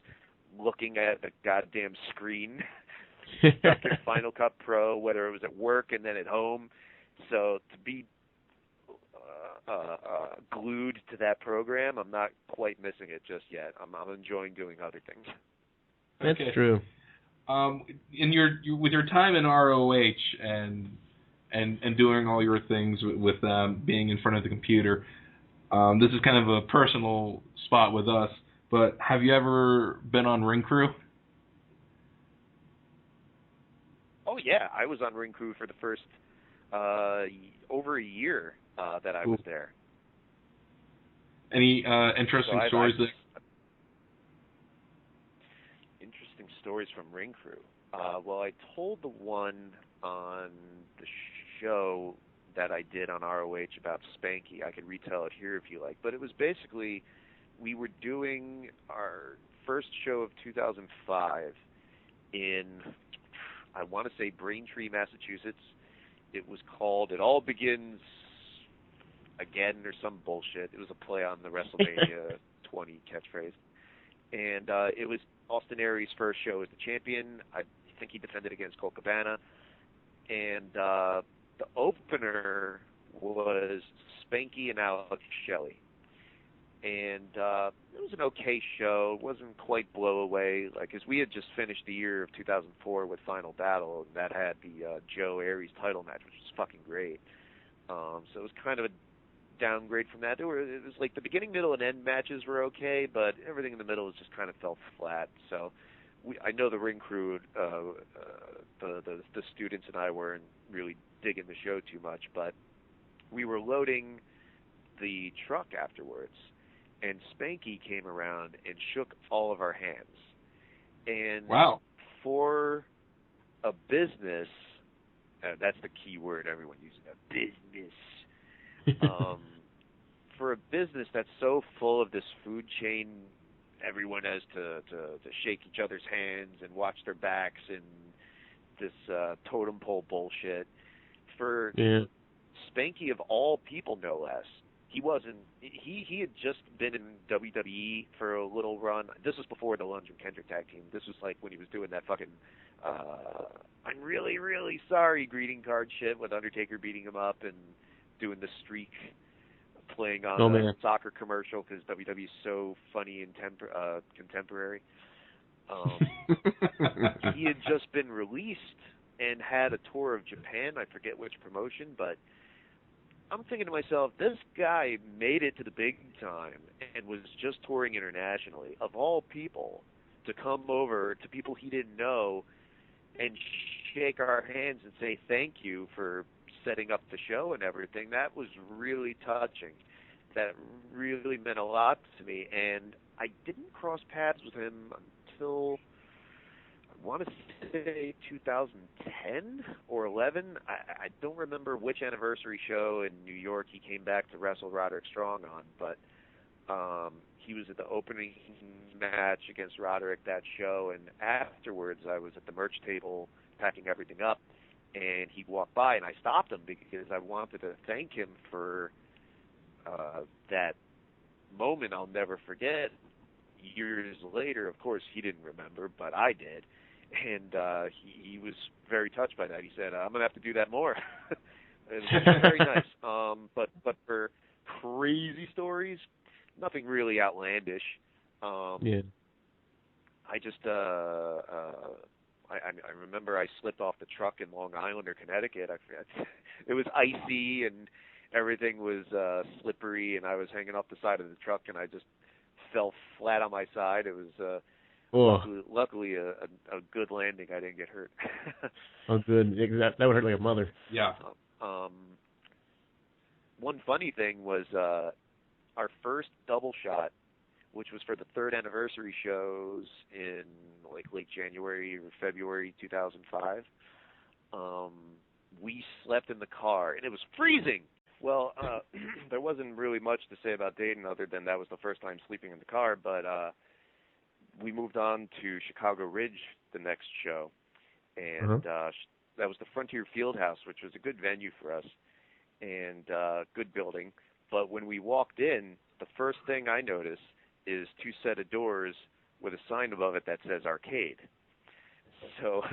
looking at a goddamn screen, stuck in Final Cut Pro, whether it was at work and then at home. So to be glued to that program, I'm not quite missing it just yet. I'm enjoying doing other things. That's true. With your time in ROH and doing all your things with being in front of the computer, this is kind of a personal spot with us, but have you ever been on Ring Crew? Oh yeah, I was on Ring Crew for the first over a year that I was there. Any interesting stories? Interesting stories from Ring Crew. Well, I told the one on the show that I did on ROH about Spanky. I could retell it here if you like. But it was basically, we were doing our first show of 2005 in, I want to say, Braintree, Massachusetts. It was called It All Begins Again or some bullshit. It was a play on the WrestleMania 20 catchphrase. And it was Austin Aries' first show as the champion. I think he defended against Colt Cabana. And the opener was Spanky and Alex Shelley. And it was an okay show. It wasn't quite blow away. Like, as we had just finished the year of 2004 with Final Battle, and that had the Joe Aries title match, which was fucking great. So it was kind of a downgrade from that. It was like the beginning, middle, and end matches were okay, but everything in the middle just kind of fell flat. So I know the Ring Crew, the students and I weren't really digging the show too much, but we were loading the truck afterwards, and Spanky came around and shook all of our hands. And wow. For a business, that's the key word everyone uses, a business. For a business that's so full of this food chain, everyone has to shake each other's hands and watch their backs and this totem pole bullshit. For Spanky, of all people, no less, he had just been in WWE for a little run. This was before the Lunge and Kendrick tag team. This was like when he was doing that fucking I'm really, really sorry greeting card shit with Undertaker beating him up and doing the streak, playing on a soccer commercial because WWE is so funny and contemporary. He had just been released and had a tour of Japan. I forget which promotion, but I'm thinking to myself, this guy made it to the big time and was just touring internationally. Of all people, to come over to people he didn't know and shake our hands and say thank you for setting up the show and everything, that was really touching. That really meant a lot to me, and I didn't cross paths with him until, I want to say 2010 or 11. I don't remember which anniversary show in New York he came back to wrestle Roderick Strong on, but he was at the opening match against Roderick that show, and afterwards I was at the merch table packing everything up, and he walked by, and I stopped him because I wanted to thank him for that moment I'll never forget. Years later, of course, he didn't remember, but I did, and he was very touched by that. He said, I'm going to have to do that more. It was very nice. But for crazy stories, nothing really outlandish. I just, I remember I slipped off the truck in Long Island or Connecticut. I forget. It was icy and everything was slippery, and I was hanging off the side of the truck, and I just fell flat on my side. It was luckily a good landing. I didn't get hurt. Oh, good. That would hurt like a mother. Yeah. One funny thing was our first double shot, which was for the third anniversary shows in like late January or February 2005. We slept in the car, and it was freezing. Well, there wasn't really much to say about Dayton other than that was the first time sleeping in the car, but we moved on to Chicago Ridge the next show, and that was the Frontier Fieldhouse, which was a good venue for us and good building. But when we walked in, the first thing I noticed is two set of doors with a sign above it that says arcade. So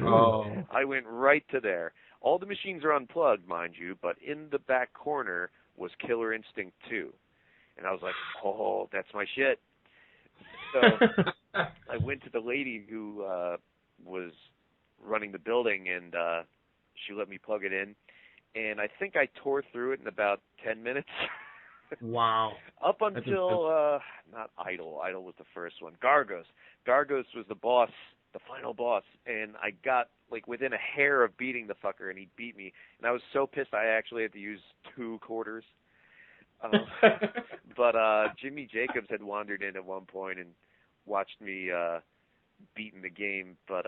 I went right to there. All the machines are unplugged, mind you, but in the back corner was Killer Instinct 2. And I was like, oh, that's my shit. So I went to the lady who was running the building, and she let me plug it in. And I think I tore through it in about 10 minutes. Wow. Up until, not Idol. Idol was the first one. Gargos. Gargos was the boss, the final boss. And I got, like, within a hair of beating the fucker, and he beat me. And I was so pissed I actually had to use 2 quarters. But Jimmy Jacobs had wandered in at one point and watched me beating the game. But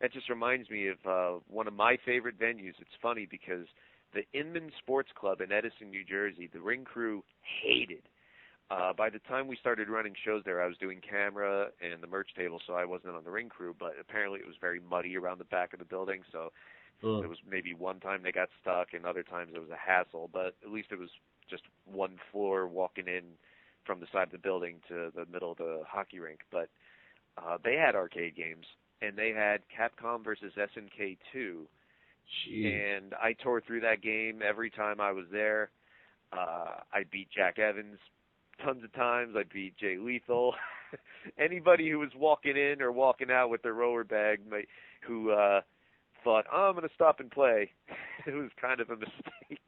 that just reminds me of one of my favorite venues. It's funny because the Inman Sports Club in Edison, New Jersey, the ring crew hated. By the time we started running shows there, I was doing camera and the merch table, so I wasn't on the ring crew, but apparently it was very muddy around the back of the building, so it was maybe one time they got stuck and other times it was a hassle, but at least it was just one floor walking in from the side of the building to the middle of the hockey rink. But they had arcade games, and they had Capcom versus SNK 2. Jeez. And I tore through that game every time I was there. I beat Jack Evans tons of times. I beat Jay Lethal. Anybody who was walking in or walking out with their roller bag who thought, oh, I'm going to stop and play, it was kind of a mistake.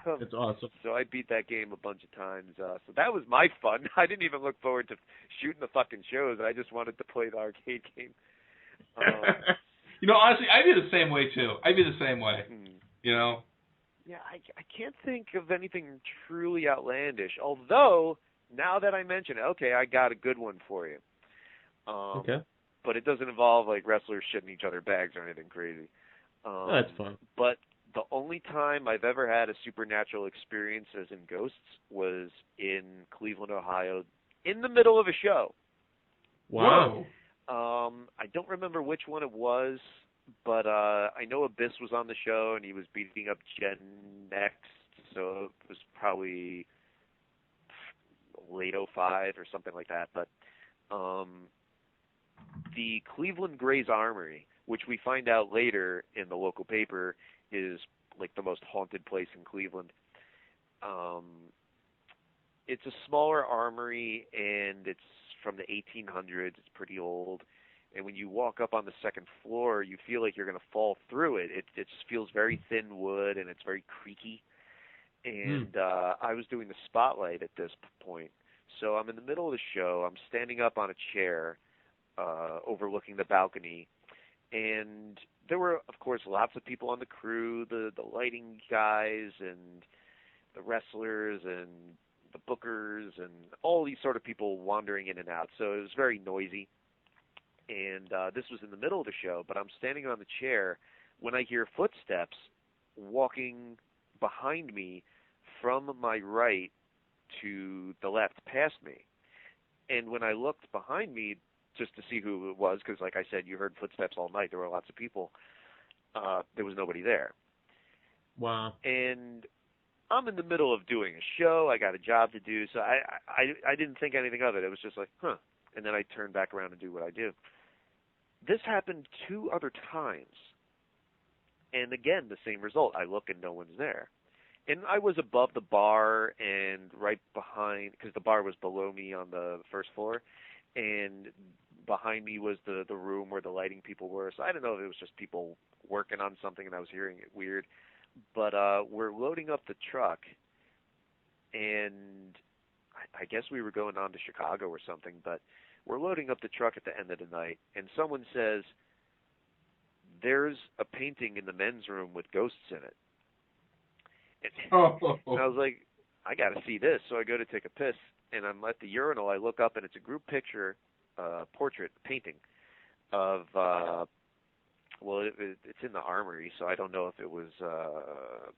That's awesome. So I beat that game a bunch of times. So that was my fun. I didn't even look forward to shooting the fucking shows. I just wanted to play the arcade game. You know, honestly, I'd be the same way, too. I'd be the same way, you know? Yeah, I can't think of anything truly outlandish. Although, now that I mention it, okay, I got a good one for you. Okay. But it doesn't involve like wrestlers shitting each other bags or anything crazy. That's fun. But the only time I've ever had a supernatural experience as in ghosts was in Cleveland, Ohio, in the middle of a show. Wow. I don't remember which one it was, but I know Abyss was on the show and he was beating up Gen X, so it was probably late 05 or something like that. But the Cleveland Gray's Armory, which we find out later in the local paper is like the most haunted place in Cleveland. It's a smaller armory, and it's from the 1800s. It's pretty old. And when you walk up on the second floor, you feel like you're going to fall through it. It just feels very thin wood, and it's very creaky. And I was doing the spotlight at this point. So I'm in the middle of the show. I'm standing up on a chair overlooking the balcony. And there were, of course, lots of people on the crew, the lighting guys and the wrestlers and the bookers and all these sort of people wandering in and out. So it was very noisy. And this was in the middle of the show, but I'm standing on the chair when I hear footsteps walking behind me from my right to the left past me. And when I looked behind me just to see who it was, because like I said, you heard footsteps all night, there were lots of people, there was nobody there. Wow. And I'm in the middle of doing a show. I got a job to do, so I didn't think anything of it. It was just like, huh. And then I turned back around and do what I do. This happened 2 other times. And again, the same result. I look and no one's there. And I was above the bar and right behind, because the bar was below me on the first floor, and behind me was the room where the lighting people were. So I don't know if it was just people working on something and I was hearing it weird. But we're loading up the truck, and I guess we were going on to Chicago or something, but we're loading up the truck at the end of the night, and someone says, there's a painting in the men's room with ghosts in it. And I was like, I got to see this. So I go to take a piss, and I'm at the urinal. I look up, and it's a group picture, portrait painting of, it's in the armory, so I don't know if it was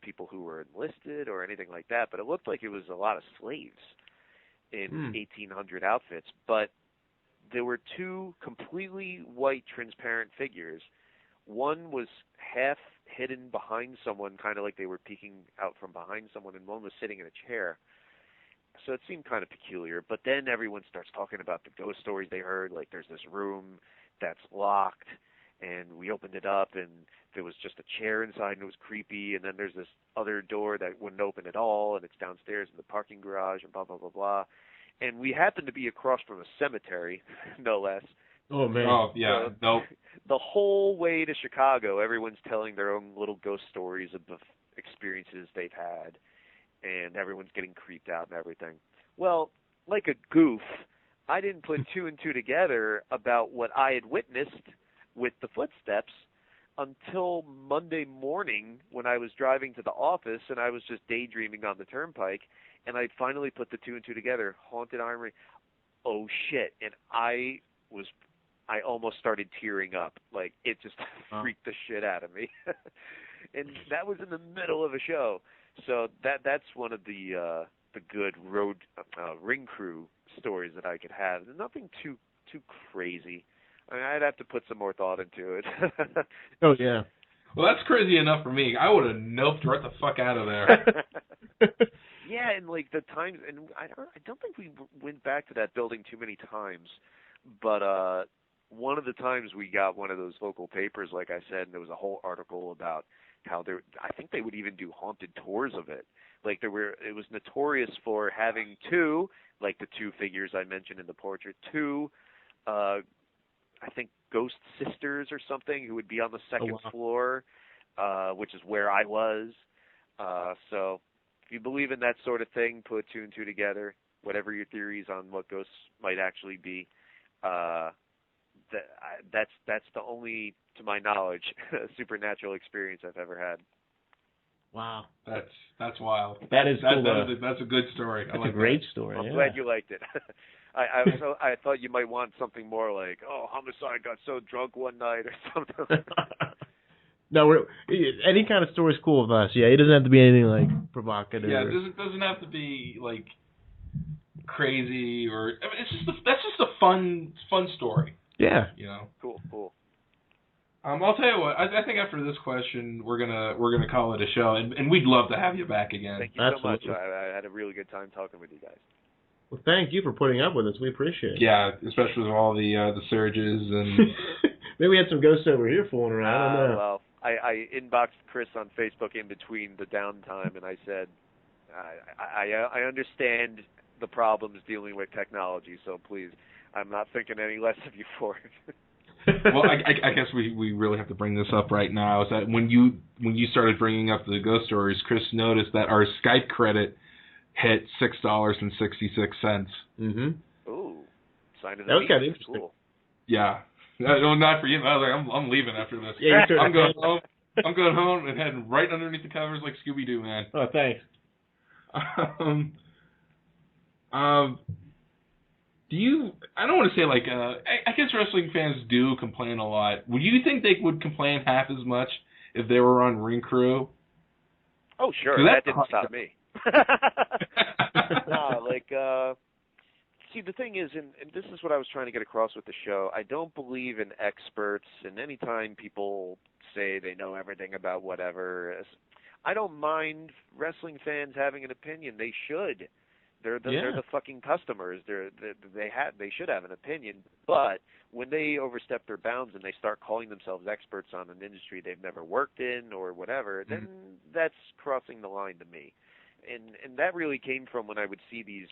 people who were enlisted or anything like that, but it looked like it was a lot of slaves in 1800 outfits. But there were 2 completely white, transparent figures. One was half hidden behind someone, kind of like they were peeking out from behind someone, and one was sitting in a chair. So it seemed kind of peculiar. But then everyone starts talking about the ghost stories they heard, like there's this room that's locked, and we opened it up, and there was just a chair inside, and it was creepy, and then there's this other door that wouldn't open at all, and it's downstairs in the parking garage, and blah, blah, blah, blah. And we happened to be across from a cemetery, no less. Oh, man. Oh, yeah. Nope. The whole way to Chicago, everyone's telling their own little ghost stories of the experiences they've had, and everyone's getting creeped out and everything. Well, like a goof, I didn't put 2 and 2 together about what I had witnessed with the footsteps until Monday morning when I was driving to the office, and I was just daydreaming on the turnpike, and I finally put the 2 and 2 together. Haunted Armory. Oh, shit. And I almost started tearing up. Like, it just freaked the shit out of me. And that was in the middle of a show. So that's one of the good road ring crew stories that I could have. Nothing too crazy. I mean, I'd have to put some more thought into it. Oh, yeah. Well, that's crazy enough for me. I would have noped right the fuck out of there. Yeah, and like the times, and I don't think we went back to that building too many times, but one of the times we got one of those local papers, like I said, and there was a whole article about how I think they would even do haunted tours of it. Like it was notorious for having 2, like the 2 figures I mentioned in the portrait, 2, I think ghost sisters or something who would be on the second floor, which is where I was. So if you believe in that sort of thing, put 2 and 2 together, whatever your theories on what ghosts might actually be. That's the only, to my knowledge, supernatural experience I've ever had. Wow. That's wild. That is cool. That's a good story. That's like a great that. story. I'm glad you liked it. I thought you might want something more like, Homicide got so drunk one night or something. No, any kind of story is cool with us. Yeah, it doesn't have to be anything like provocative. Yeah, it doesn't have to be like crazy or. I mean, that's just a fun story. Yeah. You know. Cool. I'll tell you what. I think after this question, we're gonna call it a show, and we'd love to have you back again. Thank you so much. I had a really good time talking with you guys. Well, thank you for putting up with us. We appreciate it. Yeah, especially with all the surges and. Maybe we had some ghosts over here fooling around. I don't know. Well, I inboxed Chris on Facebook in between the downtime, and I said, I understand the problems dealing with technology, so please, I'm not thinking any less of you for it. Well, I guess we really have to bring this up right now. Is that when you started bringing up the ghost stories, Chris noticed that our Skype credit hit $6.66. Mm-hmm. Ooh, sign of the that was kind of interesting. Cool. Yeah, no, not for you. I was like, I'm leaving after this. Yeah, I'm going home. I'm going home and heading right underneath the covers like Scooby-Doo, man. Oh, thanks. Do you? I don't want to say like. I guess wrestling fans do complain a lot. Would you think they would complain half as much if they were on Ring Crew? Oh, sure. That didn't stop me. See, the thing is, and this is what I was trying to get across with the show, I don't believe in experts, and anytime people say they know everything about whatever, I don't mind wrestling fans having an opinion. They should. They're the fucking customers. They should have an opinion. But when they overstep their bounds and they start calling themselves experts on an industry they've never worked in or whatever, then that's crossing the line to me. And that really came from when I would see these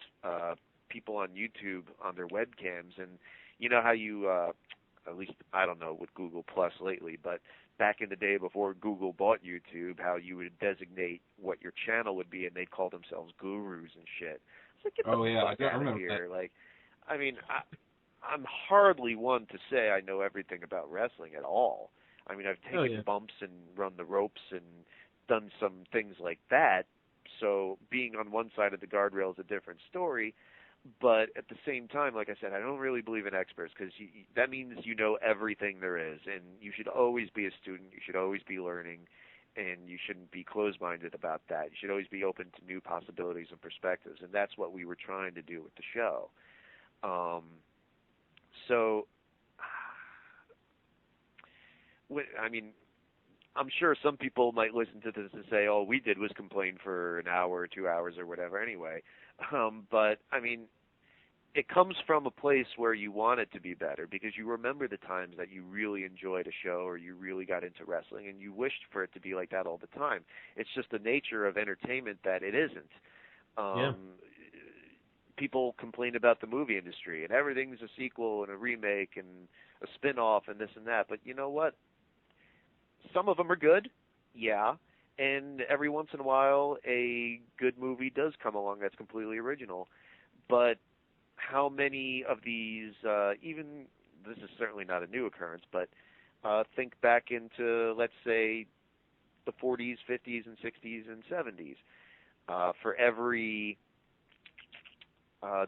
people on YouTube on their webcams, and you know how you at least I don't know with Google Plus lately, but back in the day before Google bought YouTube, how you would designate what your channel would be, and they'd call themselves gurus and shit. It's like, get the fuck out of here. Like, I mean, I'm hardly one to say I know everything about wrestling at all. I mean, I've taken bumps and run the ropes and done some things like that. So being on one side of the guardrail is a different story. But at the same time, like I said, I don't really believe in experts because that means you know everything there is. And you should always be a student. You should always be learning. And you shouldn't be closed-minded about that. You should always be open to new possibilities and perspectives. And that's what we were trying to do with the show. I mean, I'm sure some people might listen to this and say, all we did was complain for an hour or 2 hours or whatever anyway. But, I mean, it comes from a place where you want it to be better because you remember the times that you really enjoyed a show or you really got into wrestling and you wished for it to be like that all the time. It's just the nature of entertainment that it isn't. People complain about the movie industry and everything's a sequel and a remake and a spin-off and this and that. But you know what? Some of them are good, and every once in a while a good movie does come along that's completely original. But how many of these, even, this is certainly not a new occurrence, but think back into, let's say, the 40s, 50s, and 60s, and 70s. For every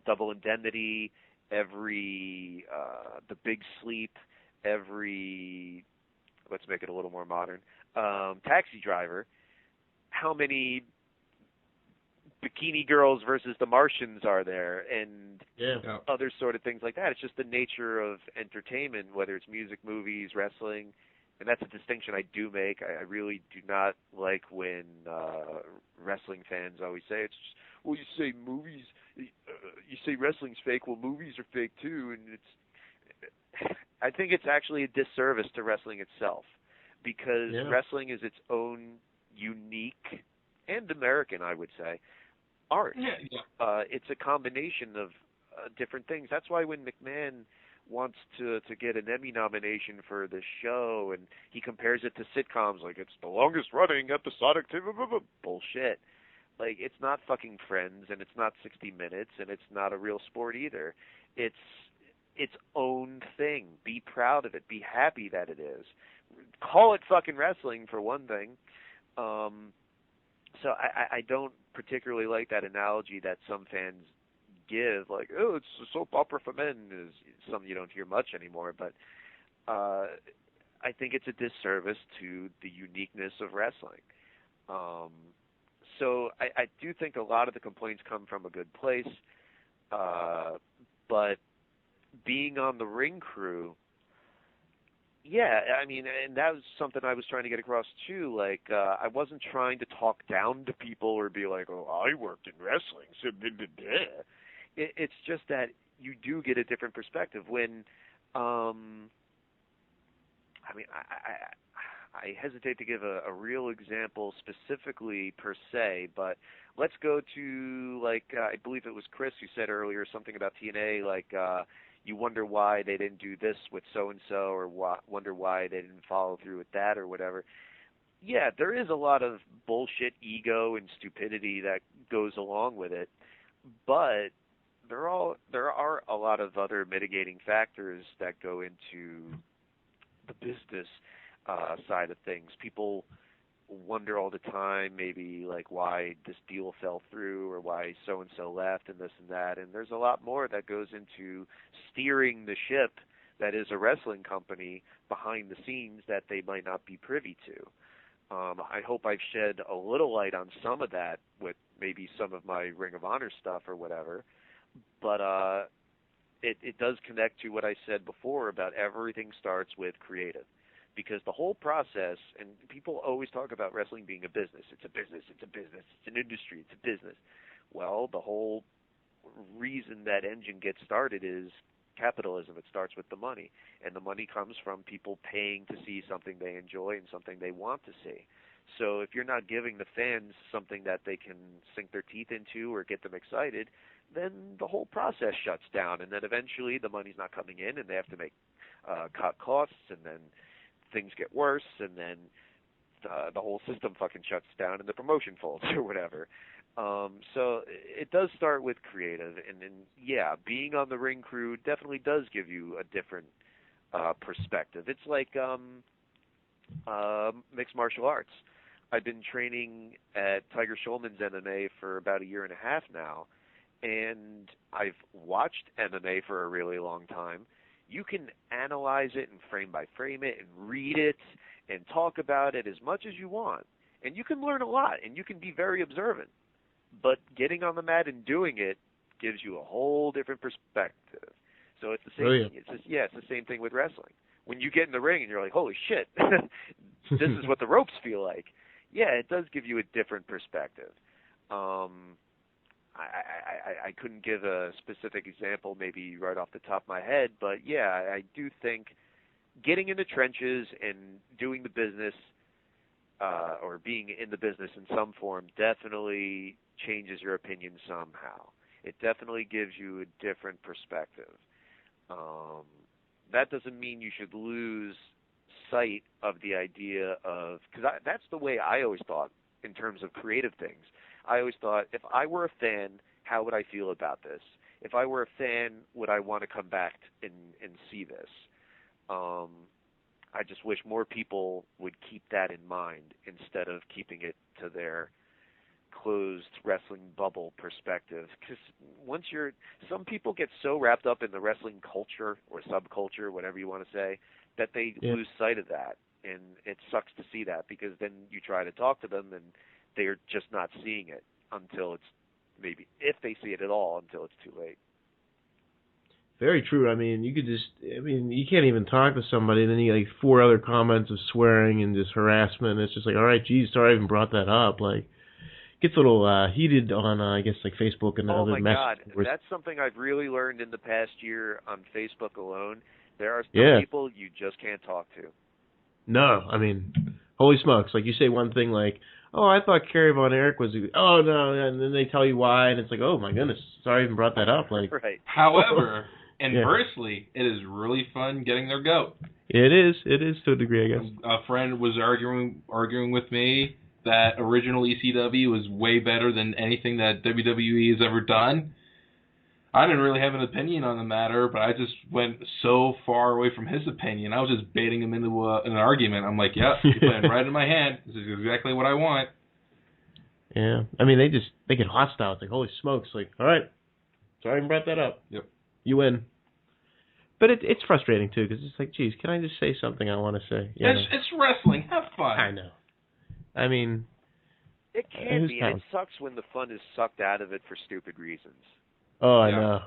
Double Indemnity, every The Big Sleep, every, let's make it a little more modern, Taxi Driver, how many Bikini Girls versus the Martians are there, and other sort of things like that. It's just the nature of entertainment, whether it's music, movies, wrestling, and that's a distinction I do make. I really do not like when wrestling fans always say, it's just, well, you say movies, you say wrestling's fake, well, movies are fake too, and I think it's actually a disservice to wrestling itself, because wrestling is its own unique and American, I would say, art. It's a combination of different things. That's why when McMahon wants to get an Emmy nomination for the show, and he compares it to sitcoms, like it's the longest running episodic bullshit. Like, it's not fucking Friends, and it's not 60 Minutes, and it's not a real sport either. It's its own thing. Be proud of it. Be happy that it is. Call it fucking wrestling, for one thing. So I don't particularly like that analogy that some fans give, like, oh, it's a soap opera for men, is something you don't hear much anymore. But I think it's a disservice to the uniqueness of wrestling. So I do think a lot of the complaints come from a good place, but being on the ring crew, yeah, I mean, and that was something I was trying to get across too. Like, I wasn't trying to talk down to people or be like, oh, I worked in wrestling, so blah, blah, blah. It's just that you do get a different perspective when, I mean, I hesitate to give a real example specifically per se, but let's go to, like, I believe it was Chris who said earlier something about TNA, like, you wonder why they didn't do this with so-and-so, or wonder why they didn't follow through with that or whatever. Yeah, there is a lot of bullshit ego and stupidity that goes along with it, but there are a lot of other mitigating factors that go into the business side of things. People wonder all the time, maybe, like, why this deal fell through or why so-and-so left and this and that. And there's a lot more that goes into steering the ship that is a wrestling company behind the scenes that they might not be privy to. I hope I've shed a little light on some of that with maybe some of my Ring of Honor stuff or whatever. But it does connect to what I said before about everything starts with creative. Because the whole process, and people always talk about wrestling being a business. It's a business, it's a business, it's an industry, it's a business. Well, the whole reason that engine gets started is capitalism. It starts with the money. And the money comes from people paying to see something they enjoy and something they want to see. So if you're not giving the fans something that they can sink their teeth into or get them excited, then the whole process shuts down. And then eventually the money's not coming in and they have to make cut costs, and then things get worse, and then the whole system fucking shuts down and the promotion folds or whatever. So it does start with creative, and then, yeah, being on the ring crew definitely does give you a different perspective. It's like mixed martial arts. I've been training at Tiger Schulman's MMA for about 1.5 years now, and I've watched MMA for a really long time. You can analyze it and frame by frame it and read it and talk about it as much as you want. And you can learn a lot, and you can be very observant. But getting on the mat and doing it gives you a whole different perspective. So it's the same. Brilliant. It's the same thing with wrestling. When you get in the ring and you're like, holy shit, this is what the ropes feel like. Yeah, it does give you a different perspective. I couldn't give a specific example maybe right off the top of my head, but yeah, I do think getting in the trenches and doing the business or being in the business in some form definitely changes your opinion somehow. It definitely gives you a different perspective. That doesn't mean you should lose sight of the idea of, because that's the way I always thought in terms of creative things. I always thought, if I were a fan, how would I feel about this? If I were a fan, would I want to come back and see this? I just wish more people would keep that in mind instead of keeping it to their closed wrestling bubble perspective. Because some people get so wrapped up in the wrestling culture or subculture, whatever you want to say, that they lose sight of that. And it sucks to see that, because then you try to talk to them and they're just not seeing it until it's, maybe if they see it at all, until it's too late. Very true. I mean, you can't even talk to somebody, and then you get like 4 other comments of swearing and just harassment. It's just like, all right, geez, sorry I even brought that up. Like, it gets a little heated on, I guess, like Facebook and other messages. Oh my God, that's something I've really learned in the past year on Facebook alone. There are some people you just can't talk to. No, I mean, holy smokes! Like, you say one thing like, "Oh, I thought Kerry Von Erich was," oh no, and then they tell you why, and it's like, oh my goodness, sorry I even brought that up. Like, right. However, inversely, it is really fun getting their goat. It is to a degree, I guess. A friend was arguing with me that original ECW was way better than anything that WWE has ever done. I didn't really have an opinion on the matter, but I just went so far away from his opinion. I was just baiting him into an argument. I'm like, yep, you're playing right in my hand. This is exactly what I want. Yeah. I mean, they get hostile. It's like, holy smokes. Like, all right. Sorry I brought that up. Yep. You win. But it's frustrating, too, because it's like, geez, can I just say something I want to say? Yeah. It's wrestling. Have fun. I know. I mean... It can be, and it sucks when the fun is sucked out of it for stupid reasons. Oh, I know.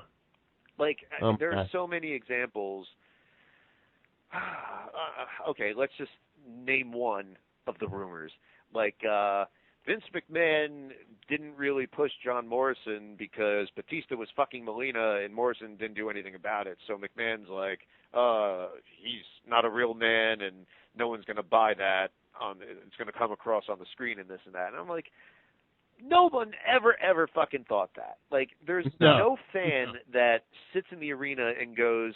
Like, there are so many examples. Okay, let's just name one of the rumors. Like, Vince McMahon didn't really push John Morrison because Batista was fucking Melina and Morrison didn't do anything about it. So McMahon's like, he's not a real man and no one's going to buy that. It's going to come across on the screen and this and that. And I'm like, no one ever fucking thought that. Like, there's no fan that sits in the arena and goes,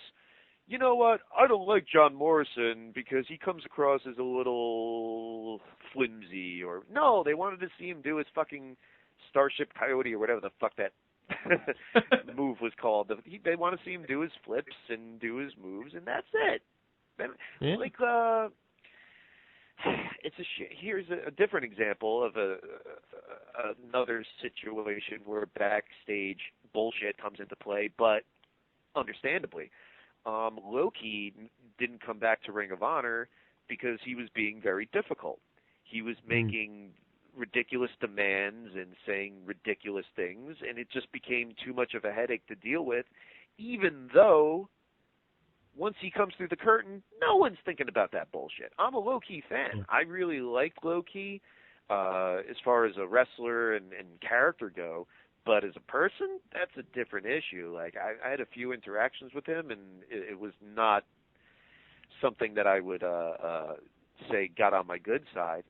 you know what, I don't like John Morrison because he comes across as a little flimsy. Or no, they wanted to see him do his fucking Starship Coyote or whatever the fuck that move was called. They want to see him do his flips and do his moves, and that's it. Yeah. Like, it's here's a different example of another situation where backstage bullshit comes into play, but understandably. Loki didn't come back to Ring of Honor because he was being very difficult. He was making ridiculous demands and saying ridiculous things, and it just became too much of a headache to deal with, even though once he comes through the curtain, no one's thinking about that bullshit. I'm a Low-Ki fan. I really liked Low-Ki as far as a wrestler and character go. But as a person, that's a different issue. Like, I had a few interactions with him, and it was not something that I would say got on my good side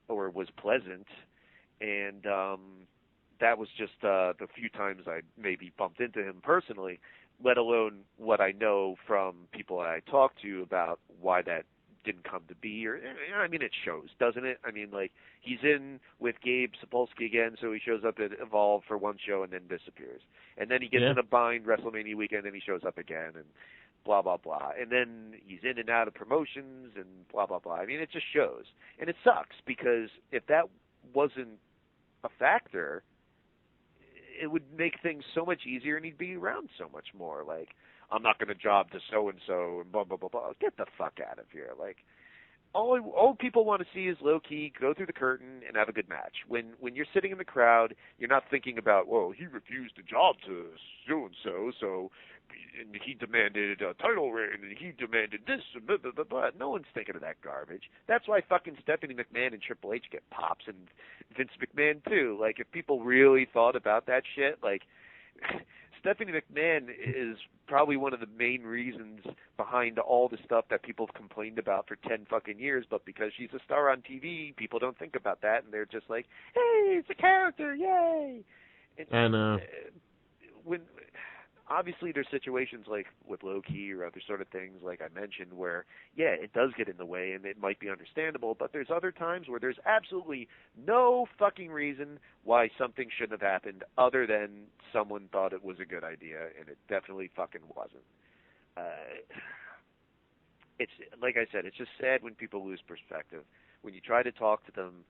or was pleasant. And that was just the few times I maybe bumped into him personally, let alone what I know from people I talked to about why that didn't come to be. Or I mean, it shows, doesn't it? I mean, like, he's in with Gabe Sapolsky again, so he shows up at Evolve for one show and then disappears. And then he gets in a bind WrestleMania weekend and he shows up again and blah, blah, blah. And then he's in and out of promotions and blah, blah, blah. I mean, it just shows. And it sucks because if that wasn't a factor, it would make things so much easier and he'd be around so much more. Like, I'm not going to job to so-and-so and blah, blah, blah, blah. Get the fuck out of here. Like, all people want to see is Low-Ki go through the curtain and have a good match. When you're sitting in the crowd, you're not thinking about, whoa, he refused a job to so-and-so, so and he demanded a title reign, and he demanded this, and blah, blah, blah, blah. No one's thinking of that garbage. That's why fucking Stephanie McMahon and Triple H get pops, and Vince McMahon too. Like, if people really thought about that shit, like, Stephanie McMahon is probably one of the main reasons behind all the stuff that people have complained about for 10 fucking years, but because she's a star on TV, people don't think about that, and they're just like, hey, it's a character, yay! And, I know. When obviously there's situations like with Low-Ki or other sort of things like I mentioned where, yeah, it does get in the way and it might be understandable, but there's other times where there's absolutely no fucking reason why something shouldn't have happened other than someone thought it was a good idea, and it definitely fucking wasn't. It's, like I said, it's just sad when people lose perspective. When you try to talk to them,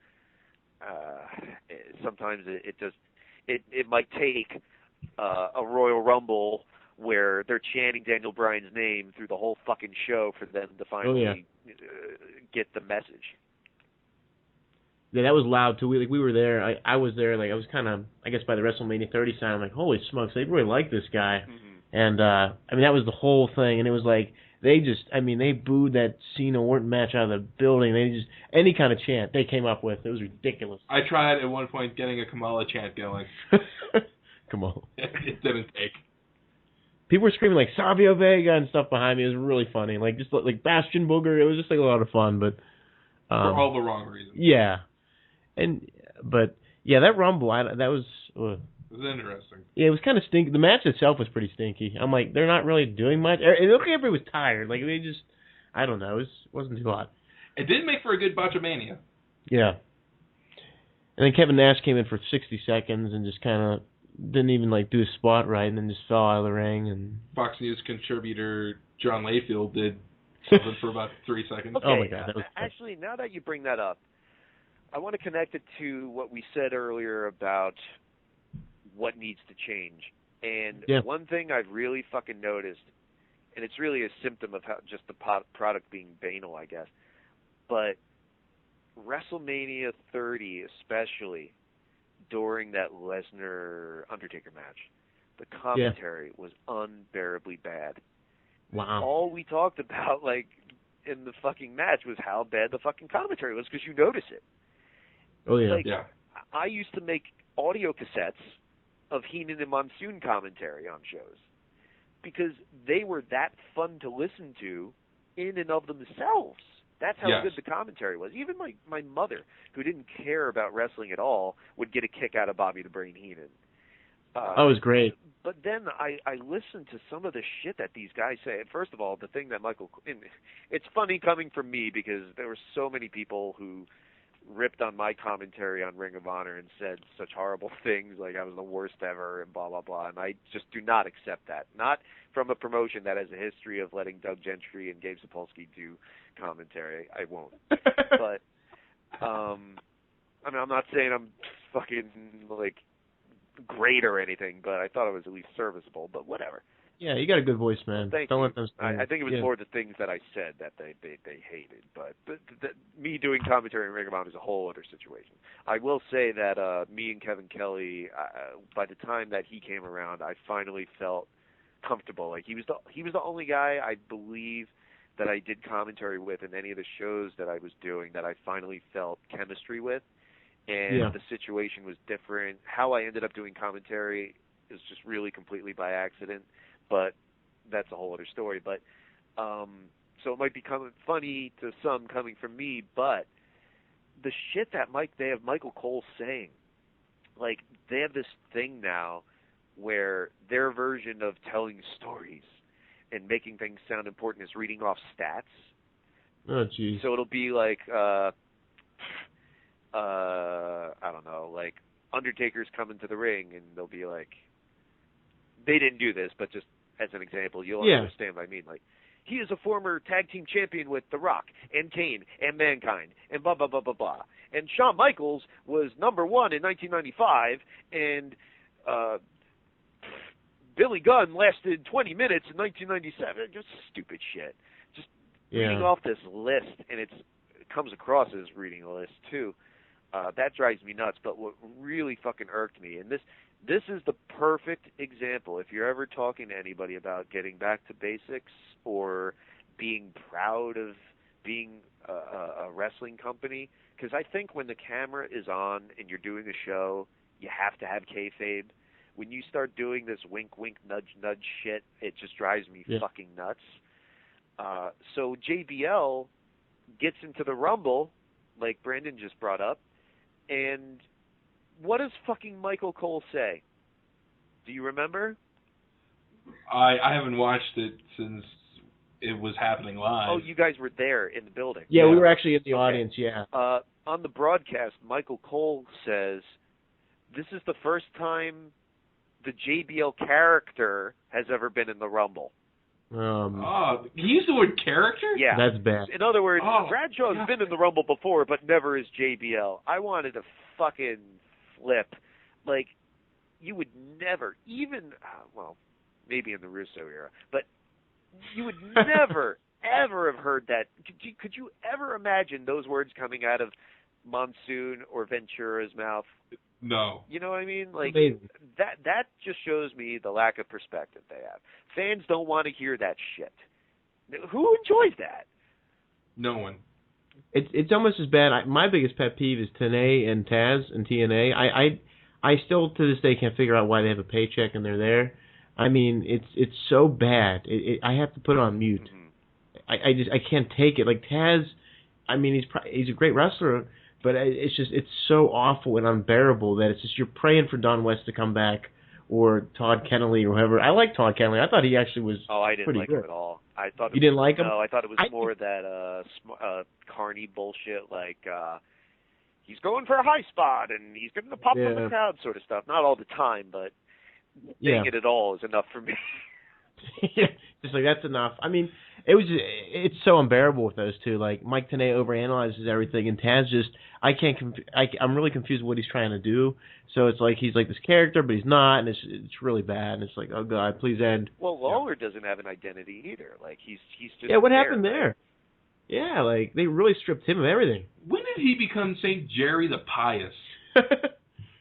sometimes it might take a Royal Rumble where they're chanting Daniel Bryan's name through the whole fucking show for them to finally get the message. Yeah, that was loud too. We were there. I was there. Like, I was kind of, I guess, by the WrestleMania 30 sign. I'm like, holy smokes, they really like this guy. Mm-hmm. And I mean, that was the whole thing. And it was like they booed that Cena Orton match out of the building. They just any kind of chant they came up with. It was ridiculous. I tried at one point getting a Kamala chant going. Come on. It didn't take. People were screaming like Savio Vega and stuff behind me. It was really funny. Like, just like Bastion Booger. It was just like a lot of fun, but for all the wrong reasons. Yeah. But that Rumble, that was it was interesting. Yeah, it was kind of stinky. The match itself was pretty stinky. I'm like, they're not really doing much. It looked like everybody was tired. Like, they just, I don't know. It wasn't too hot. It did make for a good Botchamania. Yeah. And then Kevin Nash came in for 60 seconds and just kind of didn't even like do a spot right, and then just fell out of the ring. And Fox News contributor John Layfield did something for about 3 seconds. Okay, oh my God! That was actually, now that you bring that up, I want to connect it to what we said earlier about what needs to change. And one thing I've really fucking noticed, and it's really a symptom of how just the product being banal, I guess, but WrestleMania 30, especially during that Lesnar-Undertaker match, the commentary was unbearably bad. Wow. All we talked about, like, in the fucking match was how bad the fucking commentary was, because you notice it. Oh, yeah. Like, I used to make audio cassettes of Heenan and Monsoon commentary on shows because they were that fun to listen to in and of themselves. That's how good the commentary was. Even my mother, who didn't care about wrestling at all, would get a kick out of Bobby the Brain Heenan. That was great. But then I listened to some of the shit that these guys say. First of all, the thing that it's funny coming from me because there were so many people who ripped on my commentary on Ring of Honor and said such horrible things, like I was the worst ever and blah, blah, blah. And I just do not accept that. Not from a promotion that has a history of letting Doug Gentry and Gabe Sapolsky do commentary. I won't. But, I mean, I'm not saying I'm fucking, like, great or anything, but I thought it was at least serviceable, but whatever. Yeah, you got a good voice, man. Thank Don't you. let them I think it was more the things that I said that they hated, but me doing commentary in Ring of Honor is a whole other situation. I will say that me and Kevin Kelly, by the time that he came around, I finally felt comfortable. Like he was the only guy I believe that I did commentary with in any of the shows that I was doing that I finally felt chemistry with, and the situation was different. How I ended up doing commentary is just really completely by accident. But that's a whole other story. But so it might be funny to some coming from me, but the shit that they have Michael Cole saying, like they have this thing now where their version of telling stories and making things sound important is reading off stats. Oh, geez. So it'll be like, I don't know, like Undertaker's coming to the ring, and they'll be like, they didn't do this, but just as an example, you'll understand what I mean. Like, he is a former tag team champion with The Rock and Kane and Mankind and blah, blah, blah, blah, blah. And Shawn Michaels was number one in 1995, and Billy Gunn lasted 20 minutes in 1997. Just stupid shit. Just reading off this list, and it comes across as reading a list, too. That drives me nuts. But what really fucking irked me, and this is the perfect example. If you're ever talking to anybody about getting back to basics or being proud of being a wrestling company, because I think when the camera is on and you're doing a show, you have to have kayfabe. When you start doing this wink, wink, nudge, nudge shit, it just drives me fucking nuts. So JBL gets into the Rumble, like Brandon just brought up, and what does fucking Michael Cole say? Do you remember? I haven't watched it since it was happening live. Oh, you guys were there in the building. Yeah, we were actually in the audience, on the broadcast, Michael Cole says, this is the first time the JBL character has ever been in the Rumble. He used the word character? Yeah. That's bad. In other words, Bradshaw's been in the Rumble before, but never as JBL. I wanted to fucking flip. Like, you would never, even, well, maybe in the Russo era, but you would never, ever have heard that. Could you ever imagine those words coming out of Monsoon or Ventura's mouth? No. You know what I mean? Like, amazing. That just shows me the lack of perspective they have. Fans don't want to hear that shit. Who enjoys that? No one. It's almost as bad. My biggest pet peeve is TNA and Taz and TNA. I still to this day can't figure out why they have a paycheck and they're there. I mean, it's so bad. I have to put it on mute. Mm-hmm. I can't take it. Like Taz, I mean he's a great wrestler, but it's so awful and unbearable that it's just you're praying for Don West to come back or Todd Kennelly or whoever. I like Todd Kennelly. I thought he actually was. Oh, I didn't pretty like good. him at all. I thought you didn't like him? No, I thought it was more that carny bullshit, like he's going for a high spot and he's getting the pop from the crowd sort of stuff. Not all the time, but saying it at all is enough for me. Just like, that's enough. I mean, it's so unbearable with those two. Like, Mike Tenay overanalyzes everything, and Taz just, I'm really confused what he's trying to do. So it's like he's like this character, but he's not, and it's really bad. And it's like, oh God, please end. Well, Lawler doesn't have an identity either. Like, he's just what there, happened there? Right? Yeah, like they really stripped him of everything. When did he become St. Jerry the Pious?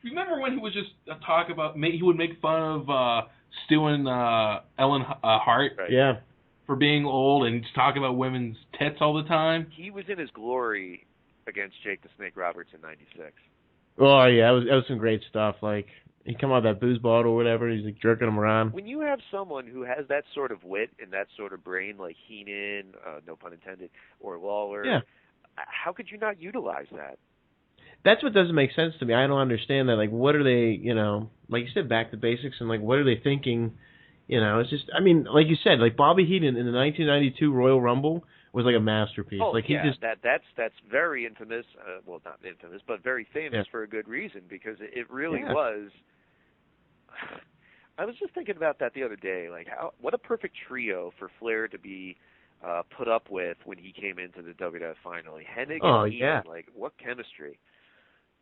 Remember when he was just talk about, he would make fun of Stu and Ellen Hart? Right. Yeah. For being old and just talk about women's tits all the time. He was in his glory against Jake the Snake Roberts in '96. Oh yeah, that was some great stuff. Like, he come out of that booze bottle or whatever, he's like jerking him around. When you have someone who has that sort of wit and that sort of brain, like Heenan, no pun intended, or Lawler, how could you not utilize that? That's what doesn't make sense to me. I don't understand that. Like, what are they, like you said, back to basics, and like, what are they thinking? It's just, I mean, like you said, like Bobby Heenan in the 1992 Royal Rumble was like a masterpiece. Oh, like, yeah, that's very infamous. Well, not infamous, but very famous for a good reason, because it really was. I was just thinking about that the other day. Like, what a perfect trio for Flair to be put up with when he came into the WWF finally. Hennig and Heenan, like, what chemistry.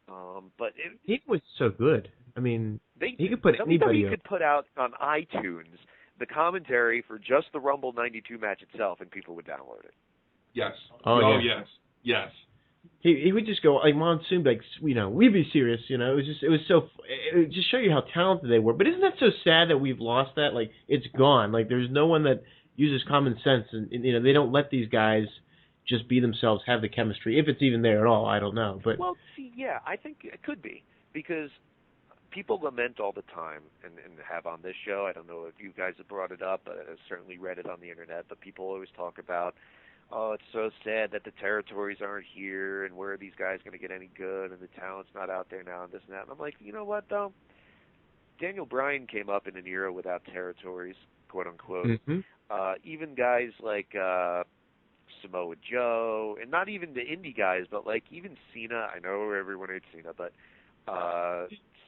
But he was so good. I mean, he could put anybody up. Could put out on iTunes the commentary for just the Rumble '92 match itself, and people would download it. Yes. Oh yes. Yes. He would just go like Monsoon, like, we'd be serious. It would just show you how talented they were. But isn't that so sad that we've lost that? Like, it's gone. Like, there's no one that uses common sense, and they don't let these guys just be themselves, have the chemistry, if it's even there at all. I don't know. But well, see, yeah, I think it could be, because people lament all the time, and have on this show. I don't know if you guys have brought it up, but I've certainly read it on the internet. But people always talk about, oh, it's so sad that the territories aren't here, and where are these guys going to get any good, and the talent's not out there now, and this and that. And I'm like, you know what, though? Daniel Bryan came up in an era without territories, quote unquote. Mm-hmm. Even guys like Samoa Joe, and not even the indie guys, but like even Cena. I know everyone hates Cena, but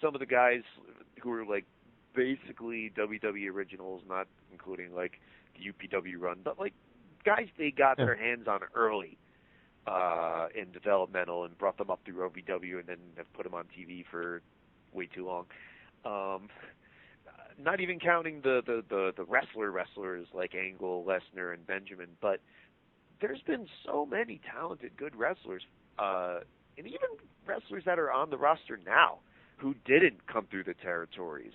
some of the guys who were like basically WWE originals, not including like the UPW run, but like guys they got their hands on early in developmental and brought them up through OVW and then have put them on TV for way too long. Not even counting the wrestlers like Angle, Lesnar, and Benjamin, but there's been so many talented, good wrestlers, and even wrestlers that are on the roster now who didn't come through the territories,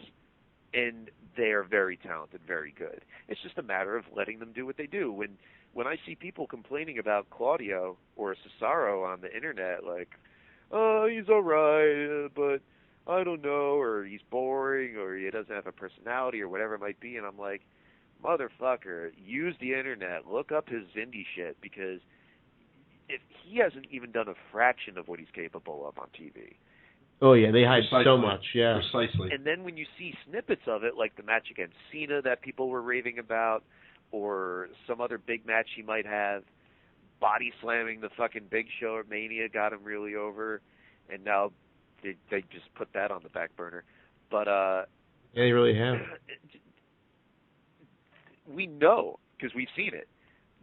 and they are very talented, very good. It's just a matter of letting them do what they do. When I see people complaining about Claudio or Cesaro on the internet, like, oh, he's all right, but I don't know, or he's boring, or he doesn't have a personality, or whatever it might be, and I'm like, motherfucker, use the internet, look up his indie shit, because if he hasn't even done a fraction of what he's capable of on TV. Oh yeah, they hide so much, yeah. Precisely. And then when you see snippets of it, like the match against Cena that people were raving about, or some other big match he might have, body slamming the fucking Big Show at Mania got him really over, and now they just put that on the back burner. But yeah, they really have. We know, because we've seen it,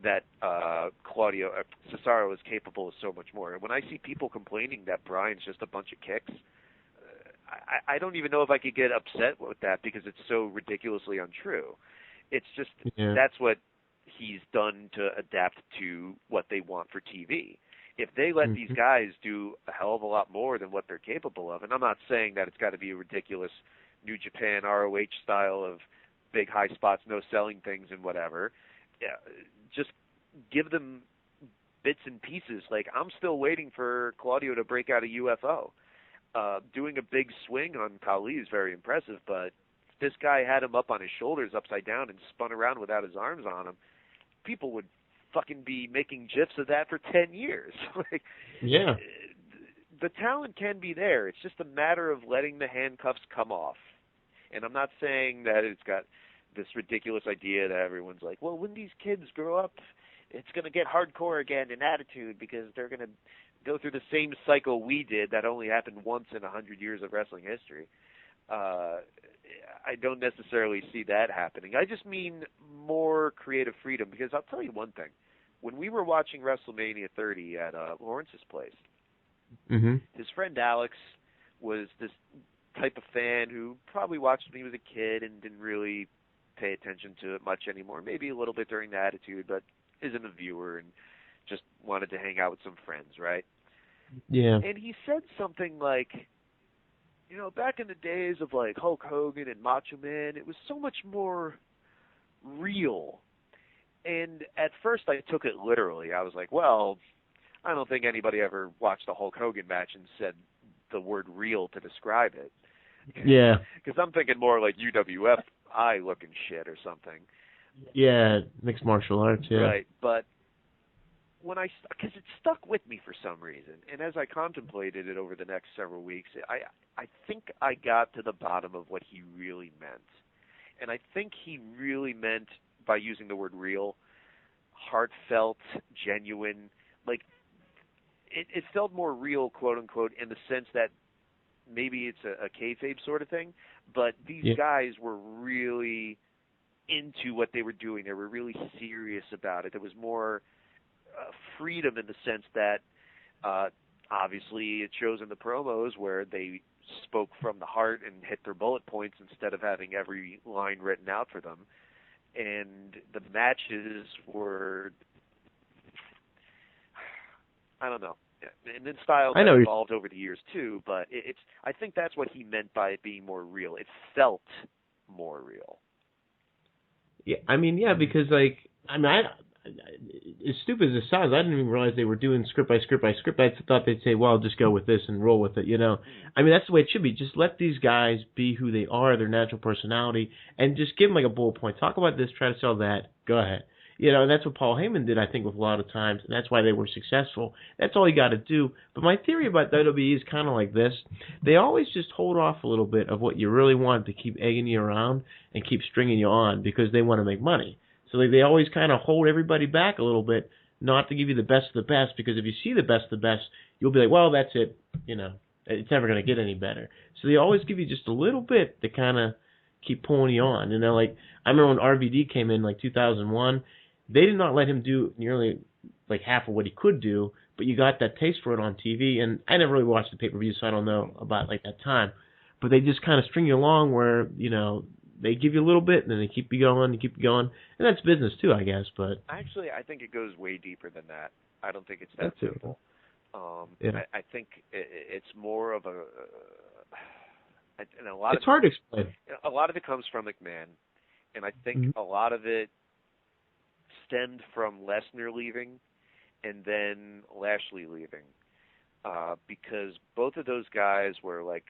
that Cesaro is capable of so much more. And when I see people complaining that Bryan's just a bunch of kicks, I don't even know if I could get upset with that, because it's so ridiculously untrue. It's just that's what he's done to adapt to what they want for TV. If they let these guys do a hell of a lot more than what they're capable of, and I'm not saying that it's got to be a ridiculous New Japan ROH style of big high spots, no selling things and whatever, just give them bits and pieces. Like, I'm still waiting for Claudio to break out a UFO. Doing a big swing on Khali is very impressive, but if this guy had him up on his shoulders upside down and spun around without his arms on him, people would fucking be making GIFs of that for 10 years. Like, yeah. The talent can be there. It's just a matter of letting the handcuffs come off. And I'm not saying that it's got this ridiculous idea that everyone's like, well, when these kids grow up, it's going to get hardcore again in attitude, because they're going to go through the same cycle we did that only happened once in 100 years of wrestling history. I don't necessarily see that happening. I just mean more creative freedom, because I'll tell you one thing. When we were watching WrestleMania 30 at Lawrence's place, his friend Alex was this type of fan who probably watched when he was a kid and didn't really pay attention to it much anymore, maybe a little bit during the Attitude, but isn't a viewer and just wanted to hang out with some friends, right? Yeah. And he said something like, you know, back in the days of like Hulk Hogan and Macho Man, it was so much more real. And at first I took it literally. I was like, well, I don't think anybody ever watched a Hulk Hogan match and said the word real to describe it. Yeah. Because I'm thinking more like UWF looking shit or something. Yeah, mixed martial arts, yeah. Right, but because it stuck with me for some reason, and as I contemplated it over the next several weeks, I think I got to the bottom of what he really meant. And I think he really meant, by using the word real, heartfelt, genuine. Like, it felt more real, quote unquote, in the sense that maybe it's a kayfabe sort of thing, but these guys were really into what they were doing. They were really serious about it. There was more freedom in the sense that obviously it shows in the promos where they spoke from the heart and hit their bullet points instead of having every line written out for them. And the matches were, I don't know. And then styles have evolved over the years too, but I think that's what he meant by it being more real. It felt more real. Yeah, I mean, yeah, because as stupid as it sounds, I didn't even realize they were doing script by script by script. I thought they'd say, well, just go with this and roll with it, you know. I mean, that's the way it should be. Just let these guys be who they are, their natural personality, and just give them like a bullet point. Talk about this, try to sell that, go ahead. You know, and that's what Paul Heyman did, I think, with a lot of times, and that's why they were successful. That's all you got to do. But my theory about WWE is kind of like this. They always just hold off a little bit of what you really want to keep egging you around and keep stringing you on because they want to make money. So they always kind of hold everybody back a little bit, not to give you the best of the best, because if you see the best of the best, you'll be like, well, that's it. You know, it's never going to get any better. So they always give you just a little bit to kind of keep pulling you on. And then, like, I remember when RVD came in, like 2001, they did not let him do nearly like half of what he could do, but you got that taste for it on TV. And I never really watched the pay-per-view, so I don't know about like that time. But they just kind of string you along where, you know, they give you a little bit and then they keep you going and keep you going. And that's business too, I guess. But actually, I think it goes way deeper than that. I don't think it's that simple. I think it's more of a and a lot. It's hard to explain. A lot of it comes from McMahon, and I think a lot of it stemmed from Lesnar leaving and then Lashley leaving, because both of those guys were like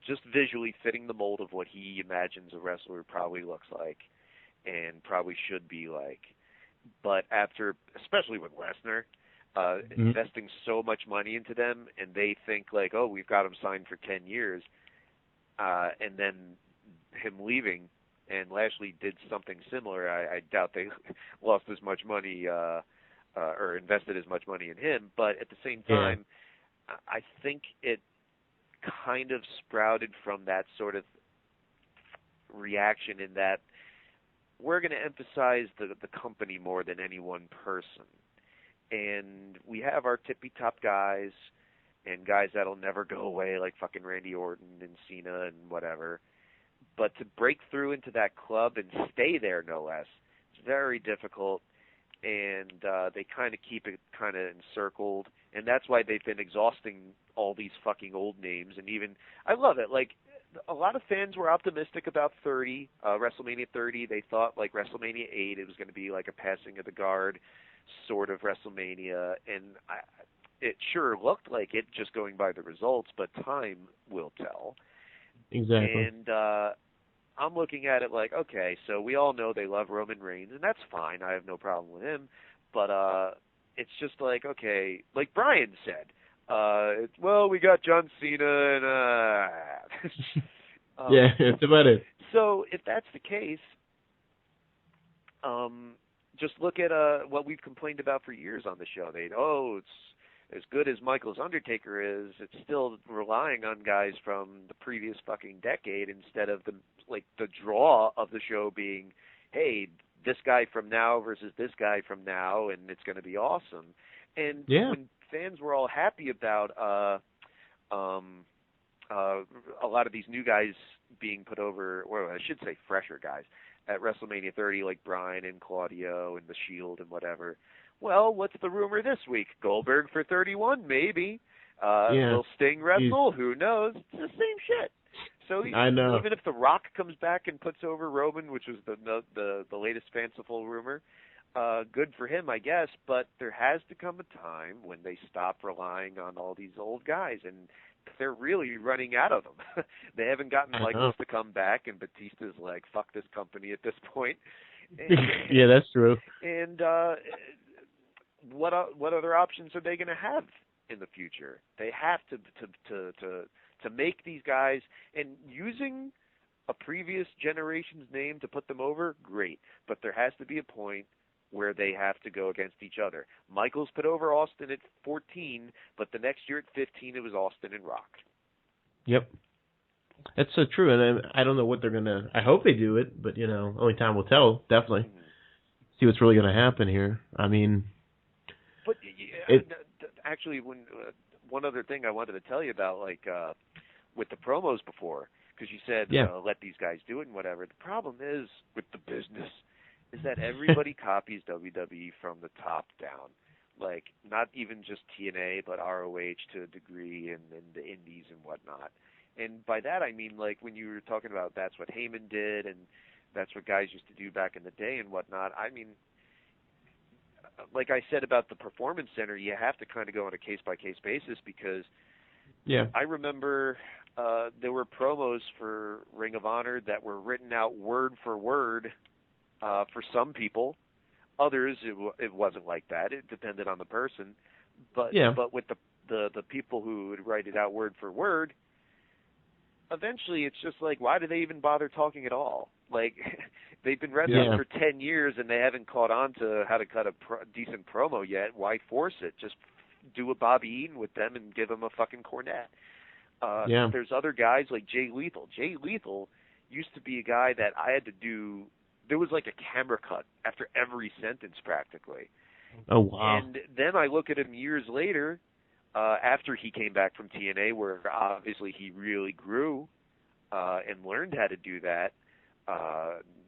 just visually fitting the mold of what he imagines a wrestler probably looks like and probably should be like. But after, especially with Lesnar, investing so much money into them, and they think like, oh, we've got him signed for 10 years, and then him leaving, and Lashley did something similar. I doubt they lost as much money or invested as much money in him, but at the same time, I think it kind of sprouted from that sort of reaction in that we're going to emphasize the company more than any one person. And we have our tippy-top guys and guys that'll never go away like fucking Randy Orton and Cena and whatever. But to break through into that club and stay there, no less, it's very difficult. And they kind of keep it kind of encircled. And that's why they've been exhausting all these fucking old names. And even, I love it. Like, a lot of fans were optimistic about WrestleMania 30. They thought, like, WrestleMania 8, it was going to be like a passing of the guard sort of WrestleMania. And it sure looked like it just going by the results, but time will tell. Exactly. And I'm looking at it like, okay, so we all know they love Roman Reigns, and that's fine. I have no problem with him. But it's just like, okay, like Brian said, well, we got John Cena, and yeah, that's about it. So if that's the case, just look at what we've complained about for years on the show. as good as Michael's Undertaker is, it's still relying on guys from the previous fucking decade instead of the draw of the show being, hey, this guy from now versus this guy from now, and it's going to be awesome. And when fans were all happy about a lot of these new guys being put over, or I should say fresher guys, at WrestleMania 30, like Bryan and Claudio and The Shield and whatever. Well, what's the rumor this week? Goldberg for 31, maybe. Will Sting wrestle? Who knows? It's the same shit. So I know. Even if The Rock comes back and puts over Roman, which was the latest fanciful rumor, good for him, I guess. But there has to come a time when they stop relying on all these old guys, and they're really running out of them. They haven't gotten Michaels to come back, and Batista's like, fuck this company at this point. Yeah, that's true. And what other options are they going to have in the future? They have to make these guys, and using a previous generation's name to put them over, great. But there has to be a point where they have to go against each other. Michaels put over Austin at 14, but the next year at 15 it was Austin and Rock. Yep. That's so true, and I don't know what they're going to... I hope they do it, but, only time will tell, definitely. Mm-hmm. See what's really going to happen here. I mean... But actually, one other thing I wanted to tell you about, with the promos before, because you said, let these guys do it and whatever. The problem is, with the business, is that everybody copies WWE from the top down. Like, not even just TNA, but ROH to a degree, and the indies and whatnot. And by that I mean, like, when you were talking about that's what Heyman did, and that's what guys used to do back in the day and whatnot, I mean, like I said about the Performance Center, you have to kind of go on a case-by-case basis, because I remember there were promos for Ring of Honor that were written out word for word for some people. Others, it wasn't like that. It depended on the person. But with the people who would write it out word for word, eventually it's just like, why do they even bother talking at all? Like, they've been wrestling for 10 years and they haven't caught on to how to cut a decent promo yet. Why force it? Just do a Bobby Eaton with them and give them a fucking cornet. There's other guys like Jay Lethal. Jay Lethal used to be a guy that I had to do... There was like a camera cut after every sentence practically. Oh, wow. And then I look at him years later, after he came back from TNA, where obviously he really grew and learned how to do that.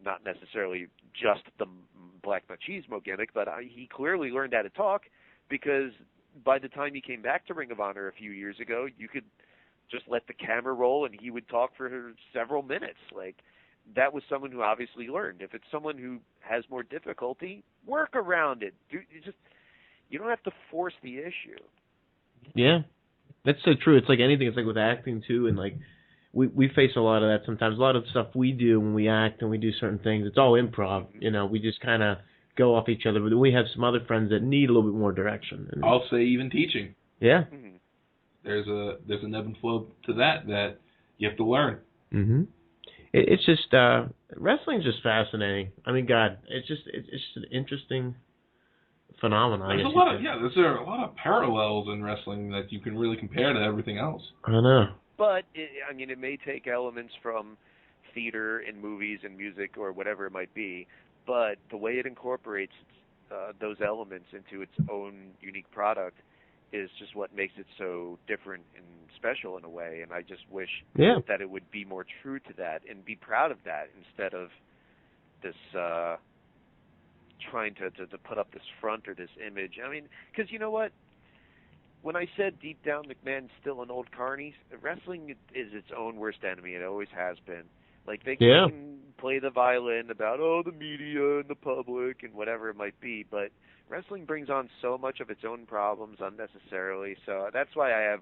Not necessarily just the Black Machismo gimmick, but he clearly learned how to talk, because by the time he came back to Ring of Honor a few years ago, you could just let the camera roll and he would talk for several minutes. Like, that was someone who obviously learned. If it's someone who has more difficulty, work around it. You don't have to force the issue. Yeah, that's so true. It's like anything. It's like with acting too, and like we face a lot of that sometimes. A lot of stuff we do when we act and we do certain things, it's all improv. We just kind of go off each other. But we have some other friends that need a little bit more direction. And I'll say even teaching. Yeah. Mm-hmm. There's an ebb and flow to that you have to learn. Mm-hmm. It's just wrestling's just fascinating. I mean, God, it's just an interesting phenomenon. There are a lot of parallels in wrestling that you can really compare to everything else. I know. But it may take elements from theater and movies and music or whatever it might be, but the way it incorporates those elements into its own unique product is just what makes it so different and special in a way. And I just wish that it would be more true to that and be proud of that, instead of this trying to put up this front or this image. I mean, because you know what? When I said deep down McMahon's still an old carny, wrestling is its own worst enemy. It always has been. Like, they can play the violin about, the media and the public and whatever it might be, but wrestling brings on so much of its own problems unnecessarily. So that's why I have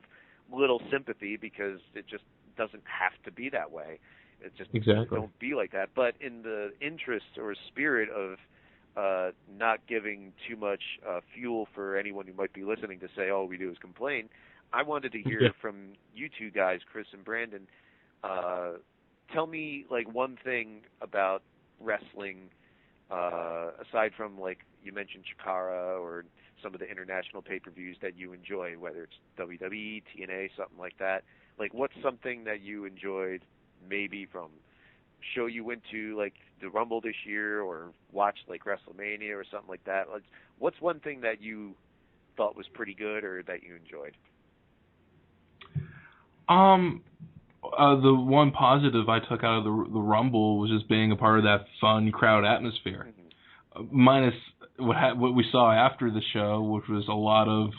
little sympathy, because it just doesn't have to be that way. It just don't be like that. But in the interest or spirit of not giving too much fuel for anyone who might be listening to say, all we do is complain, I wanted to hear from you two guys, Chris and Brandon. Tell me, like, one thing about wrestling, aside from, like, you mentioned Chikara or some of the international pay-per-views that you enjoy, whether it's WWE, TNA, something like that. Like, what's something that you enjoyed maybe from show you went to, like the Rumble this year, or watched like WrestleMania or something like that? Like, what's one thing that you thought was pretty good or that you enjoyed? The one positive I took out of the Rumble was just being a part of that fun crowd atmosphere. Minus what we saw after the show, which was a lot of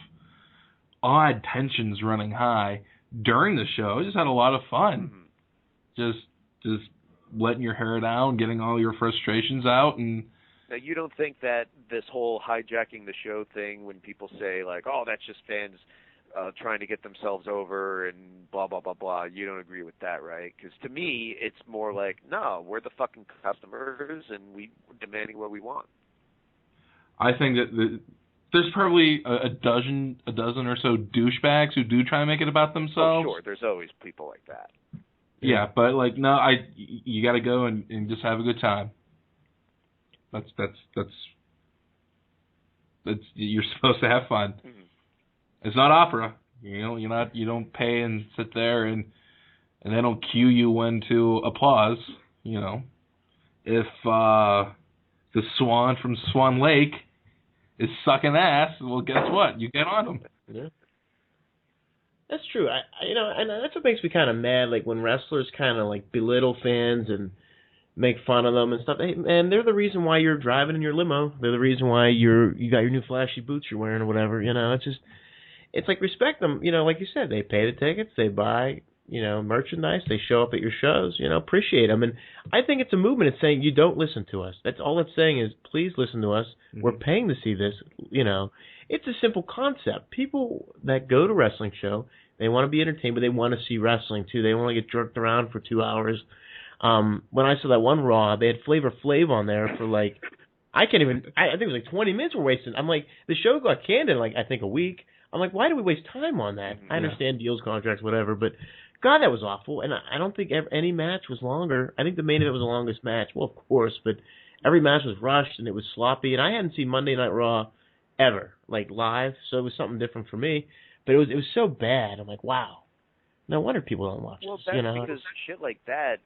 odd tensions running high during the show. I just had a lot of fun. Just letting your hair down, getting all your frustrations out. And now, you don't think that this whole hijacking the show thing, when people say like, "Oh, that's just fans trying to get themselves over," and blah blah blah blah, you don't agree with that, right? Because to me, it's more like, no, we're the fucking customers, and we're demanding what we want. I think that there's probably a dozen or so douchebags who do try and make it about themselves. Oh, sure, there's always people like that. Yeah, but like, no, you got to go and just have a good time. That's you're supposed to have fun. It's not opera. You don't pay and sit there and they don't cue you when to applause. If the swan from Swan Lake is sucking ass, well, guess what? You get on them. Yeah. That's true. And that's what makes me kind of mad. Like when wrestlers kind of like belittle fans and make fun of them and stuff. And they're the reason why you're driving in your limo. They're the reason why you got your new flashy boots you're wearing or whatever. It's like, respect them. Like you said, they pay the tickets, they buy merchandise, they show up at your shows. Appreciate them. And I think it's a movement. It's saying you don't listen to us. That's all it's saying is please listen to us. We're paying to see this. It's a simple concept. People that go to a wrestling show, they want to be entertained, but they want to see wrestling too. They want to get jerked around for 2 hours. When I saw that one Raw, they had Flavor Flav on there for like, I think it was like 20 minutes were wasted. I'm like, the show got canned in like, I think a week. I'm like, why do we waste time on that? I understand deals, contracts, whatever, but God, that was awful. And I don't think any match was longer. I think the main event was the longest match. Well, of course, but every match was rushed and it was sloppy. And I hadn't seen Monday Night Raw ever, like live, so it was something different for me. But it was so bad. I'm like, wow. No wonder people don't watch this. Well, that's because shit like that,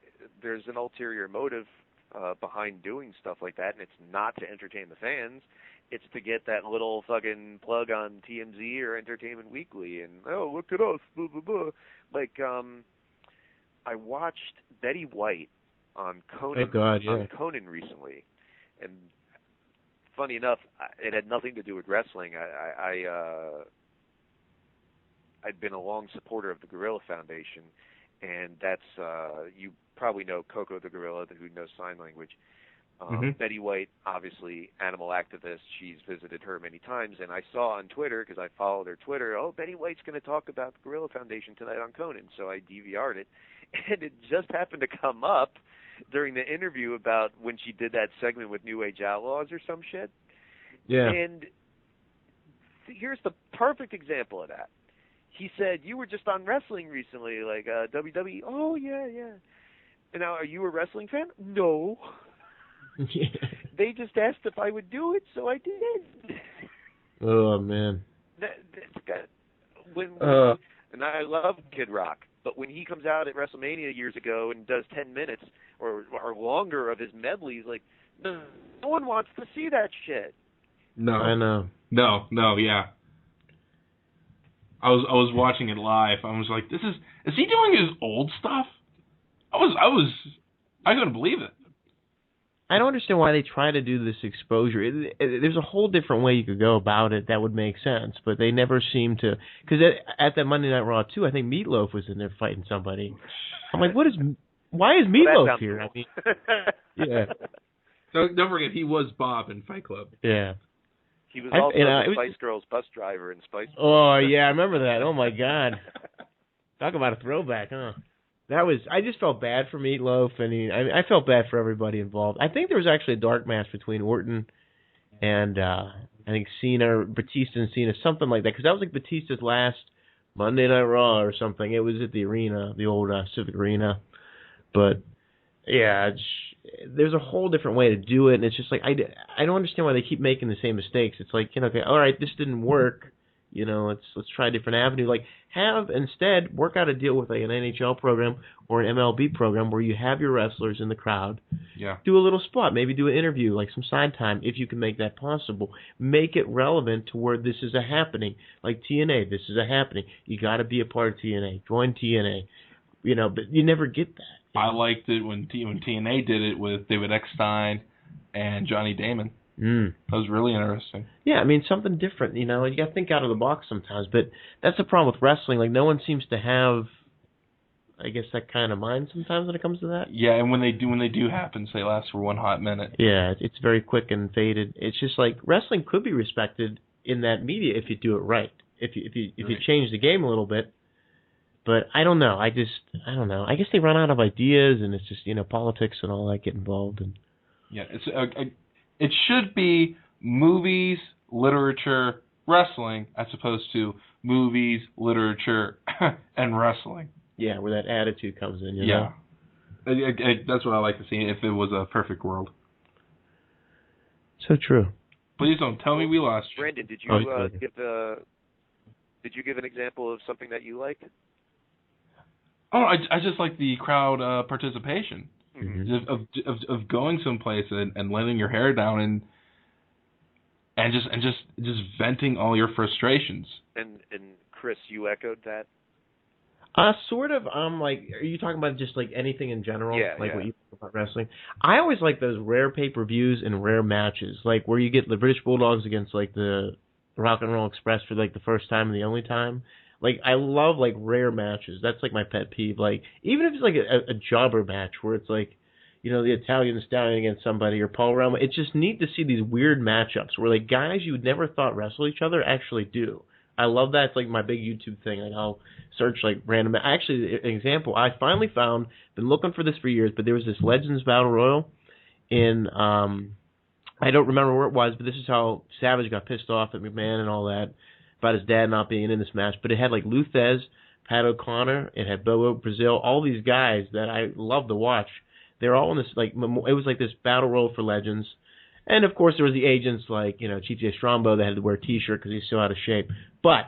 there's an ulterior motive behind doing stuff like that, and it's not to entertain the fans. It's to get that little fucking plug on TMZ or Entertainment Weekly, and oh, look at us, blah blah blah. Like, I watched Betty White on Conan. Oh God, yeah. On Conan recently, and funny enough, it had nothing to do with wrestling. I'd been a long supporter of the Gorilla Foundation, and that's you probably know Coco the Gorilla, who knows sign language. Betty White, obviously animal activist. She's visited her many times, and I saw on Twitter, because I followed her Twitter, Betty White's going to talk about the Gorilla Foundation tonight on Conan, so I DVR'd it, and it just happened to come up during the interview about when she did that segment with New Age Outlaws or some shit. Yeah. And here's the perfect example of that. He said, you were just on wrestling recently, like WWE. Oh, yeah. And now, are you a wrestling fan? No. They just asked if I would do it, so I did. Oh, man. And I love Kid Rock, but when he comes out at WrestleMania years ago and does 10 minutes or longer of his medleys, like, no one wants to see that shit. No. I know. No, yeah. I was watching it live. I was like, is he doing his old stuff? I couldn't believe it. I don't understand why they try to do this exposure. There's a whole different way you could go about it that would make sense, but they never seem to. Because at that Monday Night Raw too, I think Meatloaf was in there fighting somebody. I'm like, why is Meatloaf here? I mean, yeah. So don't forget, he was Bob in Fight Club. Yeah. He was also the Spice Girls bus driver in Spice Girls. Oh yeah, I remember that. Oh my God. Talk about a throwback, huh? I just felt bad for Meatloaf, and I felt bad for everybody involved. I think there was actually a dark match between Orton and I think Cena, or Batista and Cena, something like that, because that was like Batista's last Monday Night Raw or something. It was at the arena, the old Civic Arena. But Yeah, there's a whole different way to do it, and it's just like I don't understand why they keep making the same mistakes. It's like, okay, all right, this didn't work. Let's try a different avenue. Like, instead work out a deal with like an NHL program or an MLB program where you have your wrestlers in the crowd. Yeah. Do a little spot, maybe do an interview, like some side time, if you can make that possible. Make it relevant to where this is a happening. Like TNA, this is a happening. You got to be a part of TNA. Join TNA. But you never get that. I liked it when TNA did it with David Eckstein and Johnny Damon. That was really interesting. Yeah, I mean, something different, you got to think out of the box sometimes, but that's the problem with wrestling. Like, no one seems to have, I guess, that kind of mind sometimes when it comes to that. Yeah, and when they do happen, they last for one hot minute. Yeah, it's very quick and faded. It's just like, wrestling could be respected in that media if you do it right. If you change the game a little bit. But I don't know. I don't know. I guess they run out of ideas, and it's just, politics and all that get involved. And yeah, it should be movies, literature, wrestling, as opposed to movies, literature, and wrestling. Yeah, where that attitude comes in. Yeah, that's what I like to see. If it was a perfect world. So true. Please don't tell me we lost you. Brandon, did you give an example of something that you liked? Oh, I just like the crowd participation. Mm-hmm. Of going someplace and letting your hair down and just venting all your frustrations. And Chris, you echoed that? Sort of. Like, are you talking about just like anything in general? Yeah. Like what you think about wrestling? I always like those rare pay-per-views and rare matches, like where you get the British Bulldogs against like the Rock and Roll Express for like the first time and the only time. Like, I love, like, rare matches. That's, like, my pet peeve. Like, even if it's, like, a jobber match where it's, like, the Italian Stallion against somebody or Paul Roma. It's just neat to see these weird matchups where, like, guys you would never thought wrestle each other actually do. I love that. It's, like, my big YouTube thing. Like, I'll search, like, random... Actually, an example, I finally found... Been looking for this for years, but there was this Legends Battle Royal in... I don't remember where it was, but this is how Savage got pissed off at McMahon and all that. About his dad not being in this match, but it had like Lou Thez, Pat O'Connor, it had Bobo Brazil, all these guys that I love to watch. They're all in this it was like this battle royal for Legends, and of course there was the agents like Chief J Strombo that had to wear a T-shirt because he's so out of shape. But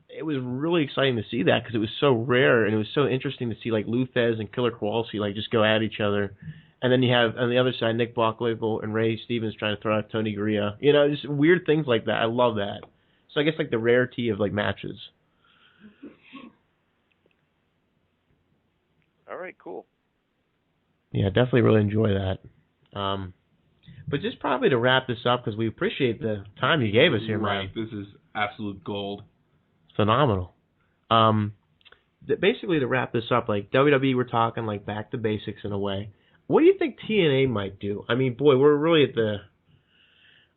it was really exciting to see that because it was so rare and it was so interesting to see like Lou Thez and Killer Kowalski like just go at each other. And then you have, on the other side, Nick Bockwinkel and Ray Stevens trying to throw out Tony Gurria. Just weird things like that. I love that. So I guess like the rarity of like matches. All right, cool. Yeah, definitely really enjoy that. But just probably to wrap this up, because we appreciate the time you gave us here, man. Right, this is absolute gold. Phenomenal. Basically to wrap this up, like WWE, we're talking like back to basics in a way. What do you think TNA might do? I mean, boy, we're really at the,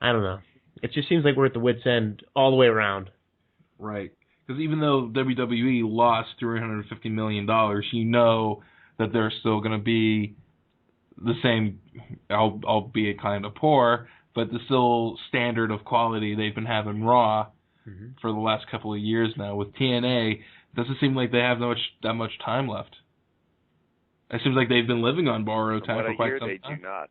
I don't know. It just seems like we're at the wit's end all the way around. Right. Because even though WWE lost $350 million, you know that they're still going to be the same, albeit kind of poor, but the still standard of quality they've been having Raw for the last couple of years now. With TNA, it doesn't seem like they have that much time left. It seems like they've been living on borrowed time for quite some time. They do not.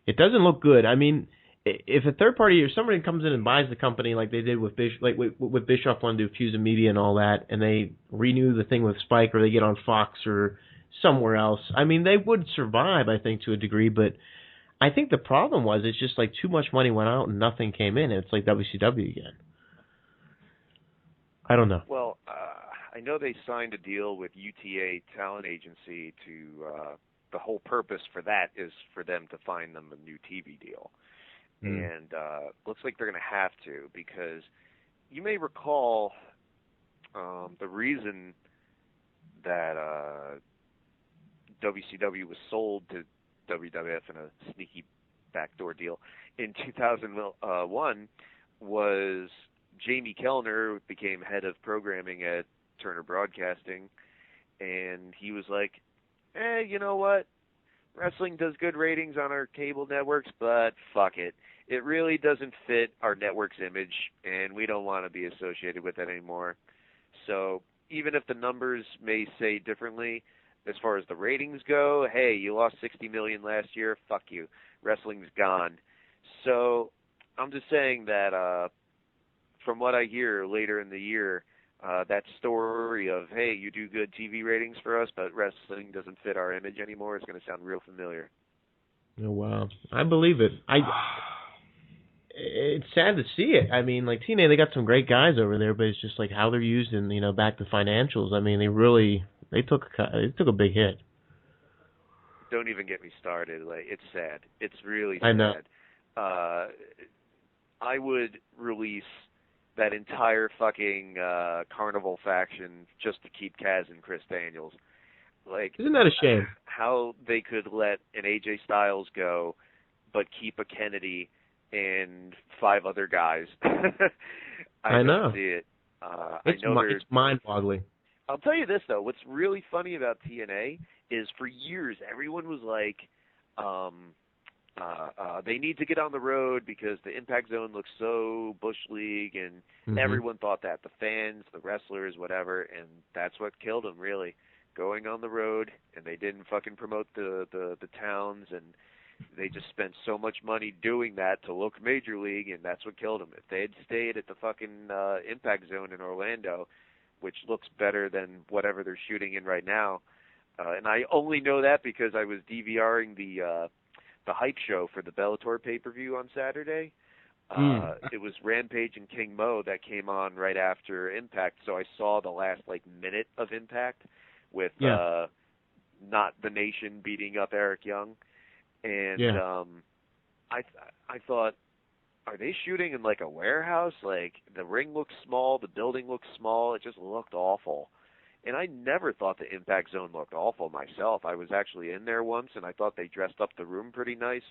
It doesn't look good. I mean, if a third party or somebody comes in and buys the company like they did with with Bischoff wanted to do Fusion Media and all that, and they renew the thing with Spike or they get on Fox or somewhere else, I mean, they would survive, I think, to a degree, but I think the problem was it's just like too much money went out and nothing came in. It's like WCW again. I don't know. Well, I know they signed a deal with UTA Talent Agency to the whole purpose for that is for them to find them a new TV deal. And looks like they're going to have to, because you may recall the reason that WCW was sold to WWF in a sneaky backdoor deal in 2001 was Jamie Kellner became head of programming at Turner Broadcasting, and he was like, you know what? Wrestling does good ratings on our cable networks, but fuck it. It really doesn't fit our network's image, and we don't want to be associated with it anymore. So even if the numbers may say differently, as far as the ratings go, hey, you lost 60 million last year, fuck you. Wrestling's gone. So I'm just saying that from what I hear later in the year, that story of, hey, you do good TV ratings for us, but wrestling doesn't fit our image anymore is going to sound real familiar. Oh, wow. I believe it. It's sad to see it. I mean, like, TNA, they got some great guys over there, but it's just like how they're used in, back to financials. I mean, they took a big hit. Don't even get me started. Like, it's sad. It's really sad. I know. I would release that entire fucking Carnival faction just to keep Kaz and Chris Daniels. Like, isn't that a shame? How they could let an AJ Styles go, but keep a Kennedy and 5 other guys. I know. Don't see it. It's mind-boggling. I'll tell you this, though. What's really funny about TNA is for years everyone was like, they need to get on the road because the Impact Zone looks so Bush League, and everyone thought that. The fans, the wrestlers, whatever, and that's what killed them, really. Going on the road, and they didn't fucking promote the towns, and they just spent so much money doing that to look Major League, and that's what killed them. If they had stayed at the fucking Impact Zone in Orlando, which looks better than whatever they're shooting in right now, and I only know that because I was DVRing the hype show for the Bellator pay-per-view on Saturday. It was Rampage and King Mo that came on right after Impact, so I saw the last minute of Impact with Not the Nation beating up Eric Young, and I thought, are they shooting in a warehouse? Like, the ring looks small, the building looks small, it just looked awful. And I never thought the Impact Zone looked awful myself. I was actually in there once, and I thought they dressed up the room pretty nice.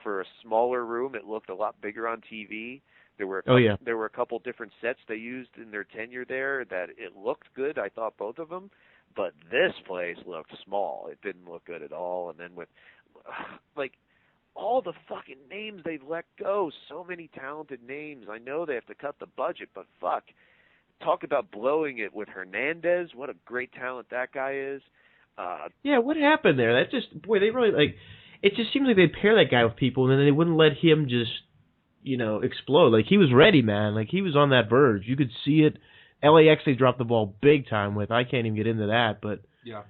For a smaller room, it looked a lot bigger on TV. There were a couple different sets they used in their tenure there that it looked good. I thought both of them. But this place looked small. It didn't look good at all. And then with, all the fucking names they've let go, so many talented names. I know they have to cut the budget, but fuck. Talk about blowing it with Hernandez. What a great talent that guy is. What happened there? That just, they really, it just seems like they'd pair that guy with people, and then they wouldn't let him just, explode. Like, he was ready, man. Like, he was on that verge. You could see it. LAX, they dropped the ball big time with. I can't even get into that, but... Yeah.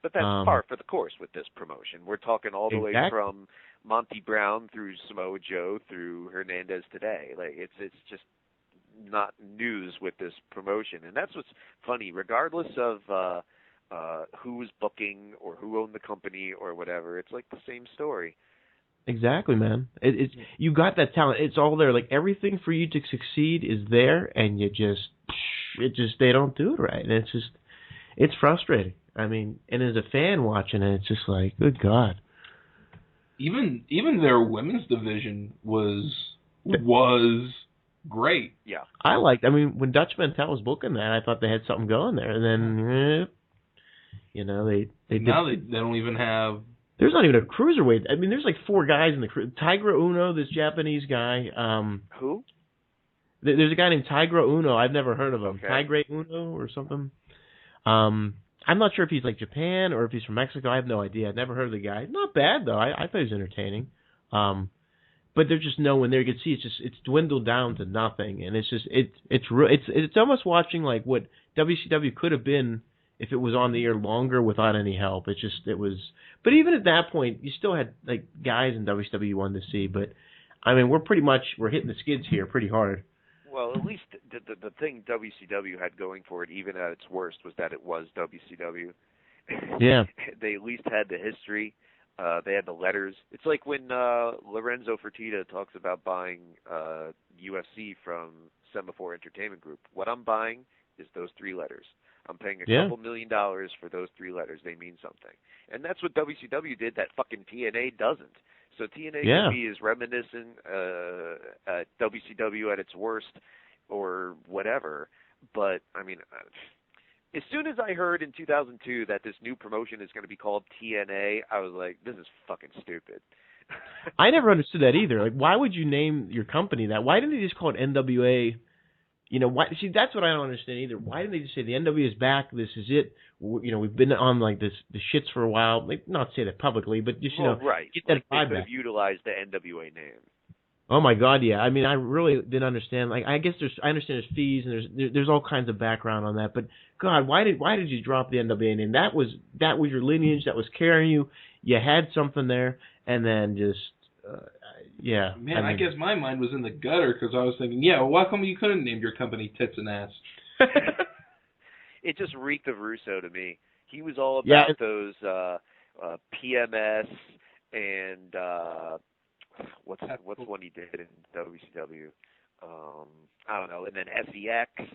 But that's par for the course with this promotion. We're talking all the way from Monty Brown through Samoa Joe through Hernandez today. Like, it's just not news with this promotion. And that's what's funny. Regardless of who was booking or who owned the company or whatever, it's like the same story. Exactly, man. It's you got that talent. It's all there. Like, everything for you to succeed is there, and they don't do it right. And it's frustrating. I mean, and as a fan watching it, it's just like, good God. Even their women's division was great. Yeah. I mean, when Dutch Mantel was booking that, I thought they had something going there. And then, they don't even have... There's not even a cruiserweight. I mean, there's 4 guys in the crew. Tigra Uno, this Japanese guy. Who? There's a guy named Tigra Uno. I've never heard of him. Okay. Tigre Uno or something. I'm not sure if he's Japan or if he's from Mexico. I have no idea. I've never heard of the guy. Not bad, though. I thought he was entertaining. But there's just no one there. You can see it's dwindled down to nothing, and it's almost watching like what WCW could have been if it was on the air longer without any help. But even at that point, you still had guys in WCW you wanted to see. But I mean, we're hitting the skids here pretty hard. Well, at least the thing WCW had going for it, even at its worst, was that it was WCW. Yeah. They at least had the history. They had the letters. It's like when Lorenzo Fertitta talks about buying UFC from Semaphore Entertainment Group. What I'm buying is those 3 letters. I'm paying a couple $1 million for those 3 letters. They mean something. And that's what WCW did that fucking TNA doesn't. So TNA can be as reminiscent at WCW at its worst or whatever. But, I mean, as soon as I heard in 2002 that this new promotion is going to be called TNA, I was like, this is fucking stupid. I never understood that either. Like, why would you name your company that? Why didn't they just call it NWA You know, why? See, that's what I don't understand either. Why didn't they just say the NWA is back? This is it. You know, we've been on like the shits for a while. Like, not say that publicly, but just right. get that Like, they vibe could back. have utilized the NWA name. Oh my God, yeah. I mean, I really didn't understand. Like, I guess I understand there's fees and there's all kinds of background on that. But God, why did you drop the NWA name? That was your lineage. That was carrying you. You had something there, and then just yeah. Man, I guess my mind was in the gutter because I was thinking, yeah, well, why come you couldn't name your company Tits and Ass? It just reeked of Russo to me. He was all about those PMS and what's one he did in WCW? I don't know, and then SEX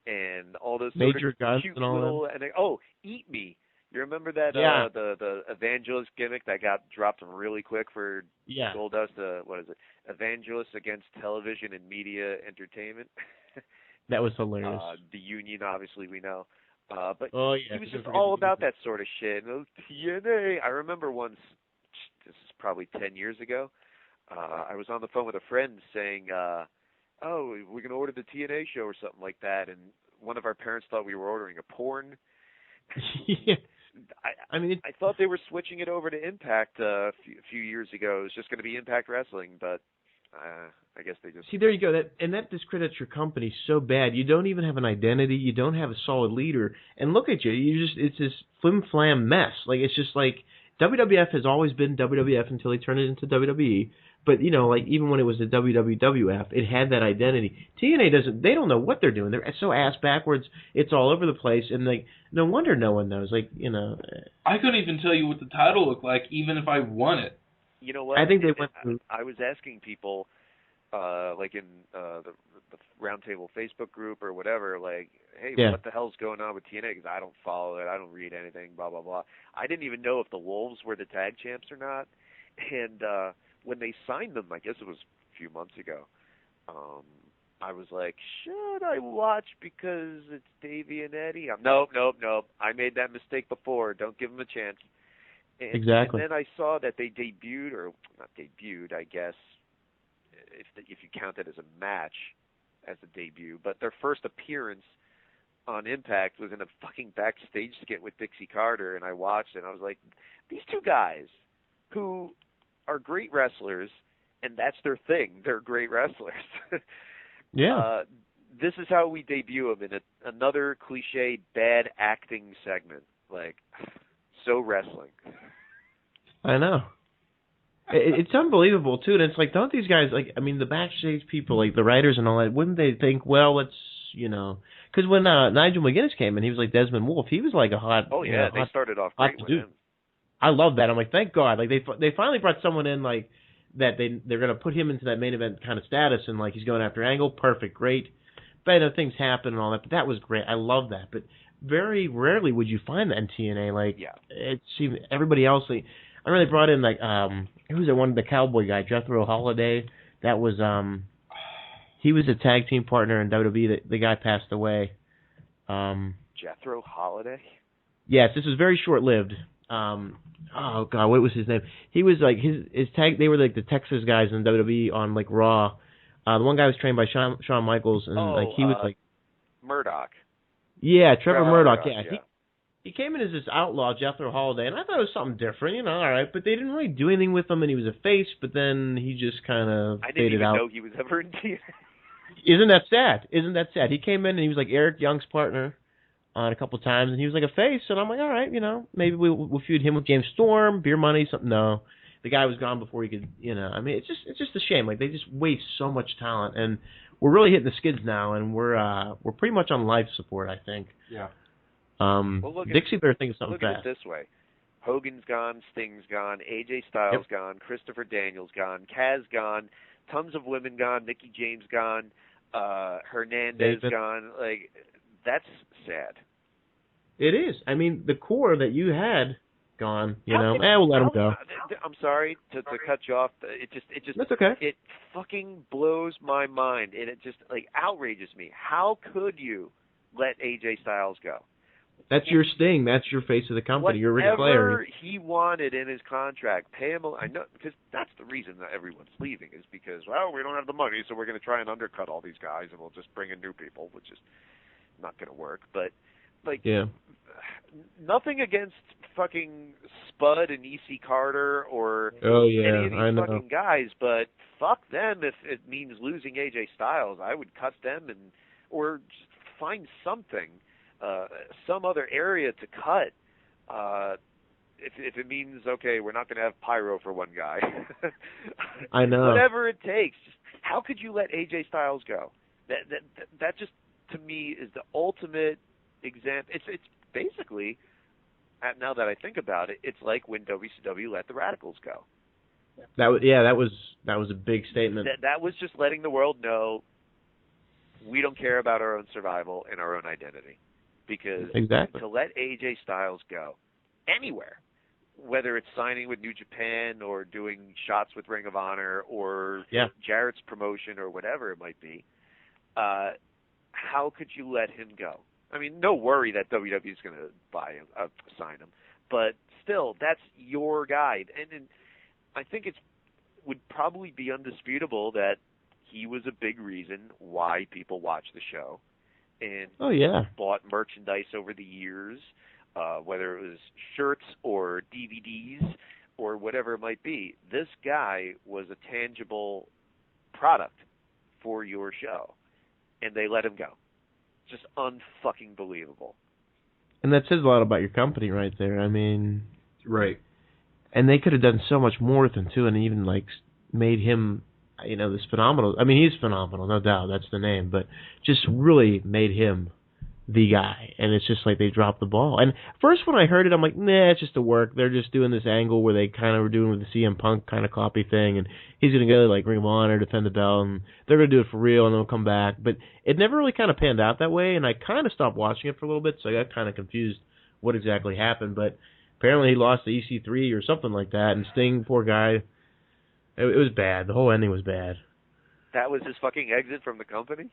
and all those Major sort of guns cute and all little that. and Eat Me. You remember that the evangelist gimmick that got dropped really quick for Goldust? What is it? Evangelist against television and media entertainment. That was hilarious. The union, obviously, we know. But he was just all about that sort of shit. TNA. I remember once, this is probably 10 years ago, I was on the phone with a friend saying, oh, we're going to order the TNA show or something like that. And one of our parents thought we were ordering a porn. Yeah. I thought they were switching it over to Impact a few years ago. It was just going to be Impact Wrestling, but I guess they just... See, there you go. That discredits your company so bad. You don't even have an identity. You don't have a solid leader. And look at you. It's this flim-flam mess. Like, it's just like WWF has always been WWF until they turned it into WWE. But, you know, like, even when it was the WWF, it had that identity. TNA doesn't, they don't know what they're doing. They're so ass backwards. It's all over the place. And, like, no wonder no one knows. Like, you know. I couldn't even tell you what the title looked like, even if I won it. You know what? I think they went through. I was asking people, like in the Roundtable Facebook group or whatever, like, hey, what the hell's going on with TNA? Because I don't follow it. I don't read anything, blah, blah, blah. I didn't even know if the Wolves were the tag champs or not. And when they signed them, I guess it was a few months ago, I was like, should I watch because it's Davey and Eddie? Nope. I made that mistake before. Don't give them a chance. And, exactly. And then I saw that they debuted, or not debuted, I guess, if you count it as a match, as a debut. But their first appearance on Impact was in a fucking backstage skit with Dixie Carter, and I watched it, and I was like, these two guys who are great wrestlers, and that's their thing. They're great wrestlers. Yeah. This is how we debut them in another cliche bad acting segment. Like, so wrestling. I know. It's unbelievable, too. And it's like, don't these guys, like, I mean, the backstage people, like the writers and all that, wouldn't they think, well, let's, you know, because when Nigel McGuinness came in, he was like Desmond Wolfe. He was like a hot. Oh, yeah, they started off great with him. I love that. I'm like, thank God. Like, they finally brought someone in, like, that they're going to put him into that main event kind of status, and, like, he's going after Angle. Perfect, great. But I know things happen and all that, but that was great. I love that. But very rarely would you find that in TNA. Like, it seemed everybody else, like, I really brought in, like, who was it, one of the cowboy guy, Jethro Holiday. That was, he was a tag team partner in WWE. The guy passed away. Jethro Holiday? Yes, this was very short-lived. Oh God, what was his name? He was like his tag. They were like the Texas guys in WWE on like Raw. The one guy was trained by Shawn Michaels, and like he was like Murdoch. Yeah, Trevor Murdoch. Yeah. He came in as this outlaw, Jethro Holiday, and I thought it was something different, you know. All right, but they didn't really do anything with him, and he was a face. But then he just kind of faded out. I didn't even know he was ever in TNA. Isn't that sad? He came in and he was like Eric Young's partner on a couple of times, and he was like a face, and I'm like, all right, you know, maybe we'll feud him with James Storm, beer money, something. No, the guy was gone before he could, you know. I mean, it's just a shame. Like, they just waste so much talent, and we're really hitting the skids now, and we're pretty much on life support, I think. Yeah. Well, Dixie better think of something fast. Look at it this way: Hogan's gone, Sting's gone, AJ Styles gone, Christopher Daniels gone, Kaz gone, tons of women gone, Mickie James gone, Hernandez gone. Like, that's sad. It is. I mean, the core that you had gone, you know. We'll let him go. I'm sorry to cut you off. It just That's okay. It fucking blows my mind, and it just like outrages me. How could you let AJ Styles go? That's your Sting. That's your face of the company. You're Ric Flair. Whatever he wanted in his contract, pay him. I know, because that's the reason that everyone's leaving, is because, well, we don't have the money, so we're going to try and undercut all these guys, and we'll just bring in new people, which is not going to work. But, like, nothing against fucking Spud and EC Carter or any of these fucking guys, but fuck them if it means losing AJ Styles. I would cut them or just find something. Some other area to cut, if it means, okay, we're not going to have pyro for one guy. I know. Whatever it takes. Just, how could you let AJ Styles go? That just, to me, is the ultimate example. It's basically, now that I think about it, it's like when WCW let the Radicals go. That was a big statement. That was just letting the world know we don't care about our own survival and our own identity. Because to let AJ Styles go anywhere, whether it's signing with New Japan or doing shots with Ring of Honor or Jarrett's promotion or whatever it might be, how could you let him go? I mean, no worry that WWE is going to sign him, but still, that's your guy. And I think it would probably be undisputable that he was a big reason why people watch the show. And bought merchandise over the years, whether it was shirts or DVDs or whatever it might be. This guy was a tangible product for your show, and they let him go. Just unfucking believable. And that says a lot about your company right there. I mean... Right. And they could have done so much more with him, too, and even, like, made him... this phenomenal. I mean, he's phenomenal, no doubt. That's the name. But just really made him the guy. And it's just like they dropped the ball. And first when I heard it, I'm like, nah, it's just a work. They're just doing this angle where they kind of were doing with the CM Punk kind of copy thing. And he's going to go like Ring of Honor, defend the belt. And they're going to do it for real and they'll come back. But it never really kind of panned out that way. And I kind of stopped watching it for a little bit. So I got kind of confused what exactly happened. But apparently he lost to EC3 or something like that. And Sting, poor guy... It was bad. The whole ending was bad. That was his fucking exit from the company?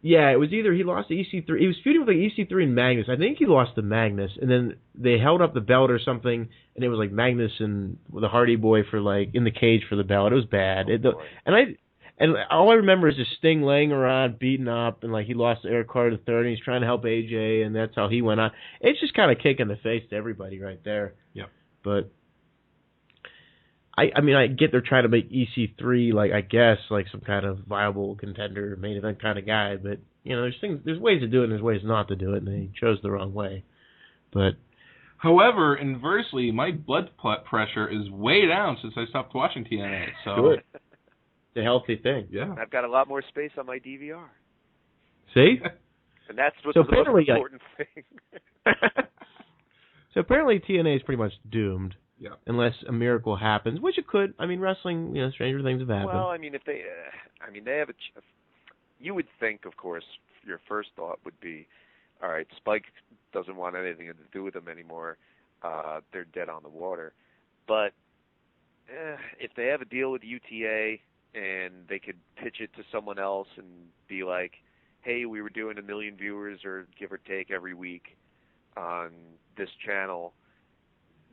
Yeah, it was either he lost to EC3. He was feuding with like EC3 and Magnus. I think he lost to Magnus, and then they held up the belt or something, and it was like Magnus and the Hardy Boy for like in the cage for the belt. It was bad. And all I remember is just Sting laying around, beaten up, and like he lost to Eric Carter III, and he's trying to help AJ, and that's how he went on. It's just kind of kick in the face to everybody right there. Yeah. But I mean, I get they're trying to make EC3 like I guess like some kind of viable contender, main event kind of guy, but there's ways to do it and there's ways not to do it, and they chose the wrong way. But however, inversely, my blood pressure is way down since I stopped watching TNA. So good. It's a healthy thing. Yeah, I've got a lot more space on my DVR. See, and that's what's the most important thing. So apparently TNA is pretty much doomed. Yeah. Unless a happens, which it could. I mean, wrestling, stranger things have happened. Well, I mean, if they, they have you would think, of course, your first thought would be, all right, Spike doesn't want anything to do with them anymore. They're dead on the water. But if they have a deal with UTA and they could pitch it to someone else and be like, hey, we were doing 1 million viewers or give or take every week on this channel,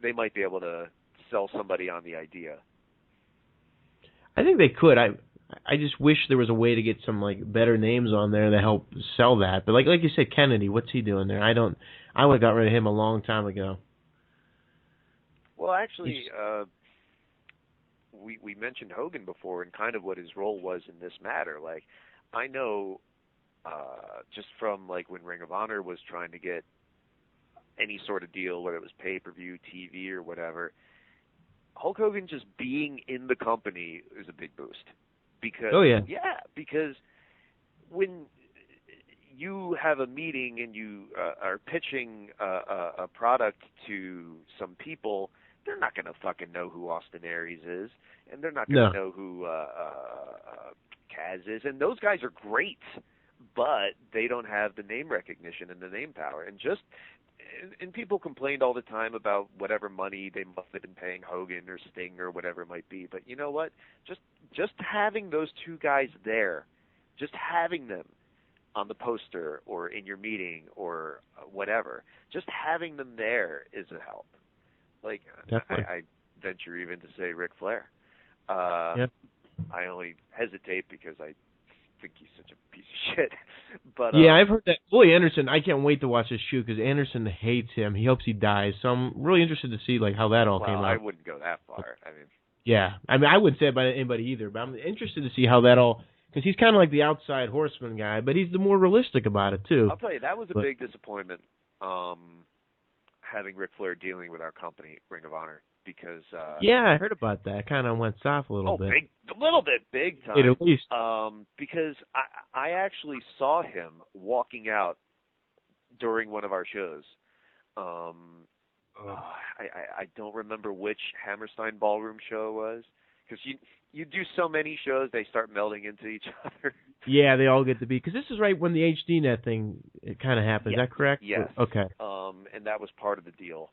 they might be able to sell somebody on the idea. I think they could. I just wish there was a way to get some like better names on there to help sell that. But like you said, Kennedy, what's he doing there? I would have got rid of him a long time ago. Well, actually, we mentioned Hogan before and kind of what his role was in this matter. Like, I know just from like when Ring of Honor was trying to get any sort of deal, whether it was pay-per-view, TV, or whatever, Hulk Hogan just being in the company is a big boost. Because, because when you have a meeting and you are pitching a product to some people, they're not going to fucking know who Austin Aries is, and they're not going to know who Kaz is, and those guys are great, but they don't have the name recognition and the name power, and people complained all the time about whatever money they must have been paying Hogan or Sting or whatever it might be. But you know what? Just having those two guys there, just having them on the poster or in your meeting or whatever. Just having them there is a help. Like, I venture even to say Ric Flair. Yep. I only hesitate because I think he's such a piece of shit. But yeah, I've heard that. Boy, Anderson, I can't wait to watch this shoot because Anderson hates him. He hopes he dies. So I'm really interested to see like how that all came out. I wouldn't go that far. I mean, yeah, I mean, I wouldn't say it about anybody either, but I'm interested to see how that all, because he's kind of like the outside horseman guy, but he's the more realistic about it too. I'll tell you, that was a big disappointment. Having Ric Flair dealing with our company, Ring of Honor. Because yeah, I heard about that. Kind of went soft a little bit. Big time. At least. Because I actually saw him walking out during one of our shows. I don't remember which Hammerstein Ballroom show it was, because you do so many shows, they start melding into each other. Yeah, they all get to be, because this is right when the HDNet thing kind of happened. Yes. Is that correct? Yes. Okay. And that was part of the deal.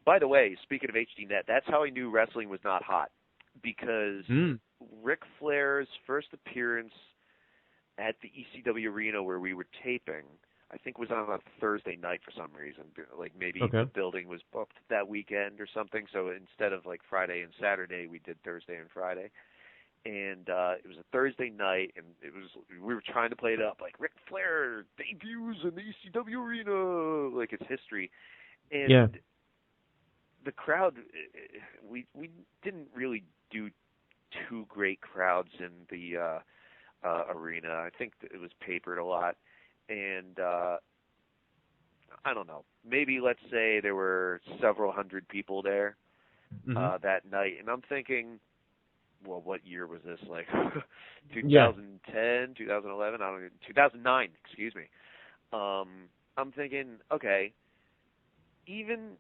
By the way, speaking of HDNet, that's how I knew wrestling was not hot, because Ric Flair's first appearance at the ECW Arena where we were taping, I think was on a Thursday night for some reason. Like maybe the building was booked that weekend or something, so instead of like Friday and Saturday, we did Thursday and Friday. And it was a Thursday night, and we were trying to play it up like Ric Flair debuts in the ECW Arena, like it's history. And the crowd, we didn't really do two great crowds in the arena. I think that it was papered a lot, and I don't know. Maybe let's say there were several hundred people there that night, and I'm thinking, well, what year was this? Like 2010, 2011? I don't know, 2009. Excuse me. I'm thinking, okay, even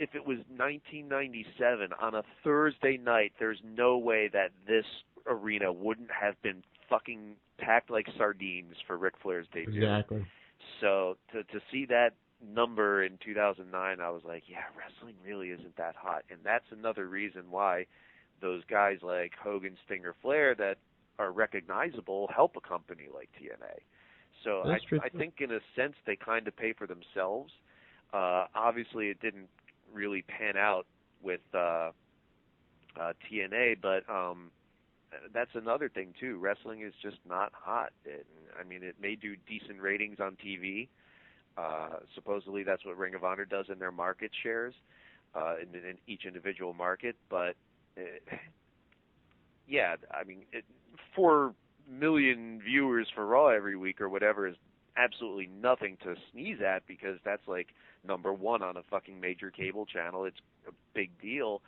if it was 1997 on a Thursday night, there's no way that this arena wouldn't have been fucking packed like sardines for Ric Flair's debut. Exactly. So to see that number in 2009, I was like, yeah, wrestling really isn't that hot. And that's another reason why those guys like Hogan, Stinger, Flair that are recognizable help a company like TNA. So I think in a sense they kind of pay for themselves. Obviously it didn't really pan out with TNA, but that's another thing too. Wrestling is just not hot. It may do decent ratings on TV. Supposedly that's what Ring of Honor does in their market shares in each individual market. But 4 million viewers for Raw every week or whatever is absolutely nothing to sneeze at, because that's like number one on a fucking major cable channel. It's a big deal.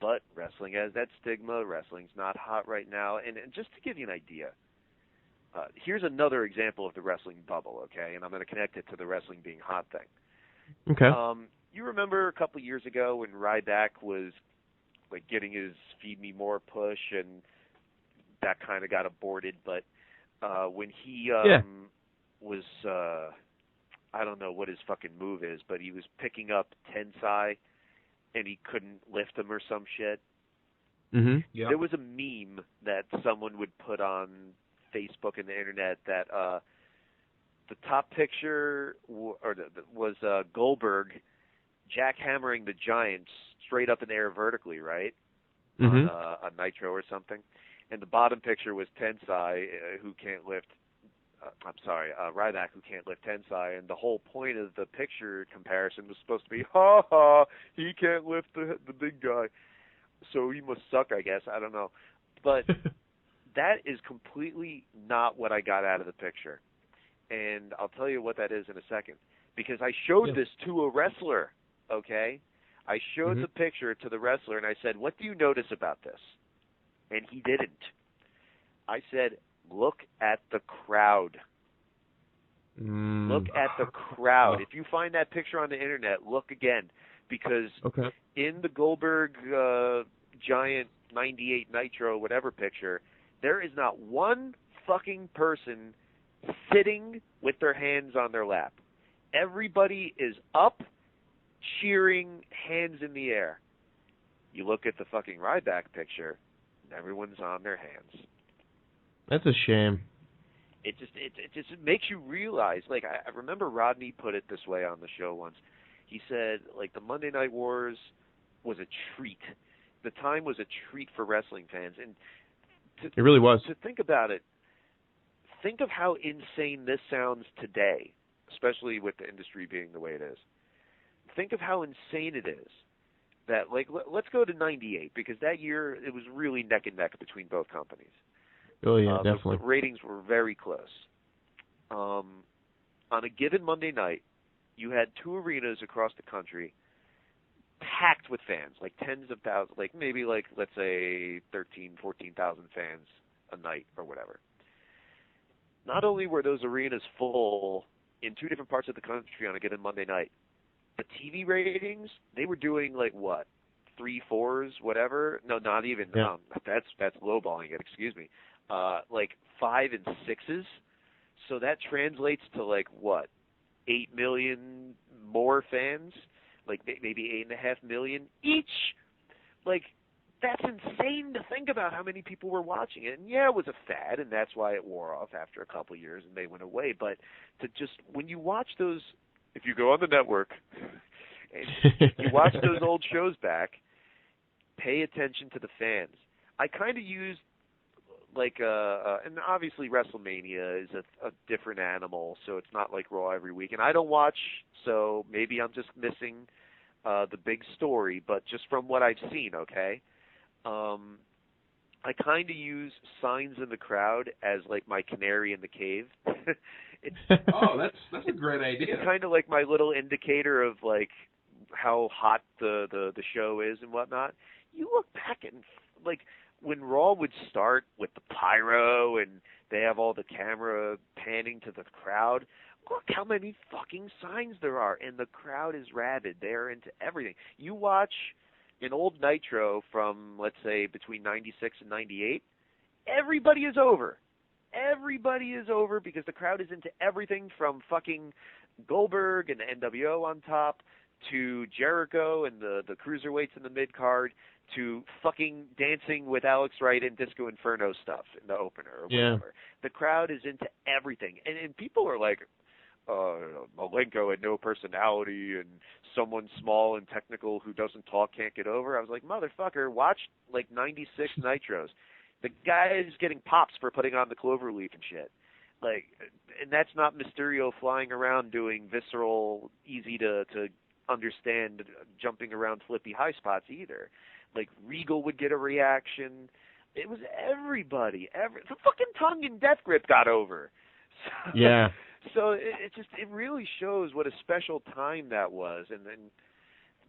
But wrestling has that stigma. Wrestling's not hot right now. And just to give you an idea, here's another example of the wrestling bubble, okay? And I'm going to connect it to the wrestling being hot thing. Okay. You remember a couple of years ago when Ryback was like getting his Feed Me More push, and that kind of got aborted. But when he was, I don't know what his fucking move is, but he was picking up Tensai, and he couldn't lift him or some shit. Mm-hmm. Yeah. There was a meme that someone would put on Facebook and the internet that the top picture was Goldberg jackhammering the Giant straight up in the air vertically, right? On a Nitro or something. And the bottom picture was Tensai, who can't lift. Ryback, who can't lift Tensai, and the whole point of the picture comparison was supposed to be, ha ha, he can't lift the big guy, so he must suck, I guess. I don't know. But that is completely not what I got out of the picture. And I'll tell you what that is in a second. Because I showed this to a wrestler, okay? I showed the picture to the wrestler, and I said, what do you notice about this? And he didn't. I said, look at the crowd. Look at the crowd. If you find that picture on the internet, look again. Because in the Goldberg Giant 98 Nitro whatever picture, there is not one fucking person sitting with their hands on their lap. Everybody is up, cheering, hands in the air. You look at the fucking Ryback picture, everyone's on their hands. That's a shame. it just makes you realize. Like I remember Rodney put it this way on the show once. He said like the Monday Night Wars was a treat. The time was a treat for wrestling fans, and it really was. To think about it, think of how insane this sounds today, especially with the industry being the way it is. Think of how insane it is that, like, let's go to '98 because that year it was really neck and neck between both companies. Oh yeah, definitely. The ratings were very close. On a given Monday night, you had 2 arenas across the country packed with fans, like tens of thousands, like maybe like, let's say 13, 14,000 fans a night or whatever. Not only were those arenas full in 2 different parts of the country on a given Monday night, the TV ratings, they were doing like what? 3, 4s, whatever? No, not even. Yeah. That's lowballing it, excuse me. Like 5 and 6s. So that translates to like what? 8 million more fans? Like maybe 8.5 million each? Like, that's insane to think about how many people were watching it. And yeah, it was a fad, and that's why it wore off after a couple of years and they went away. But to just, when you watch those, if you go on the network and you watch those old shows back, pay attention to the fans. I kind of used like and obviously WrestleMania is a different animal, so it's not like Raw every week. And I don't watch, so maybe I'm just missing the big story. But just from what I've seen, okay, I kind of use signs in the crowd as like my canary in the cave. Oh, that's a great idea. It's kind of like my little indicator of like how hot the show is and whatnot. You look back and like when Raw would start with the pyro and they have all the camera panning to the crowd, look how many fucking signs there are, and the crowd is rabid. They're into everything. You watch an old Nitro from, let's say, between 96 and 98, everybody is over. Everybody is over because the crowd is into everything from fucking Goldberg and the NWO on top to Jericho and the cruiserweights in the mid-card to fucking Dancing with Alex Wright and Disco Inferno stuff in the opener or whatever. The crowd is into everything. And people are like, Malenko had no personality and someone small and technical who doesn't talk can't get over. I was like, motherfucker, watch like 96 Nitros. The guy is getting pops for putting on the cloverleaf and shit. Like, and that's not Mysterio flying around doing visceral, easy to understand, jumping around flippy high spots either. Like, Regal would get a reaction. It was everybody. The fucking Tongue and Death Grip got over. So, yeah. So it really shows what a special time that was. And then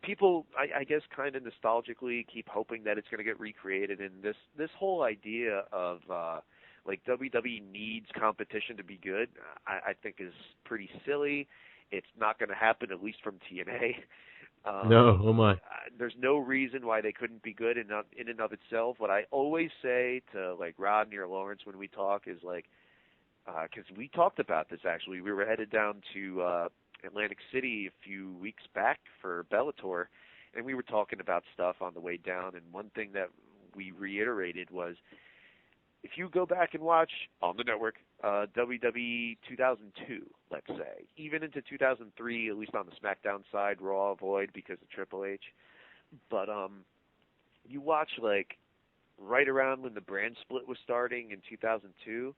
people, I guess, kind of nostalgically keep hoping that it's going to get recreated. And this whole idea of like WWE needs competition to be good, I think is pretty silly. It's not going to happen, at least from TNA. No, oh my. There's no reason why they couldn't be good in and of itself. What I always say to like Rodney or Lawrence when we talk is like, because we talked about this actually. We were headed down to Atlantic City a few weeks back for Bellator, and we were talking about stuff on the way down. And one thing that we reiterated was, if you go back and watch on the network WWE 2002, let's say, even into 2003, at least on the SmackDown side, Raw avoid because of Triple H. But you watch like right around when the brand split was starting in 2002.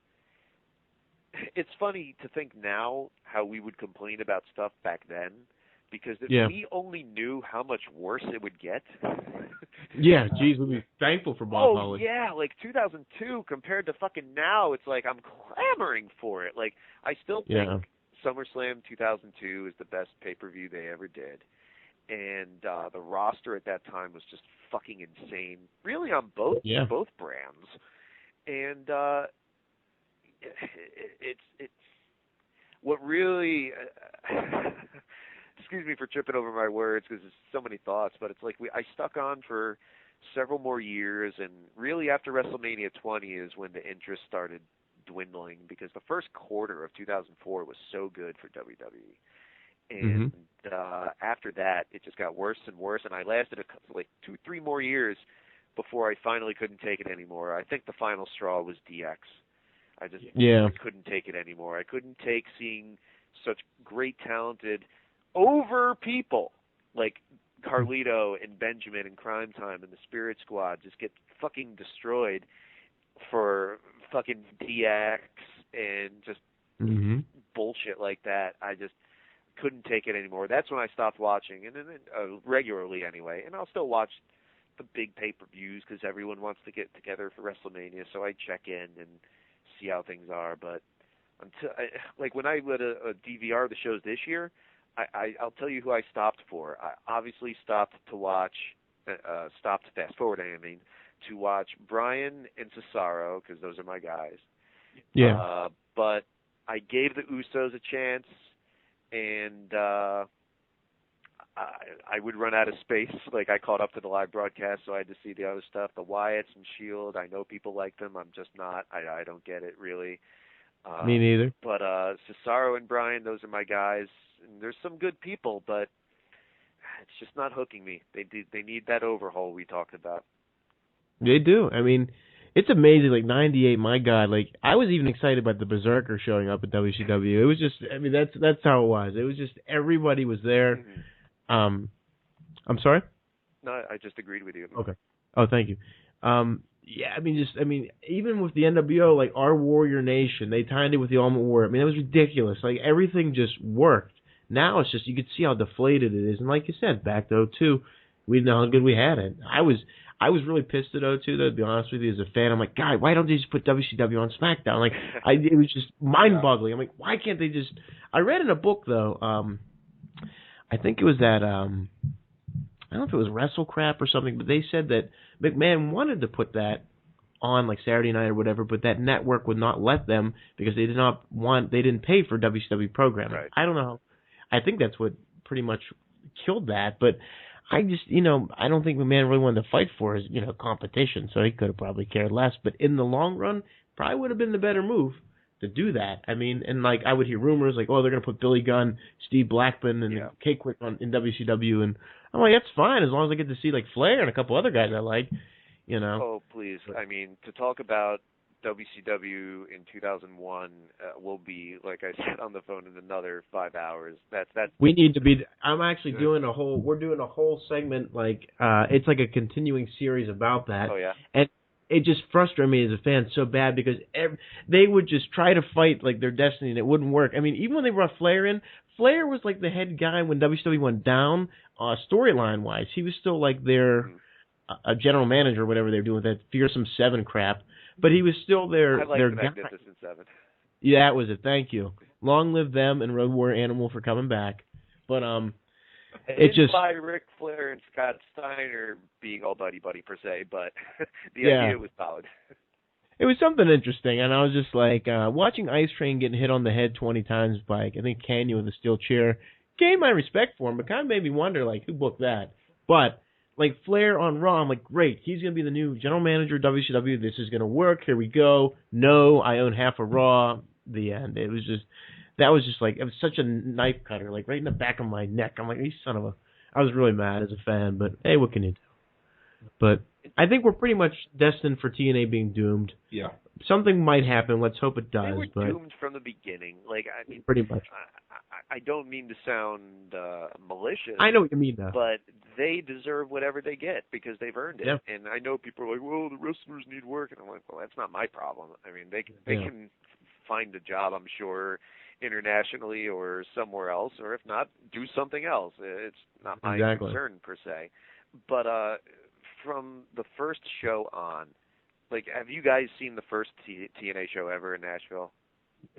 It's funny to think now how we would complain about stuff back then, because if we only knew how much worse it would get. Yeah, geez, we'd be thankful for Bob Holly. Oh, yeah, like 2002 compared to fucking now, it's like I'm clamoring for it. Like, I still think SummerSlam 2002 is the best pay-per-view they ever did. And the roster at that time was just fucking insane, really on both brands. And it's what really excuse me for tripping over my words because there's so many thoughts, but it's like I stuck on for several more years, and really after WrestleMania 20 is when the interest started dwindling, because the first quarter of 2004 was so good for WWE. And after that, it just got worse and worse, and I lasted like 2-3 more years before I finally couldn't take it anymore. I think the final straw was DX. I just I couldn't take it anymore. I couldn't take seeing such great, talented, over people like Carlito and Benjamin and Crime Time and the Spirit Squad just get fucking destroyed for fucking DX and just bullshit like that. I just couldn't take it anymore. That's when I stopped watching, and then regularly anyway. And I'll still watch the big pay-per-views because everyone wants to get together for WrestleMania, so I check in and see how things are. But like when I let a DVR the shows this year, I'll tell you who I stopped for. I obviously stopped fast forward, to watch Bryan and Cesaro because those are my guys. Yeah. But I gave the Usos a chance, and I would run out of space. Like, I caught up to the live broadcast, so I had to see the other stuff. The Wyatts and Shield, I know people like them. I'm just not. I don't get it, really. Me neither. But Cesaro and Bryan, those are my guys. And there's some good people, but it's just not hooking me. They need that overhaul we talked about. They do. I mean, it's amazing. Like, 98, my God. Like, I was even excited about the Berserker showing up at WCW. It was just, I mean, that's how it was. It was just, everybody was there. I'm sorry? No, I just agreed with you. Okay. Oh, thank you. Yeah, I mean, even with the NWO, like, our Warrior Nation, they tied it with the Ultimate Warrior. I mean, it was ridiculous. Like, everything just worked. Now it's just, you could see how deflated it is. And like you said, back to 02, we didn't know how good we had it. I was really pissed at 02, though, to be honest with you, as a fan. I'm like, God, why don't they just put WCW on SmackDown? Like, it was just mind-boggling. I'm like, why can't they just... I read in a book, though, I think it was that, I don't know if it was WrestleCrap or something, but they said that McMahon wanted to put that on, like, Saturday night or whatever, but that network would not let them because they didn't pay for WCW programming. Right. I don't know. I think that's what pretty much killed that, but I just, I don't think McMahon really wanted to fight for his, competition, so he could have probably cared less. But in the long run, probably would have been the better move to do that. I mean, and like I would hear rumors like, oh, they're going to put Billy Gunn, Steve Blackman, and K-Quick in WCW, and I'm like, that's fine as long as I get to see like Flair and a couple other guys I like, Oh, please. I mean, to talk about WCW in 2001 will be, like I said on the phone, in another 5 hours. That's. We need to be. I'm actually doing we're doing a whole segment, like it's like a continuing series about that. Oh yeah. And it just frustrated me as a fan so bad because they would just try to fight like their destiny and it wouldn't work. I mean, even when they brought Flair in, Flair was like the head guy when WCW went down, storyline wise. He was still like their a general manager or whatever they were doing with that Fearsome 7 crap. But he was still their I like their the guy. Magnificent Seven. Yeah, that was it. Thank you. Long live them and Road Warrior Animal for coming back. But it just by Ric Flair and Scott Steiner being all buddy per se, but the idea was solid. It was something interesting, and I was just like watching Ice Train getting hit on the head 20 times by I think Canyon with a steel chair. Gained my respect for him, but kind of made me wonder like who booked that. But like Flair on Raw, I'm like, great, he's going to be the new general manager of WCW. This is going to work. Here we go. No, I own half of Raw. The end. It was just, that was just like, it was such a knife cutter, like right in the back of my neck. I'm like, you son of a, I was really mad as a fan, but hey, what can you do? But I think we're pretty much destined for TNA being doomed. Yeah. Something might happen. Let's hope it does. They were doomed from the beginning. Like, I mean, pretty much. I don't mean to sound malicious. I know what you mean, though. But they deserve whatever they get because they've earned it. Yeah. And I know people are like, well, the wrestlers need work. And I'm like, well, that's not my problem. I mean, they can find a job, I'm sure, internationally or somewhere else, or if not, do something else. It's not my concern, per se. But from the first show on, like, have you guys seen the first TNA show ever in Nashville?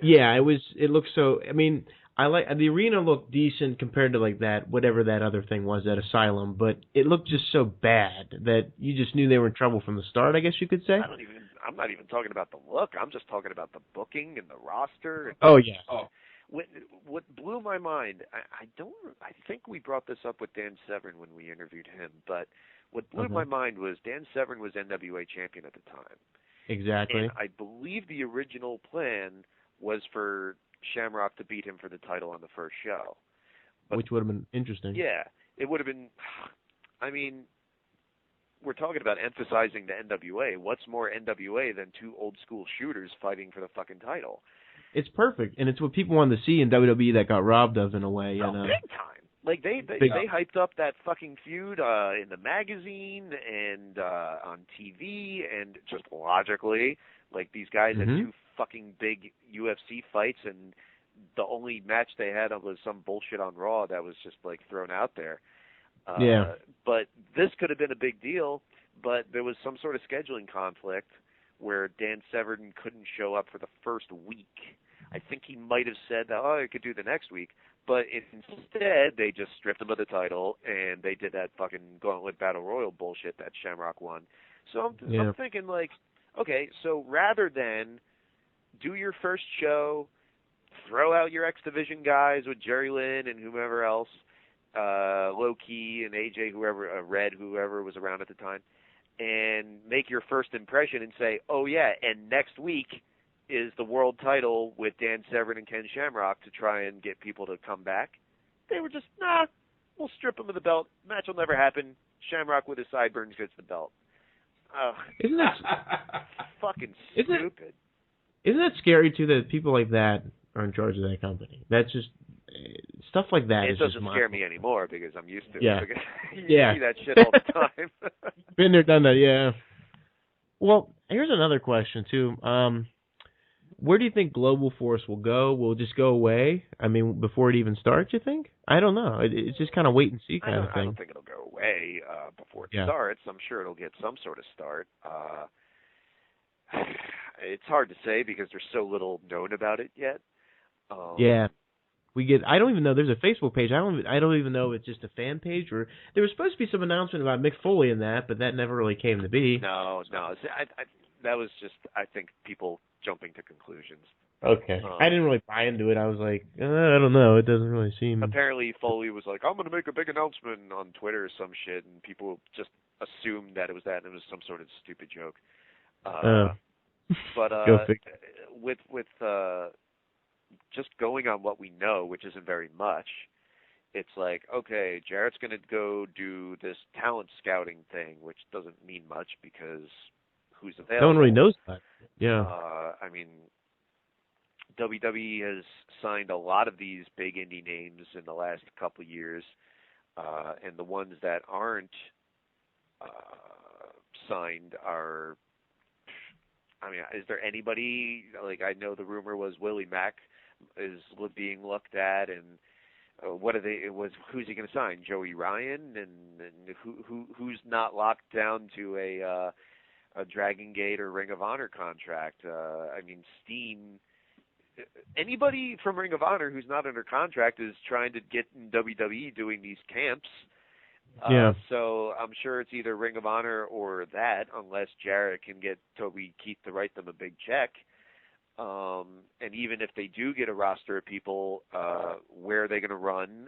Yeah, it looked so, I mean, the arena looked decent compared to like that, whatever that other thing was, that Asylum, but it looked just so bad that you just knew they were in trouble from the start, I guess you could say. I'm not even talking about the look. I'm just talking about the booking and the roster. Oh, yeah. Oh. What blew my mind, I think we brought this up with Dan Severn when we interviewed him, but what blew my mind was Dan Severn was NWA champion at the time. Exactly. And I believe the original plan was for Shamrock to beat him for the title on the first show. But, which would have been interesting. Yeah, it would have been, I mean, we're talking about emphasizing the NWA. What's more NWA than two old school shooters fighting for the fucking title? It's perfect, and it's what people wanted to see in WWE that got robbed of in a way. Oh, big time. Like they hyped up that fucking feud in the magazine and on TV, and just logically, like these guys had two fucking big UFC fights, and the only match they had was some bullshit on Raw that was just like thrown out there. But this could have been a big deal, but there was some sort of scheduling conflict where Dan Severn couldn't show up for the first week. I think he might have said that, I could do the next week. But instead, they just stripped him of the title, and they did that fucking Gauntlet Battle Royal bullshit that Shamrock won. So I'm thinking, like, okay, so rather than do your first show, throw out your X Division guys with Jerry Lynn and whomever else, Low Key and AJ, whoever, Red, whoever was around at the time, and make your first impression and say, oh yeah, and next week is the world title with Dan Severn and Ken Shamrock to try and get people to come back. They were just, we'll strip him of the belt. Match will never happen. Shamrock with his sideburns gets the belt. Isn't that fucking stupid? Isn't it scary too that people like that are in charge of that company? That's just stuff like that. It doesn't scare me anymore because I'm used to it. Yeah. You see that shit all the time. Been there, done that. Yeah. Well, here's another question too. Where do you think Global Force will go? Will it just go away? I mean, before it even starts, you think? I don't know. It's just kind of wait and see kind of thing. I don't think it'll go away before it starts. I'm sure it'll get some sort of start. It's hard to say because there's so little known about it yet. I don't even know. There's a Facebook page. I don't even know if it's just a fan page or there was supposed to be some announcement about Mick Foley in that, but that never really came to be. No. That was just, I think, people jumping to conclusions. Okay. I didn't really buy into it. I was like, I don't know. It doesn't really seem... Apparently, Foley was like, I'm going to make a big announcement on Twitter or some shit, and people just assumed that it was that, and it was some sort of stupid joke. But with just going on what we know, which isn't very much, it's like, okay, Jarrett's going to go do this talent scouting thing, which doesn't mean much because who's available? No one really knows that. Yeah. I mean, WWE has signed a lot of these big indie names in the last couple of years, and the ones that aren't signed are, I mean, is there anybody, like, I know the rumor was Willie Mack is being looked at, and who's he going to sign? Joey Ryan, and who's not locked down to a Dragon Gate or Ring of Honor contract? I mean, Steen. Anybody from Ring of Honor who's not under contract is trying to get in WWE doing these camps. So I'm sure it's either Ring of Honor or that, unless Jarrett can get Toby Keith to write them a big check. And even if they do get a roster of people, where are they going to run?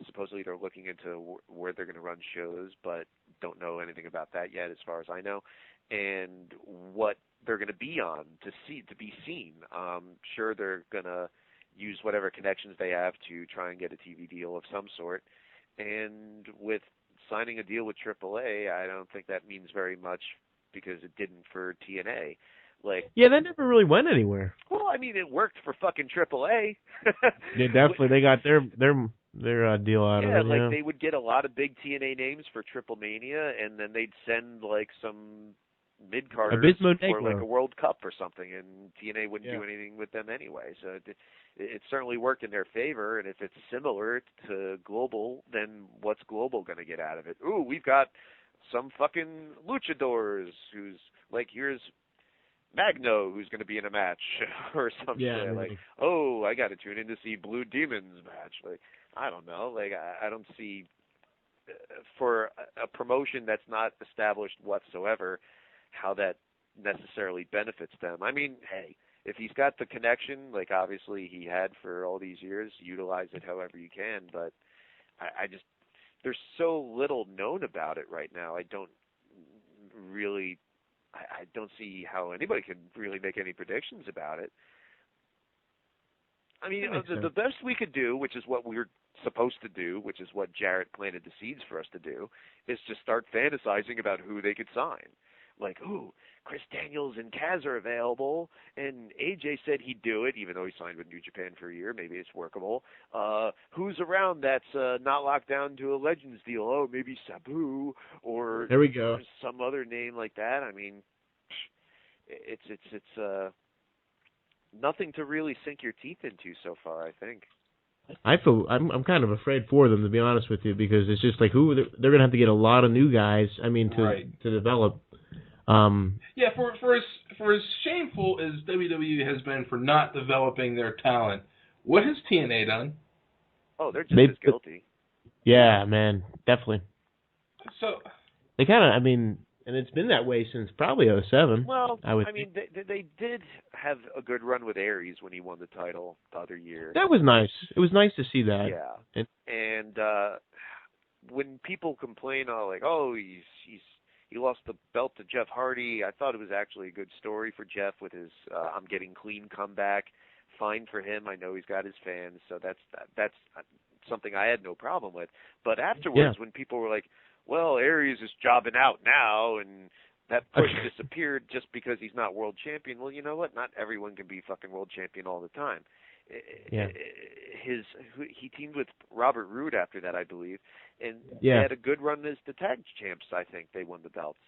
Supposedly they're looking into where they're going to run shows, but don't know anything about that yet, as far as I know. And what they're going to be on to be seen. Sure, they're going to use whatever connections they have to try and get a TV deal of some sort. And with signing a deal with AAA, I don't think that means very much because it didn't for TNA. Like, yeah, that never really went anywhere. Well, I mean, it worked for fucking AAA. Yeah, definitely. They got their deal out of it. Yeah, like they would get a lot of big TNA names for Triple Mania, and then they'd send like some mid-carders for like a World Cup or something, and TNA wouldn't do anything with them anyway. So it certainly worked in their favor, and if it's similar to Global, then what's Global going to get out of it? Ooh, we've got some fucking luchadors who's like, here's Magno who's going to be in a match or something. Yeah, like, oh, I got to tune in to see Blue Demons match. Like, I don't know. Like, I don't see for a promotion that's not established whatsoever how that necessarily benefits them. I mean, hey, if he's got the connection, like obviously he had for all these years, utilize it however you can. But I just, there's so little known about it right now. I don't see how anybody can really make any predictions about it. I mean, the best we could do, which is what we're supposed to do, which is what Jarrett planted the seeds for us to do, is just start fantasizing about who they could sign. Like, ooh, Chris Daniels and Kaz are available, and AJ said he'd do it, even though he signed with New Japan for a year. Maybe it's workable. Who's around that's not locked down to a Legends deal? Oh, maybe Sabu or there we go. Some other name like that. I mean, it's nothing to really sink your teeth into so far, I think. I'm kind of afraid for them, to be honest with you, because it's just like they're gonna have to get a lot of new guys. I mean, to develop. Yeah, for as shameful as WWE has been for not developing their talent, what has TNA done? Oh, they're just as guilty. Yeah, man, definitely. So they kind of, I mean, and it's been that way since probably 2007. Well, I mean, they did have a good run with Aries when he won the title the other year. That was nice. It was nice to see that. Yeah, and when people complain, he lost the belt to Jeff Hardy, I thought it was actually a good story for Jeff with his I'm getting clean comeback. Fine for him. I know he's got his fans, so that's something I had no problem with. But afterwards, when people were like, well, Aries is jobbing out now, and that push disappeared just because he's not world champion. Well, you know what? Not everyone can be fucking world champion all the time. Yeah. He teamed with Robert Roode after that, I believe, and they had a good run as the tag champs. I think they won the belts.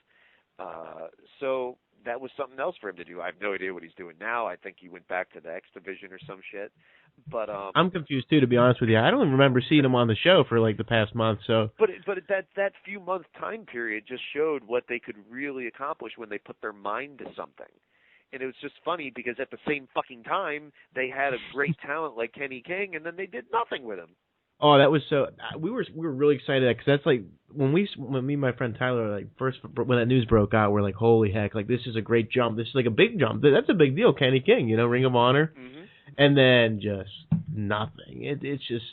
So that was something else for him to do. I have no idea what he's doing now. I think he went back to the X division or some shit. But I'm confused too, to be honest with you. I don't even remember seeing him on the show for like the past month. So, but that few month time period just showed what they could really accomplish when they put their mind to something. And it was just funny because at the same fucking time they had a great talent like Kenny King, and then they did nothing with him. Oh, that was so. We were really excited because that's like when me and my friend Tyler when that news broke out, we're like, holy heck, like this is a great jump. This is like a big jump. That's a big deal. Kenny King, Ring of Honor, and then just nothing. It's just.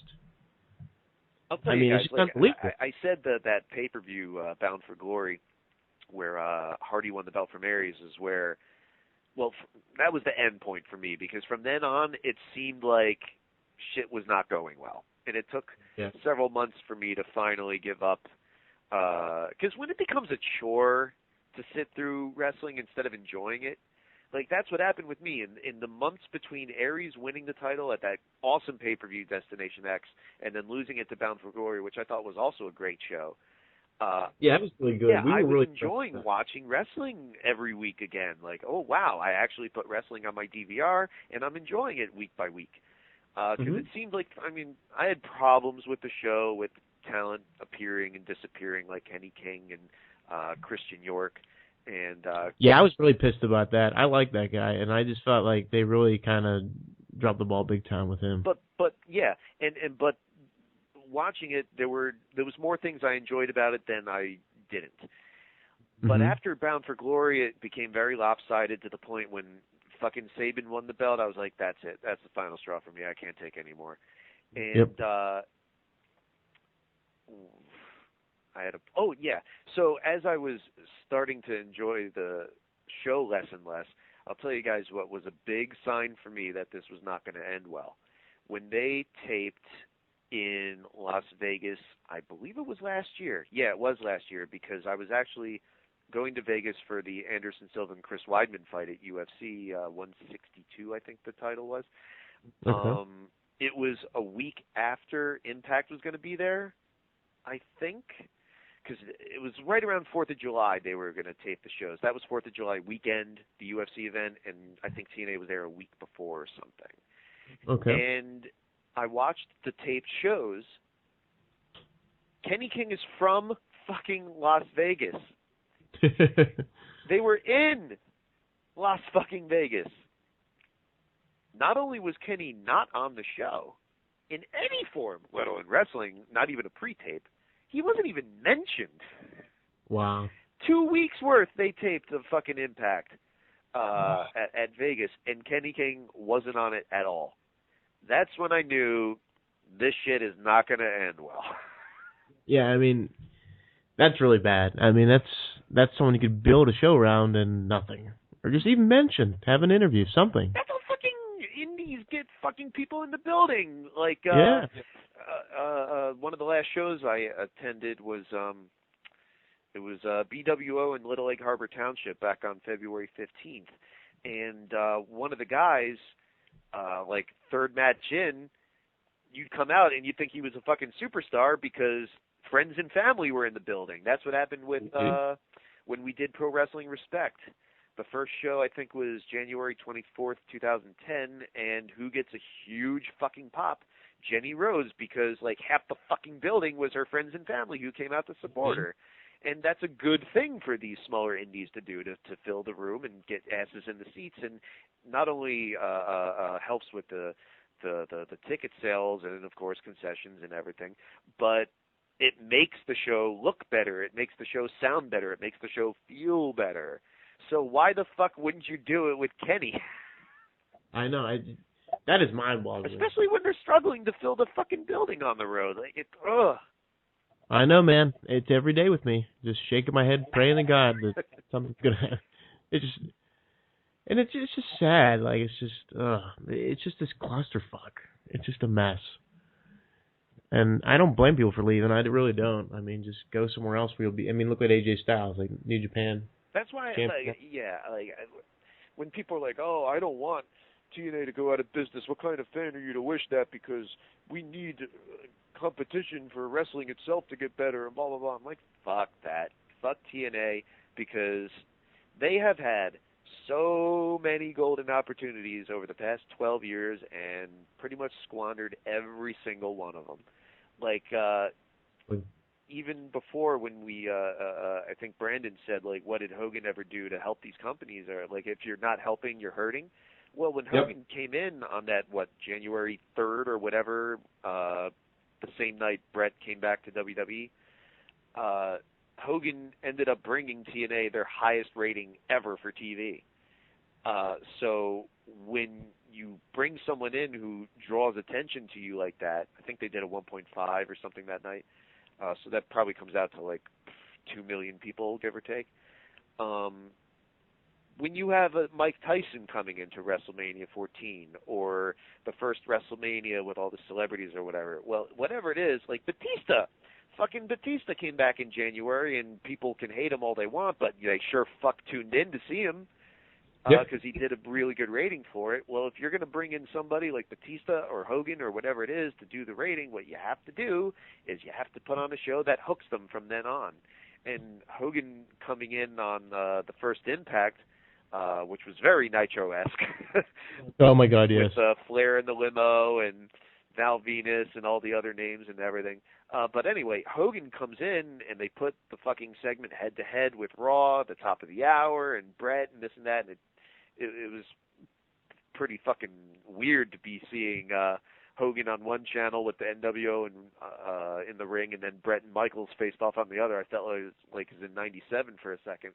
I'll tell you guys, it's just unbelievable. I said that pay-per-view Bound for Glory, where Hardy won the belt from Aries, is where, well, that was the end point for me because from then on it seemed like shit was not going well. And it took several months for me to finally give up. Because when it becomes a chore to sit through wrestling instead of enjoying it, like that's what happened with me. In the months between Aries winning the title at that awesome pay-per-view Destination X and then losing it to Bound for Glory, which I thought was also a great show. It was really good. Yeah, I was really enjoying watching wrestling every week again. Like, oh, wow, I actually put wrestling on my DVR, and I'm enjoying it week by week. Because it seemed like, I had problems with the show, with talent appearing and disappearing like Kenny King and Christian York. And I was really pissed about that. I like that guy, and I just felt like they really kind of dropped the ball big time with him. But watching it, there was more things I enjoyed about it than I didn't. But after Bound for Glory, it became very lopsided to the point when fucking Sabin won the belt. I was like, that's it. That's the final straw for me. I can't take any more. And so as I was starting to enjoy the show less and less, I'll tell you guys what was a big sign for me that this was not going to end well. When they taped in Las Vegas, I believe it was last year. Yeah, it was last year because I was actually going to Vegas for the Anderson Silva and Chris Weidman fight at UFC 162, I think the title was. Okay. It was a week after Impact was going to be there, I think, because it was right around 4th of July they were going to tape the shows. That was 4th of July weekend, the UFC event, and I think TNA was there a week before or something. Okay. And I watched the taped shows. Kenny King is from fucking Las Vegas. They were in Las fucking Vegas. Not only was Kenny not on the show in any form, let alone wrestling, not even a pre-tape, he wasn't even mentioned. Wow. 2 weeks worth they taped the fucking Impact at Vegas, and Kenny King wasn't on it at all. That's when I knew this shit is not going to end well. Yeah, that's really bad. That's someone you could build a show around and nothing. Or just even mention, have an interview, something. That's how fucking indies get fucking people in the building. Like, one one of the last shows I attended was it was BWO in Little Egg Harbor Township back on February 15th, and one of the guys, like third match in, you'd come out and you'd think he was a fucking superstar because friends and family were in the building. That's what happened with when we did Pro Wrestling Respect. The first show, I think, was January 24th, 2010, and who gets a huge fucking pop? Jenny Rose, because like half the fucking building was her friends and family who came out to support her. And that's a good thing for these smaller indies to do, to fill the room and get asses in the seats, and not only helps with the ticket sales and, of course, concessions and everything, but it makes the show look better. It makes the show sound better. It makes the show feel better. So why the fuck wouldn't you do it with Kenny? I know. That is mind-boggling. Especially when they're struggling to fill the fucking building on the road. Like, ugh. I know, man. It's every day with me. Just shaking my head, praying to God that something's gonna happen. It's just sad. Like, it's just this clusterfuck. It's just a mess. And I don't blame people for leaving. I really don't. I mean, just go somewhere else where you'll be. I mean, look at AJ Styles, like New Japan. That's why, when people are like, "Oh, I don't want TNA to go out of business. What kind of fan are you to wish that? Because we need competition for wrestling itself to get better," and blah, blah, blah. I'm like, fuck that. Fuck TNA, because they have had so many golden opportunities over the past 12 years and pretty much squandered every single one of them. Like, even before when we, I think Brandon said, like, what did Hogan ever do to help these companies? Or, like, if you're not helping, you're hurting. Well, when Hogan came in on that, January 3rd or whatever, the same night Brett came back to WWE, Hogan ended up bringing TNA their highest rating ever for TV. So when you bring someone in who draws attention to you like that, I think they did a 1.5 or something that night, so that probably comes out to like 2 million people, give or take. When you have a Mike Tyson coming into WrestleMania 14 or the first WrestleMania with all the celebrities or whatever, well, whatever it is, like Batista, fucking Batista came back in January, and people can hate him all they want, but they sure fuck tuned in to see him because he did a really good rating for it. Well, if you're going to bring in somebody like Batista or Hogan or whatever it is to do the rating, what you have to do is you have to put on a show that hooks them from then on. And Hogan coming in on the first Impact, which was very Nitro-esque. Oh, my God, yes. With Flair in the limo and Val Venus and all the other names and everything. But anyway, Hogan comes in, and they put the fucking segment head-to-head with Raw at the top of the hour, and Brett and this and that, and it was pretty fucking weird to be seeing Hogan on one channel with the NWO and in the ring, and then Brett and Michaels faced off on the other. I felt like it was in '97 for a second.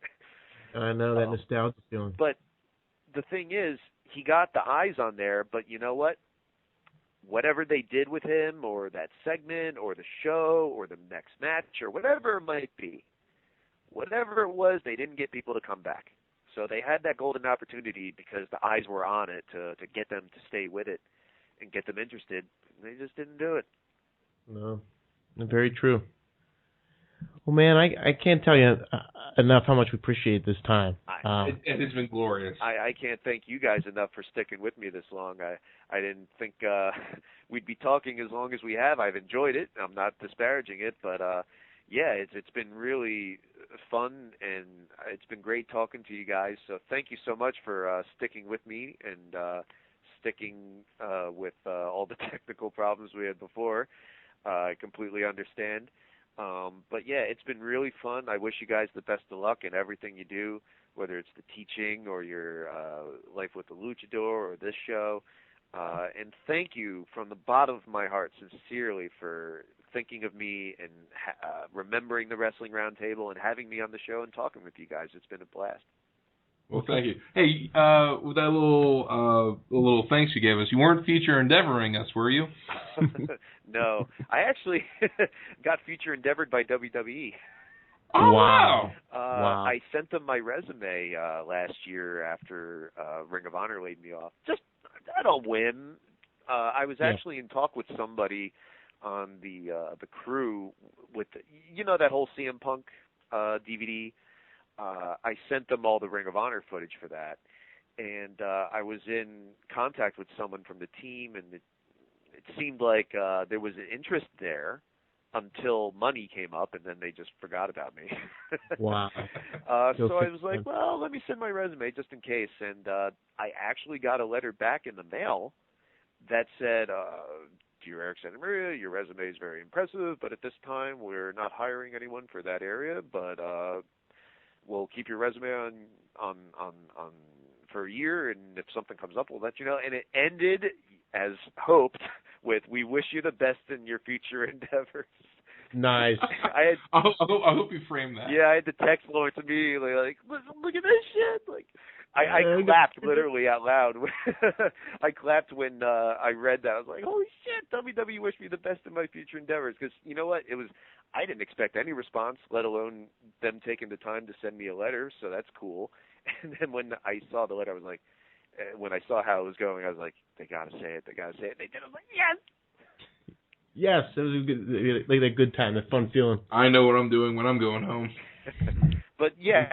I know that nostalgia feeling. But the thing is, he got the eyes on there, but you know what? Whatever they did with him, or that segment, or the show, or the next match, or whatever it might be, whatever it was, they didn't get people to come back. So they had that golden opportunity because the eyes were on it to get them to stay with it and get them interested. And they just didn't do it. No, very true. Well, man, I can't tell you enough how much we appreciate this time. It has been glorious. I can't thank you guys enough for sticking with me this long. I didn't think we'd be talking as long as we have. I've enjoyed it. I'm not disparaging it, but yeah, it's been really fun, and it's been great talking to you guys. So thank you so much for sticking with me and sticking with all the technical problems we had before. I completely understand. But yeah, it's been really fun. I wish you guys the best of luck in everything you do, whether it's the teaching or your Life with the Luchador or this show. And thank you from the bottom of my heart, sincerely, for thinking of me and remembering the Wrestling Roundtable and having me on the show and talking with you guys. It's been a blast. Well, thank you. Hey, with that little thanks you gave us, you weren't feature endeavoring us, were you? No, I actually got feature endeavored by WWE. Oh, wow. Wow. I sent them my resume last year after Ring of Honor laid me off. Just out on whim. I was actually in talk with somebody on the crew with that whole CM Punk DVD. I sent them all the Ring of Honor footage for that, and I was in contact with someone from the team, and it seemed like there was an interest there until money came up, and then they just forgot about me. Wow. So I was like, well, let me send my resume just in case, and I actually got a letter back in the mail that said, Dear Eric Santamaria, your resume is very impressive, but at this time we're not hiring anyone for that area, but we'll keep your resume on for a year, and if something comes up, we'll let you know. And it ended, as hoped, with, we wish you the best in your future endeavors. Nice. I hope you frame that. Yeah, I had to text Lawrence immediately, like, look at this shit. Like, I clapped literally out loud. I clapped when I read that. I was like, holy shit, WWE wish me the best in my future endeavors. Because you know what? I didn't expect any response, let alone them taking the time to send me a letter, so that's cool. And then when I saw the letter, I was like, when I saw how it was going, I was like, they got to say it, they got to say it. And they did. I was like, yes! Yes, it was a good, like that good time, that fun feeling. I know what I'm doing when I'm going home. But yeah,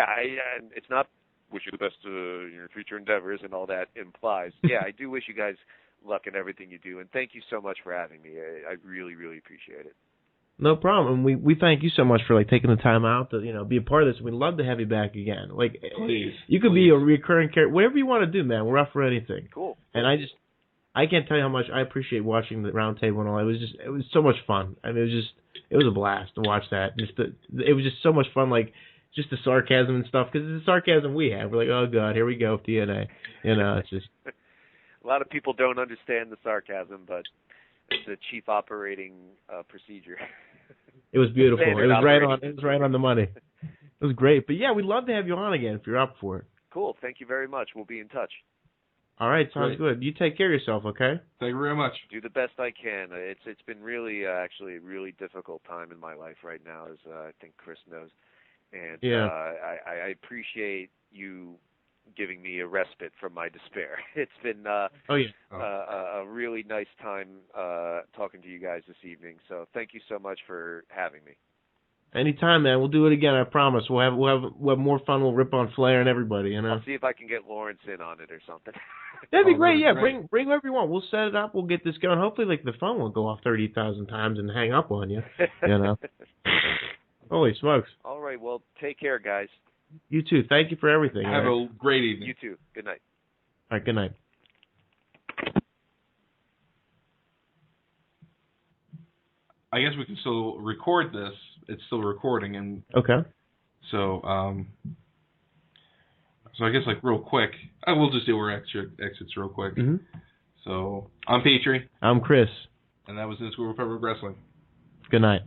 it's not wish you the best in your future endeavors and all that implies. Yeah, I do wish you guys luck in everything you do, and thank you so much for having me. I really, really appreciate it. No problem. We thank you so much for taking the time out to be a part of this. We'd love to have you back again. Please. You could be a recurring character, whatever you want to do, man. We're up for anything. Cool. And I can't tell you how much I appreciate watching the Roundtable and all. It was so much fun. I mean, it was a blast to watch that. It was just so much fun, just the sarcasm and stuff, because it's the sarcasm we have. We're like, oh god, here we go, TNA. It's just. A lot of people don't understand the sarcasm, but it's a chief operating procedure. It was beautiful. It was right on the money. It was great. But yeah, we'd love to have you on again if you're up for it. Cool. Thank you very much. We'll be in touch. All right, sounds good. You take care of yourself, okay? Thank you very much. Do the best I can. It's been really, actually, a really difficult time in my life right now, as I think Chris knows. And yeah. I appreciate you giving me a respite from my despair. It's been a really nice time talking to you guys this evening. So thank you so much for having me. Anytime, man. We'll do it again. I promise. We'll have more fun. We'll rip on Flair and everybody. I'll see if I can get Lawrence in on it or something. That'd be great. Yeah, bring whoever you want. We'll set it up. We'll get this going. Hopefully, the phone won't go off 30,000 times and hang up on you. Holy smokes. All right. Well, take care, guys. You too. Thank you for everything. Have a great evening. You too. Good night. All right. Good night. I guess we can still record this. It's still recording, and okay. So, I guess real quick, we'll just do our exits real quick. Mm-hmm. So I'm Petrie. I'm Chris. And that was In School of Public Wrestling. Good night.